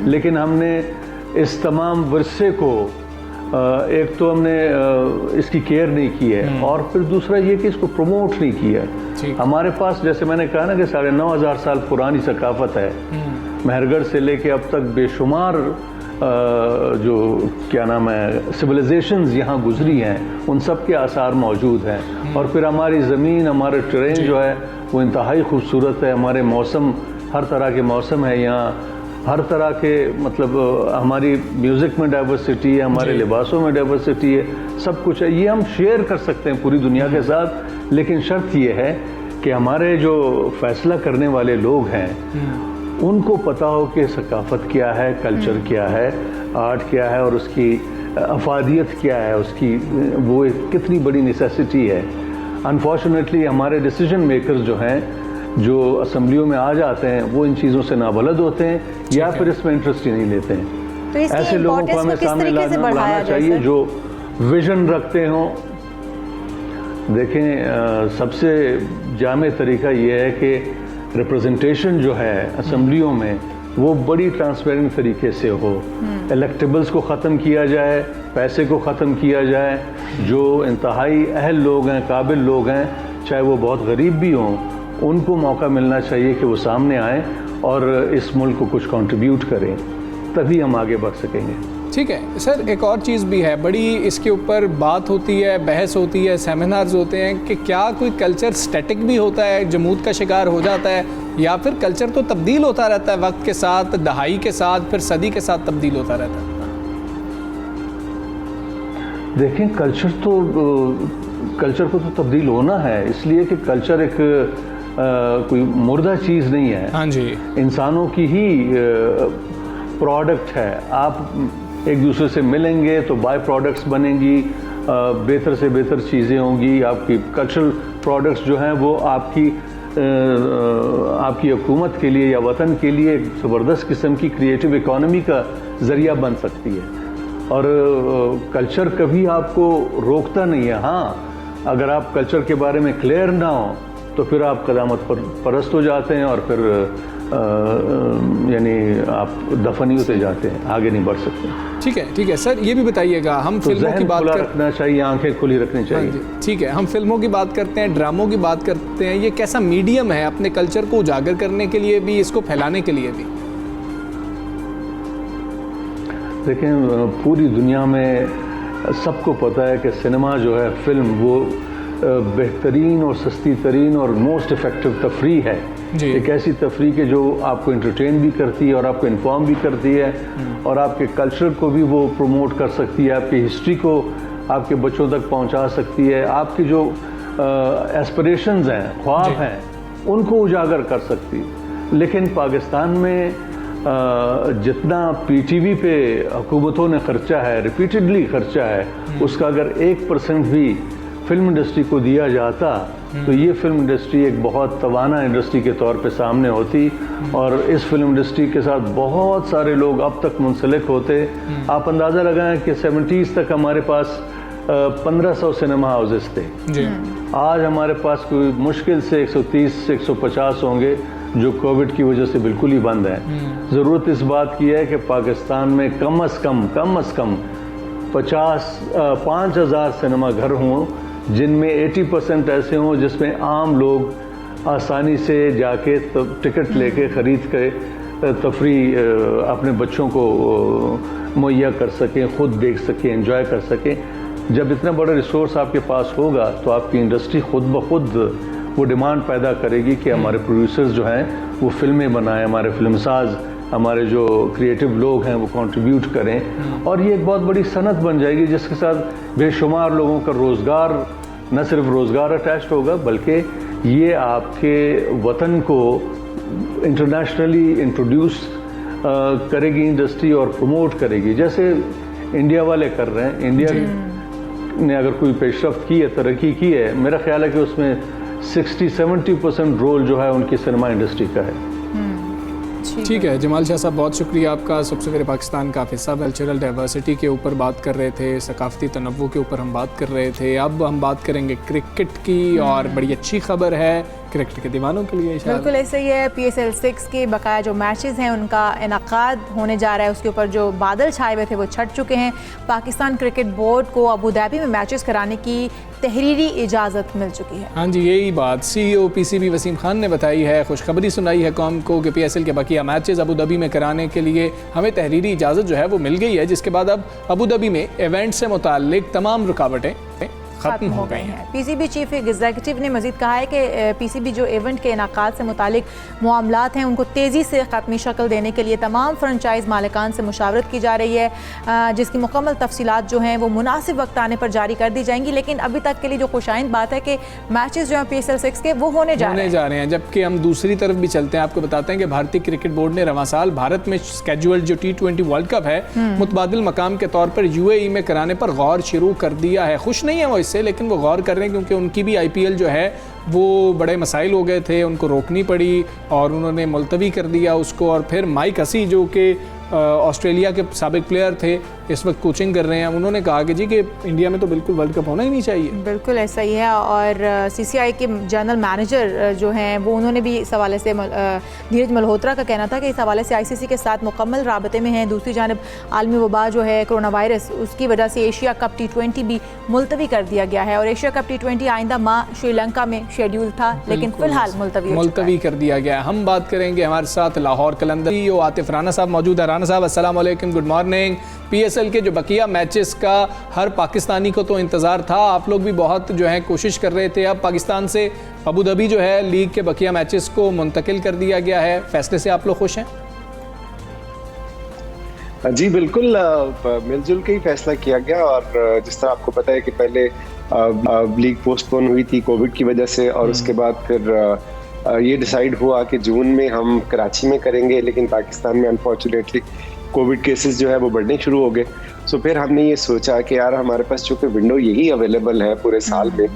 लेकिन हमने इस तमाम विरसे को एक तो हमने इसकी केयर नहीं की है, और फिर दूसरा ये कि इसको प्रमोट नहीं किया है। हमारे पास जैसे मैंने कहा ना कि 9,500 साल पुरानी सकाफ़त है। मेहरगढ़ से लेके अब तक बेशुमार जो क्या नाम है सिविलाइजेशंस यहाँ गुजरी हैं, उन सब के आसार मौजूद हैं। और फिर हमारी ज़मीन, हमारा ट्रेन जो है वो इंतहाई खूबसूरत है। हमारे मौसम, हर तरह के मौसम है यहाँ, हर तरह के मतलब हमारी म्यूज़िक में डाइवर्सिटी है, हमारे लिबासों में डाइवर्सिटी है, सब कुछ है। ये हम शेयर कर सकते हैं पूरी दुनिया के साथ, लेकिन शर्त ये है कि हमारे जो फैसला करने वाले लोग हैं उनको पता हो कि सकाफ़त क्या है, कल्चर क्या है, आर्ट क्या है और उसकी अफादियत क्या है, उसकी वो कितनी बड़ी नेसेसिटी है। अनफॉर्चुनेटली हमारे डिसीजन मेकर्स जो हैं, जो असम्बलियों में आ जाते हैं, वो इन चीज़ों से नाबलद होते हैं या फिर इसमें इंटरेस्ट ही नहीं लेते हैं। तो ऐसे लोगों को हमें सामने लाना चाहिए जो विजन रखते हों। देखें, सबसे जामे तरीका ये है कि रिप्रेजेंटेशन जो है असम्बलियों में वो बड़ी ट्रांसपेरेंट तरीके से हो। इलेक्टेबल्स को ख़त्म किया जाए, पैसे को ख़त्म किया जाए। जो इंतहाई अहल लोग हैं, काबिल लोग हैं, चाहे वो बहुत गरीब भी हों, उनको मौका मिलना चाहिए कि वो सामने आएँ और इस मुल्क को कुछ कंट्रीब्यूट करें, तभी हम आगे बढ़ सकेंगे। ठीक है सर, एक और चीज़ भी है, बड़ी इसके ऊपर बात होती है, बहस होती है, सेमिनार्स होते हैं कि क्या कोई कल्चर स्टैटिक भी होता है, जमूद का शिकार हो जाता है, या फिर कल्चर तो तब्दील होता रहता है वक्त के साथ, दहाई के साथ, फिर सदी के साथ तब्दील होता रहता है? देखें, कल्चर को तो तब्दील होना है, इसलिए कि कल्चर एक कोई मुर्दा चीज़ नहीं है। हाँ जी, इंसानों की ही प्रोडक्ट है। आप एक दूसरे से मिलेंगे तो बाय प्रोडक्ट्स बनेंगी, बेहतर से बेहतर चीज़ें होंगी। आपकी कल्चरल प्रोडक्ट्स जो हैं वो आपकी हुकूमत के लिए या वतन के लिए एक ज़बरदस्त किस्म की क्रिएटिव इकोनॉमी का ज़रिया बन सकती है। और कल्चर कभी आपको रोकता नहीं है। हाँ, अगर आप कल्चर के बारे में क्लियर ना हो तो फिर आप क़यामत पर परस्त हो जाते हैं और फिर यानी आप दफन ही होते जाते हैं, आगे नहीं बढ़ सकते। ठीक है सर, ये भी बताइएगा, हम तो फिल्मों की बात रखना चाहिए, आंखें खुली रखनी चाहिए। ठीक है, हम फिल्मों की बात करते हैं, ड्रामों की बात करते हैं, ये कैसा मीडियम है अपने कल्चर को उजागर करने के लिए भी, इसको फैलाने के लिए भी? देखें, पूरी दुनिया में सबको पता है कि सिनेमा जो है, फिल्म, वो बेहतरीन और सस्ती तरीन और मोस्ट इफ़ेक्टिव तफरी है। एक ऐसी तफरी के जो आपको इंटरटेन भी करती है और आपको इन्फॉर्म भी करती है और आपके कल्चर को भी वो प्रमोट कर सकती है, आपकी हिस्ट्री को आपके बच्चों तक पहुंचा सकती है, आपकी जो एस्पिरेशंस हैं, ख्वाब हैं, उनको उजागर कर सकती है। लेकिन पाकिस्तान में जितना पीटीवी पे हुकूमतों ने खर्चा है, रिपीटेडली खर्चा है, उसका अगर 1% भी फिल्म इंडस्ट्री को दिया जाता तो ये फिल्म इंडस्ट्री एक बहुत तवाना इंडस्ट्री के तौर पे सामने होती और इस फिल्म इंडस्ट्री के साथ बहुत सारे लोग अब तक मुंसलिक होते। आप अंदाज़ा लगाएं कि 70s तक हमारे पास 1500 सिनेमा हाउसेस थे। आज हमारे पास कोई मुश्किल से 130 से 150 होंगे जो कोविड की वजह से बिल्कुल ही बंद हैं। ज़रूरत इस बात की है कि पाकिस्तान में कम अज़ कम 50,000 सिनेमा घर हों जिनमें 80% ऐसे हों जिसमें आम लोग आसानी से जाके टिकट लेके ख़रीद के तफरी अपने बच्चों को मुहैया कर सकें, ख़ुद देख सकें, एंजॉय कर सकें। जब इतना बड़ा रिसोर्स आपके पास होगा तो आपकी इंडस्ट्री खुद ब खुद वो डिमांड पैदा करेगी कि हमारे प्रोड्यूसर्स जो हैं वो फिल्में बनाएं, हमारे फिल्मसाज, हमारे जो क्रिएटिव लोग हैं वो कंट्रीब्यूट करें, और ये एक बहुत बड़ी सनत बन जाएगी जिसके साथ बेशुमार लोगों का रोज़गार, न सिर्फ रोज़गार अटैच्ड होगा बल्कि ये आपके वतन को इंटरनेशनली इंट्रोड्यूस करेगी इंडस्ट्री और प्रमोट करेगी, जैसे इंडिया वाले कर रहे हैं। इंडिया ने अगर कोई पेशरफ्त की है, तरक्की की है, मेरा ख्याल है कि उसमें 60-70% रोल जो है उनकी सिनेमा इंडस्ट्री का है। ठीक है जमाल शाह साहब, बहुत शुक्रिया आपका। सबसे पहले पाकिस्तान का हिस्सा कल्चरल डाइवर्सिटी के ऊपर बात कर रहे थे, सकाफती तनव्वु के ऊपर हम बात कर रहे थे। अब हम बात करेंगे क्रिकेट की, और बड़ी अच्छी खबर है क्रिकेट के दीवानों के लिए। बिल्कुल ऐसे ही है। PSL 6 के बकाया जो मैचेस हैं उनका इनकाद होने जा रहा है, उसके ऊपर जो बादल छाए हुए थे वो छट चुके हैं। पाकिस्तान क्रिकेट बोर्ड को अबू धाबी में मैचेस कराने की तहरीरी इजाज़त मिल चुकी है। हाँ जी, यही बात CEO PCB वसीम खान ने बताई है, खुशखबरी सुनाई है कौम को कि PSL के बकिया मैचेस अबू धाबी में कराने के लिए हमें तहरीरी इजाज़त जो है वो मिल गई है, जिसके बाद अब अबू धाबी में इवेंट से मुताल्लिक तमाम रुकावटें खत्म हो गई हैं। PCB चीफ एग्जीक्यूटिव ने मजीद कहा है कि PCB जो इवेंट के इनाकाद से मुतालिक मामलात हैं उनको तेज़ी से ख़त्मी शक्ल देने के लिए तमाम फ्रेंचाइज मालिकान से मुशावरत की जा रही है, जिसकी मुकम्मल तफसीलात जो हैं वो मुनासिब वक्त आने पर जारी कर दी जाएंगी। लेकिन अभी तक के लिए जो खुशाइंद बात है कि मैचेस जो हैं PSL 6 के वो होने जा रहे हैं। जबकि हम दूसरी तरफ भी चलते हैं, आपको बताते हैं कि भारतीय क्रिकेट बोर्ड ने रवां साल भारत में स्केड्यूल्ड जो T20 वर्ल्ड कप है मुतबादिल मकाम के तौर पर UAE में कराने पर गौर शुरू कर दिया है। खुश नहीं है वो इससे, लेकिन वो गौर कर रहे हैं क्योंकि उनकी भी IPL जो है वो बड़े मसाइल हो गए थे, उनको रोकनी पड़ी और उन्होंने मुलतवी कर दिया उसको। और फिर माइक हसी जो कि ऑस्ट्रेलिया के साबिक प्लेयर थे, इस वक्त कोचिंग कर रहे हैं, उन्होंने कहा कि जी कि इंडिया में तो बिल्कुल वर्ल्ड कप होना ही नहीं चाहिए। बिल्कुल ऐसा ही है। और CCI के जनरल मैनेजर जो हैं वो उन्होंने भी इस हवाले से, धीरज मल्होत्रा का कहना था कि इस हवाले से ICC के साथ मुकम्मल राबते में हैं। दूसरी जानब आलमी वबा जो है कोरोना वायरस, उसकी वजह से एशिया कप T20 भी मुलतवी कर दिया गया है, और एशिया कप T20 आइंदा माह श्रीलंका में शेड्यूल था, लेकिन फिलहाल मुलतवी कर दिया गया। हम बात करेंगे, हमारे साथ लाहौर कलंदर CEO आतिफ राना साहब मौजूद है। राना साहब अस्सलाम वालेकुम, गुड मॉर्निंग। PSL के जो बकिया मैचेस का हर पाकिस्तानी को तो इंतज़ार था, आप लोग भी बहुत जो है कोशिश कर रहे थे। अब पाकिस्तान से अबू धाबी जो है लीग के बकिया मैचेस को मुंतकिल कर दिया गया है, फैसले से आप लोग खुश हैं? जी बिल्कुल, मिलजुल के ही फैसला किया गया। और जिस तरह आपको पता है कि पहले लीग पोस्टपोन हुई थी कोविड की वजह से, और उसके बाद फिर ये डिसाइड हुआ कि जून में हम कराची में करेंगे, लेकिन पाकिस्तान में अनफॉर्चुनेटली कोविड केसेस जो है वो बढ़ने शुरू हो गए। सो फिर हमने ये सोचा कि यार हमारे पास चूँकि विंडो यही अवेलेबल है पूरे साल में,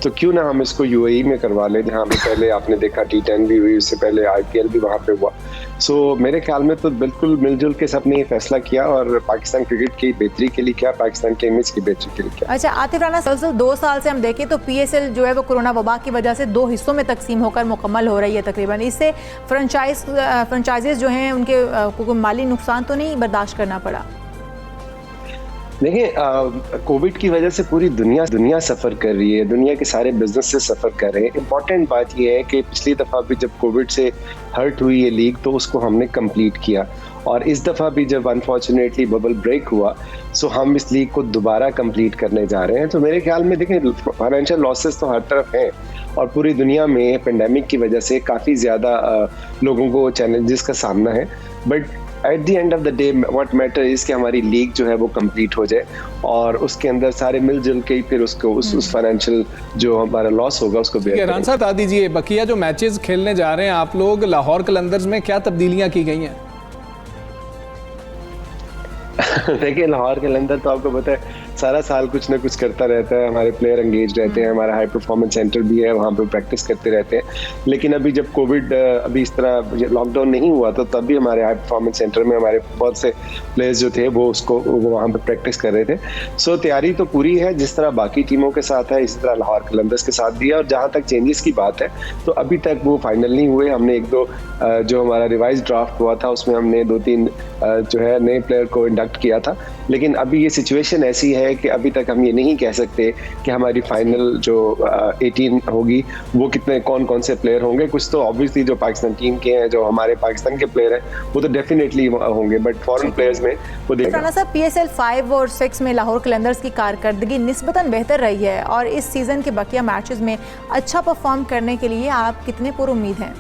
तो क्यों ना हम इसको UAE में करवा लें, जहाँ पे पहले आपने देखा T10 भी हुई, उससे पहले IPL भी वहाँ पे हुआ। सो मेरे ख्याल में तो बिल्कुल मिलजुल के सबने ये फैसला किया, और पाकिस्तान क्रिकेट की बेहतरी के लिए क्या, पाकिस्तान के इमेज की बेहतरी के लिए क्या। अच्छा आतिफ राना, 2 साल से हम देखें तो PSL जो है वो कोरोना वबा की वजह से 2 हिस्सों में तकसीम होकर मुकम्मल हो रही है तकरीबन। इससे फ्रेंचाइजेज जो हैं उनके माली नुकसान तो नहीं बर्दाश्त करना पड़ा? देखिए, कोविड की वजह से पूरी दुनिया सफ़र कर रही है, दुनिया के सारे बिजनेस से सफ़र कर रहे हैं। इम्पॉर्टेंट बात यह है कि पिछली दफ़ा भी जब कोविड से हर्ट हुई ये लीग तो उसको हमने कंप्लीट किया, और इस दफ़ा भी जब अनफॉर्चुनेटली बबल ब्रेक हुआ सो हम इस लीग को दोबारा कंप्लीट करने जा रहे हैं। तो मेरे ख्याल में देखें, फाइनेंशियल लॉसेस तो हर तरफ हैं, और पूरी दुनिया में पेंडेमिक की वजह से काफ़ी ज़्यादा लोगों को चैलेंजेस का सामना है, but at the end of the day what matter is कि हमारी लीग जो है वो कंप्लीट हो जाए, और उसके अंदर सारे मिलजुल के ही फिर उसको उस फाइनेंशियल जो हमारा लॉस होगा उसको बेयर करेंगे। राना साहब बता दीजिए, बकिया जो मैचेस खेलने जा रहे हैं आप लोग लाहौर कलंदर्स में, क्या तब्दीलियां की गई हैं? देखिए, लाहौर कलंदर तो आपको पता है सारा साल कुछ ना कुछ करता रहता है, हमारे प्लेयर एंगेज रहते हैं, हमारा हाई परफॉर्मेंस सेंटर भी है, वहाँ पे प्रैक्टिस करते रहते हैं। लेकिन अभी जब कोविड अभी इस तरह लॉकडाउन नहीं हुआ तो तब भी हमारे हाई परफॉर्मेंस सेंटर में हमारे बहुत से प्लेयर्स जो थे वो वहाँ पे प्रैक्टिस कर रहे थे। सो तैयारी तो पूरी है, जिस तरह बाकी टीमों के साथ है इसी तरह लाहौर कलंदर्स के साथ भी है। और जहाँ तक चेंजेस की बात है तो अभी तक वो फाइनल नहीं हुए। हमने 1-2 जो हमारा रिवाइज ड्राफ्ट हुआ था उसमें हमने 2-3 जो है नए प्लेयर को इंडक्ट किया था, लेकिन अभी ये सिचुएशन ऐसी है कि अभी तक हम ये नहीं कह सकते कि हमारी फाइनल जो 18 होगी वो कितने कौन से प्लेयर होंगे। कुछ तो ऑब्वियसली जो पाकिस्तान टीम के हैं, जो हमारे पाकिस्तान के प्लेयर हैं, वो तो डेफिनेटली होंगे, बट फॉरेन प्लेयर्स में वो राना साहब, PSL 5 और 6 में लाहौर कलंदर्स की कारकर्दगी निस्बतन बेहतर रही है और इस सीज़न के बकिया मैचेस में अच्छा परफॉर्म करने के लिए आप कितने पुरुम्मीद हैं?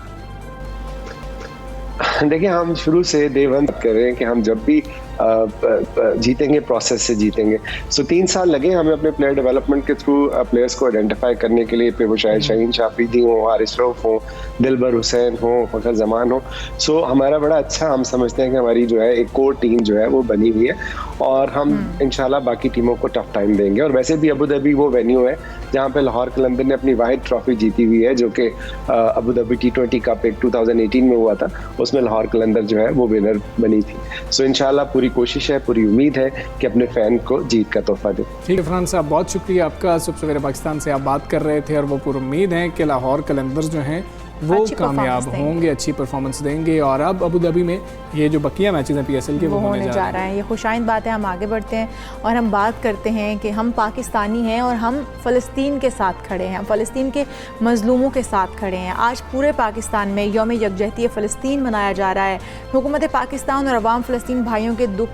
देखिए, हम शुरू से डे वन कर रहे हैं कि हम जब भी जीतेंगे प्रोसेस से जीतेंगे। सो 3 साल लगे हमें अपने प्लेयर डेवलपमेंट के थ्रू प्लेयर्स को आइडेंटिफाई करने के लिए, वो शायद शाहीन शाफरीदी हो, हारिस रऊफ हो, दिलबर हुसैन हो, फखर जमान हो। सो हमारा बड़ा अच्छा, हम समझते हैं कि हमारी जो है एक कोर टीम जो है वो बनी हुई है और हम इंशाल्लाह बाकी टीमों को टफ टाइम देंगे। और वैसे भी अबू धाबी वो वेन्यू है जहाँ पे लाहौर कलंदर ने अपनी वाहिद ट्रॉफी जीती हुई है, जो कि अबू धाबी T20 कप 2018 में हुआ था, उसमें लाहौर कलंदर जो है वो विनर बनी थी। सो इंशाल्लाह पूरी कोशिश है, पूरी उम्मीद है कि अपने फैन को जीत का तोहफा दे। ठीक है फरहान साहब, बहुत शुक्रिया आपका। सुबह सवेरे पाकिस्तान से आप बात कर रहे थे और वो पूरी उम्मीद है कि लाहौर कलंदर्स जो हैं वो कामयाब होंगे, अच्छी परफॉर्मेंस देंगे और अब अबू धाबी में ये जो बकिया मैचेस हैं PSL के वो होने जा रहे हैं। ये खुशाइंद बात है। हम आगे बढ़ते हैं और हम बात करते हैं कि हम पाकिस्तानी हैं और हम फ़लस्तीन के साथ खड़े हैं, हम फ़लस्तीन के मज़लूमों के साथ खड़े हैं। आज पूरे पाकिस्तान में यौम यकजहती फ़लस्तीन मनाया जा रहा है। हुकूमत पाकिस्तान और अवाम फ़लस्तीन भाइयों के दुख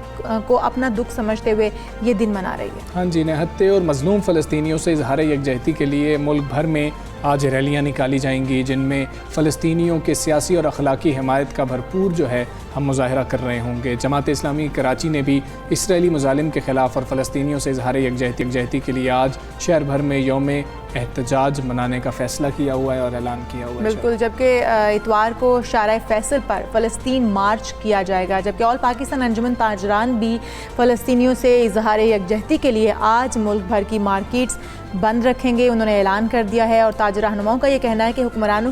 को अपना दुख समझते हुए ये दिन मना रही है। हाँ जी, निहत्ते और मज़लूम फ़लस्तीनियों से इज़हार यकजहती के लिए मुल्क भर में आज रैलियाँ निकाली जाएंगी, जिनमें फ़लस्तीनियों के सियासी और अखलाकी हिमायत का भरपूर जो है हम मुजाहरा कर रहे होंगे। जमात इस्लामी कराची ने भी इसराइली मुजालिम के ख़िलाफ़ और फ़लस्तीनियों से इज़हार यकजहती के लिए आज शहर भर में यौम एहतजाज मनाने का फ़ैसला किया हुआ है और ऐलान किया हुआ है। बिल्कुल, जबकि इतवार को शारा फैसल पर फ़लस्तीन मार्च किया जाएगा, जबकि ऑल पाकिस्तान अंजुमन ताजरान भी फ़लस्तीनियों से इज़हार यकजहती के लिए आज मुल्क भर की मार्केट्स बंद रखेंगे। उन्होंने ऐलान कर दिया है और ताज रहनुमाओं का ये कहना है कि हुक्मरानों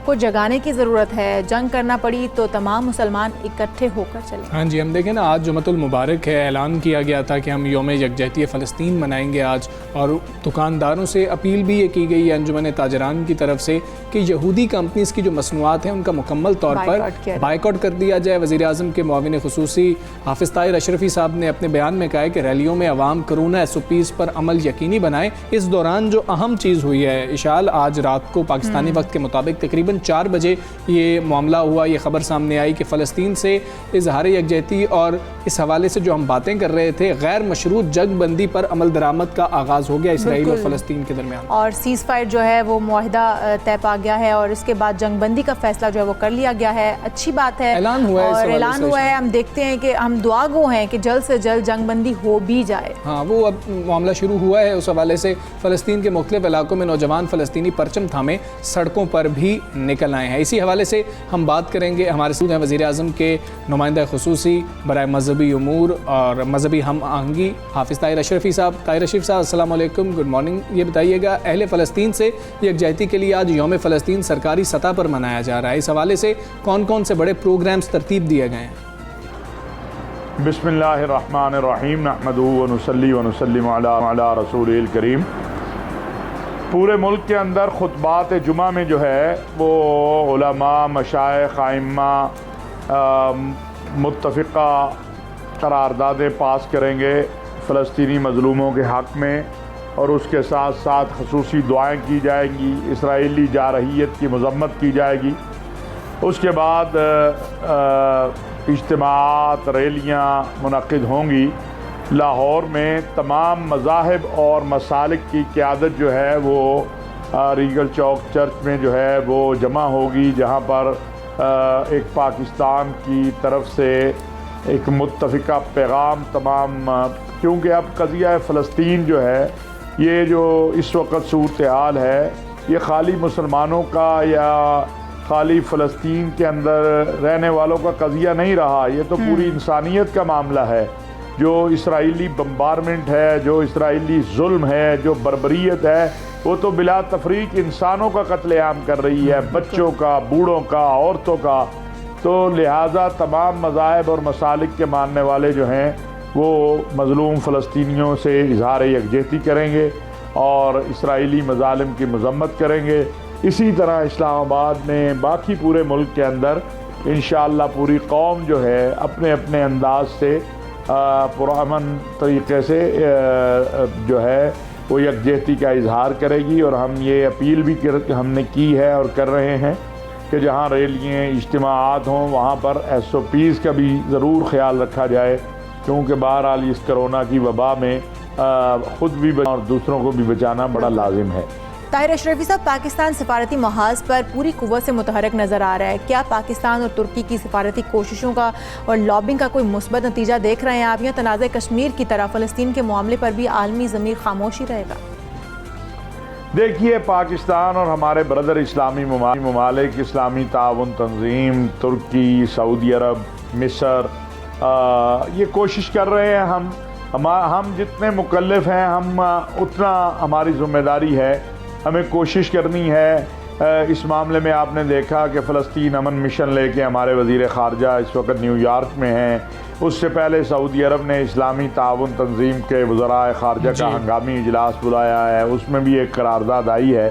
को जगाने की ज़रूरत है। जंग करना पड़ी तो तमाम मुसलमान इकट्ठे होकर चले। हाँ जी, हम देखें ना, आज जुमतुल मुबारक है, ऐलान किया गया था कि हम यौम यकजहती फ़लस्तीन मनाएंगे आज, और दुकानदारों से अपील भी ये की गई है अंजुमन ताजरान की तरफ से कि यहूदी कंपनीज़ की जो मसनूआत हैं उनका मुकम्मल तौर पर बाइकआउट कर दिया जाए। वज़ीर आज़म के मुआविन ख़ुसूसी हाफिज़ ताहिर अशरफी साहब ने अपने बयान में कहा है कि रैलियों में अवाम कोरोना SOPs पर अमल यकीनी बनाए। इस दौरान जो अहम चीज़ हुई है इशाल, आज रात को पाकिस्तानी वक्त के मुताबिक तकरीबन 4 बजे ये मामला हुआ, ये ख़बर सामने आई कि फ़लस्तीन से इज़हार यकजहती और इस हवाले से जो हम बातें कर रहे थे, गैर मशरूत जंग बंदी पर अमल दरामद का आगाज़ हो गया इसराइल और फ़लस्तीन के दरमियान, और सीज़ फायर जो है वो मुआहिदा तय पा गया है और इसके बाद जंग बंदी का फैसला जो है वो कर लिया गया है। अच्छी बात है, ऐलान हुआ है और ऐलान हुआ है। हम देखते हैं कि हम दुआ गो हैं कि जल्द से जल्द जंग बंदी हो भी जाए। हाँ, वो अब मामला शुरू हुआ है। उस हवाले से फ़लस्तीन के मुख्तलिफ इलाकों में नौजवान फ़लस्तीनी परचम थामे सड़कों पर भी निकल आए हैं। इसी हवाले से हम बात करेंगे। हमारे साथ हैं वज़ीर आज़म के नुमाइंदा ख़ुसूसी बराए मजहबी उमूर और मजहबी हम आहंगी हाफिज़ ताहिर अशरफी साहब। ताहिर अशरफी साहब, अस्सलाम वालेकुम, गुड मॉर्निंग। ये बताइएगा, अहले फ़लस्तीन से यकजहती के लिए आज यौम फ़लस्तीन सरकारी सतह पर मनाया जा रहा है, इस हवाले से कौन कौन से बड़े प्रोग्राम्स तरतीब दिए गए हैं? बिस्मिल्लाहिर्रहमानिर्रहीम, नहमदुहु व नुसल्ली व नुसल्लिमु अला रसूलिल करीम। पूरे मुल्क के अंदर खुतबात जुमा में जो है वो उलमा, मशाइख, आइम्मा मुत्तफ़िक़ा करारदादें पास करेंगे फ़लस्तीनी मज़लूमों के हक़ में, और उसके साथ साथ ख़ुसूसी दुआएं की जाएंगी, इसराइली जारहियत की मज़म्मत की जाएगी। उसके बाद इज्तिमात, रैलियाँ मुनक़िद होंगी। लाहौर में तमाम मज़ाहिब और मसालिक की क़यादत जो है वो रीगल चौक चर्च में जो है वो जमा होगी, जहाँ पर एक पाकिस्तान की तरफ से एक मुत्तफ़िक़ा पैगाम तमाम, क्योंकि अब क़ज़िया फ़लस्तीन जो है, ये जो इस वक्त सूरत हाल है, ये ख़ाली मुसलमानों का या ख़ाली फ़लस्तीन के अंदर रहने वालों का क़ज़िया नहीं रहा, ये तो पूरी इंसानियत का मामला है। जो इसराइली बम्बारमेंट है, जो इसराइली जुल्म है, जो बर्बरियत है, वो तो बिला तफरीक इंसानों का कत्लेआम कर रही है, बच्चों का, बूढ़ों का, औरतों का। तो लिहाजा तमाम मज़ाहिब और मसालिक के मानने वाले जो हैं वो मज़लूम फ़लस्तीनियों से इज़हार यकजहती करेंगे और इसराइली मज़ालिम की मज़म्मत करेंगे। इसी तरह इस्लामाबाद में, बाकी पूरे मुल्क के अंदर इंशाअल्लाह पूरी कौम जो है अपने अपने अंदाज से पुरअमन तरीके से जो है वो यकजहती का इजहार करेगी। और हम ये अपील भी हमने की है और कर रहे हैं कि जहाँ रैलियाँ इज्तिमाआत हों वहाँ पर SOPs का भी ज़रूर ख्याल रखा जाए, क्योंकि बहरहाल इस कोरोना की वबा में ख़ुद भी और दूसरों को भी बचाना बड़ा लाजिम है। ताहिर अशरफी साहब, पाकिस्तान सफारती महाज पर पूरी कुव्वत से मुतहरक नज़र आ रहा है। क्या पाकिस्तान और तुर्की की सफारती कोशिशों का और लॉबिंग का कोई मुस्बत नतीजा देख रहे हैं आप, या तनाज़े कश्मीर की तरह फ़लस्तीन के मामले पर भी आलमी ज़मीर खामोशी रहेगा? देखिए, पाकिस्तान और हमारे ब्रदर इस्लामी ममालिक, इस्लामी ताउन तंजीम, तुर्की, सऊदी अरब, मिस्र, ये कोशिश कर रहे हैं। हम जितने मुकल्लिफ हैं हम उतना हमारी ज़िम्मेदारी है, हमें कोशिश करनी है। इस मामले में आपने देखा कि फ़लस्तीन अमन मिशन लेके हमारे वज़ीर ख़ारजा इस वक्त न्यूयॉर्क में हैं। उससे पहले सऊदी अरब ने इस्लामी ताउन तंजीम के वज़राए ख़ारजा का हंगामी इजलास बुलाया है, उसमें भी एक करारदाद आई है।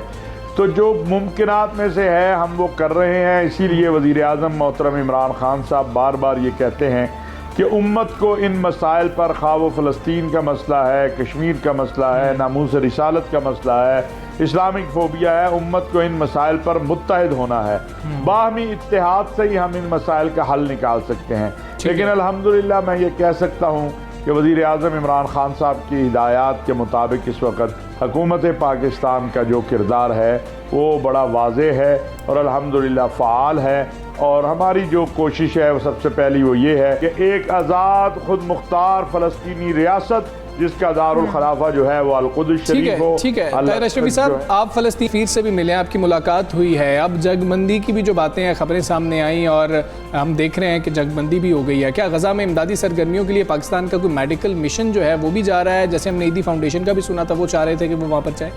तो जो मुमकिनात में से है हम वो कर रहे हैं। इसीलिए वज़ीर आज़म मोहतरम इमरान ख़ान साहब बार बार ये कहते हैं कि उम्मत को इन मसाइल पर, खा वो फ़लस्तीन का मसला है, कश्मीर का मसला है, नामूस रिसालत का मसला है, इस्लामिक फोबिया है, उम्मत को इन मसाइल पर मुत्तहिद होना है। बाहमी इत्तेहाद से ही हम इन मसाइल का हल निकाल सकते हैं। लेकिन अल्हम्दुलिल्लाह मैं ये कह सकता हूँ कि वज़ीर आज़म इमरान ख़ान साहब की हिदायत के मुताबिक इस वक्त हुकूमत पाकिस्तान का जो किरदार है वो बड़ा वाज़ेह है और अल्हम्दुलिल्लाह फ़आल है। और हमारी जो कोशिश है वो सबसे पहली वो ये है कि एक आज़ाद खुद मुख्तार फ़लस्तीनी रियासत जिसका दारुल खलाफा जो है वो अल-कुद्स शरीफ हो। ठीक है ताहिर अशरफी साहब, आप फ़लस्तीन फिर से भी मिले, आपकी मुलाकात हुई है। अब जगबंदी की भी जो बातें हैं, खबरें सामने आई और हम देख रहे हैं कि जगबंदी भी हो गई है। क्या गज़ा में इमदादी सरगर्मियों के लिए पाकिस्तान का कोई मेडिकल मिशन जो है वो भी जा रहा है? जैसे हमने ईदी फाउंडेशन का भी सुना था, वो चाह रहे थे कि वो वहाँ पर जाए।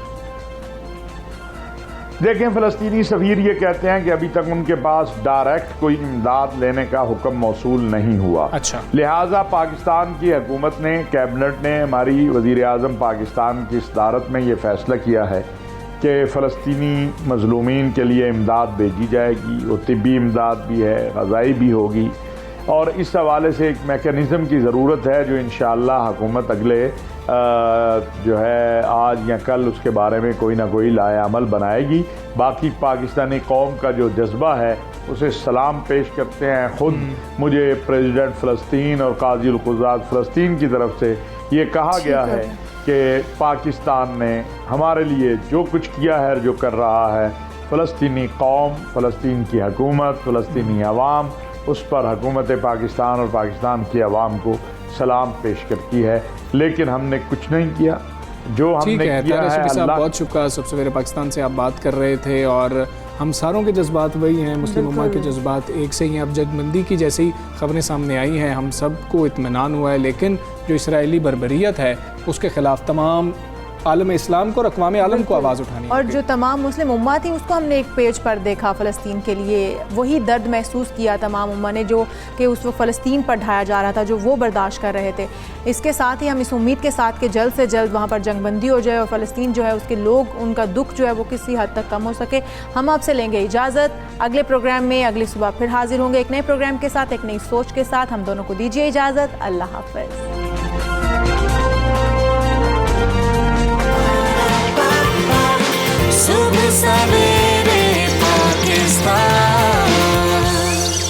देखें, फ़लस्तीनी सफ़ीर ये कहते हैं कि अभी तक उनके पास डायरेक्ट कोई इमदाद लेने का हुक्म मौसूल नहीं हुआ। अच्छा। लिहाजा पाकिस्तान की हुकूमत ने, कैबिनेट ने, हमारी वज़ीर आज़म पाकिस्तान की सदारत में ये फ़ैसला किया है कि फ़लस्तीनी मज़लूमीन के लिए इमदाद भेजी जाएगी। वो तिब्बी इमदाद भी है, ग़ज़ाई भी होगी। और इस हवाले से एक मेकनिज़म की ज़रूरत है जो इंशाअल्लाह हुकूमत अगले जो है आज या कल उसके बारे में कोई ना कोई लाए अमल बनाएगी। बाकी पाकिस्तानी कौम का जो जज्बा है उसे सलाम पेश करते हैं। ख़ुद मुझे प्रेसिडेंट फ़लस्तीन और काज़ी उल क़ुज़ात फ़लस्तीन की तरफ से ये कहा गया है कि पाकिस्तान ने हमारे लिए जो कुछ किया है, जो कर रहा है, फ़लस्तीनी कौम, फ़लस्तीन की हुकूमत, फ़लस्तीनी अवाम, उस पर हुकूमत पाकिस्तान और पाकिस्तान की अवाम को सलाम पेश करती है। लेकिन हमने कुछ नहीं किया। जो हमने किया है, अल्लाह बहुत शुक्र। सबसे पहले पाकिस्तान से आप बात कर रहे थे और हम सारों के जज्बात वही हैं, मुस्लिम उम्मा के जज्बात एक से ही हैं। अब जगबंदी की जैसे ही खबरें सामने आई हैं हम सबको इत्मीनान हुआ है, लेकिन जो इसराइली बर्बरियत है उसके ख़िलाफ़ तमाम आलम इस्लाम को और अक़वाम आलम को आवाज़ उठानी और जो तमाम मुस्लिम उम्मा थी उसको हमने एक पेज पर देखा फ़लस्तीन के लिए, वही दर्द महसूस किया तमाम उम्मा ने जो कि उस वक्त फ़लस्तीन पर ढाया जा रहा था, जो वो बर्दाश्त कर रहे थे। इसके साथ ही हम इस उम्मीद के साथ कि जल्द से जल्द वहाँ पर जंगबंदी हो जाए और फ़लस्तीन जो है उसके लोग, उनका दुख जो है वो किसी हद तक कम हो सके। हम आपसे लेंगे इजाज़त। अगले प्रोग्राम में अगली सुबह फिर हाजिर होंगे एक नए प्रोग्राम के साथ, एक नई सोच के साथ। हम दोनों को दीजिए इजाज़त। अल्लाह हाफ़िज़।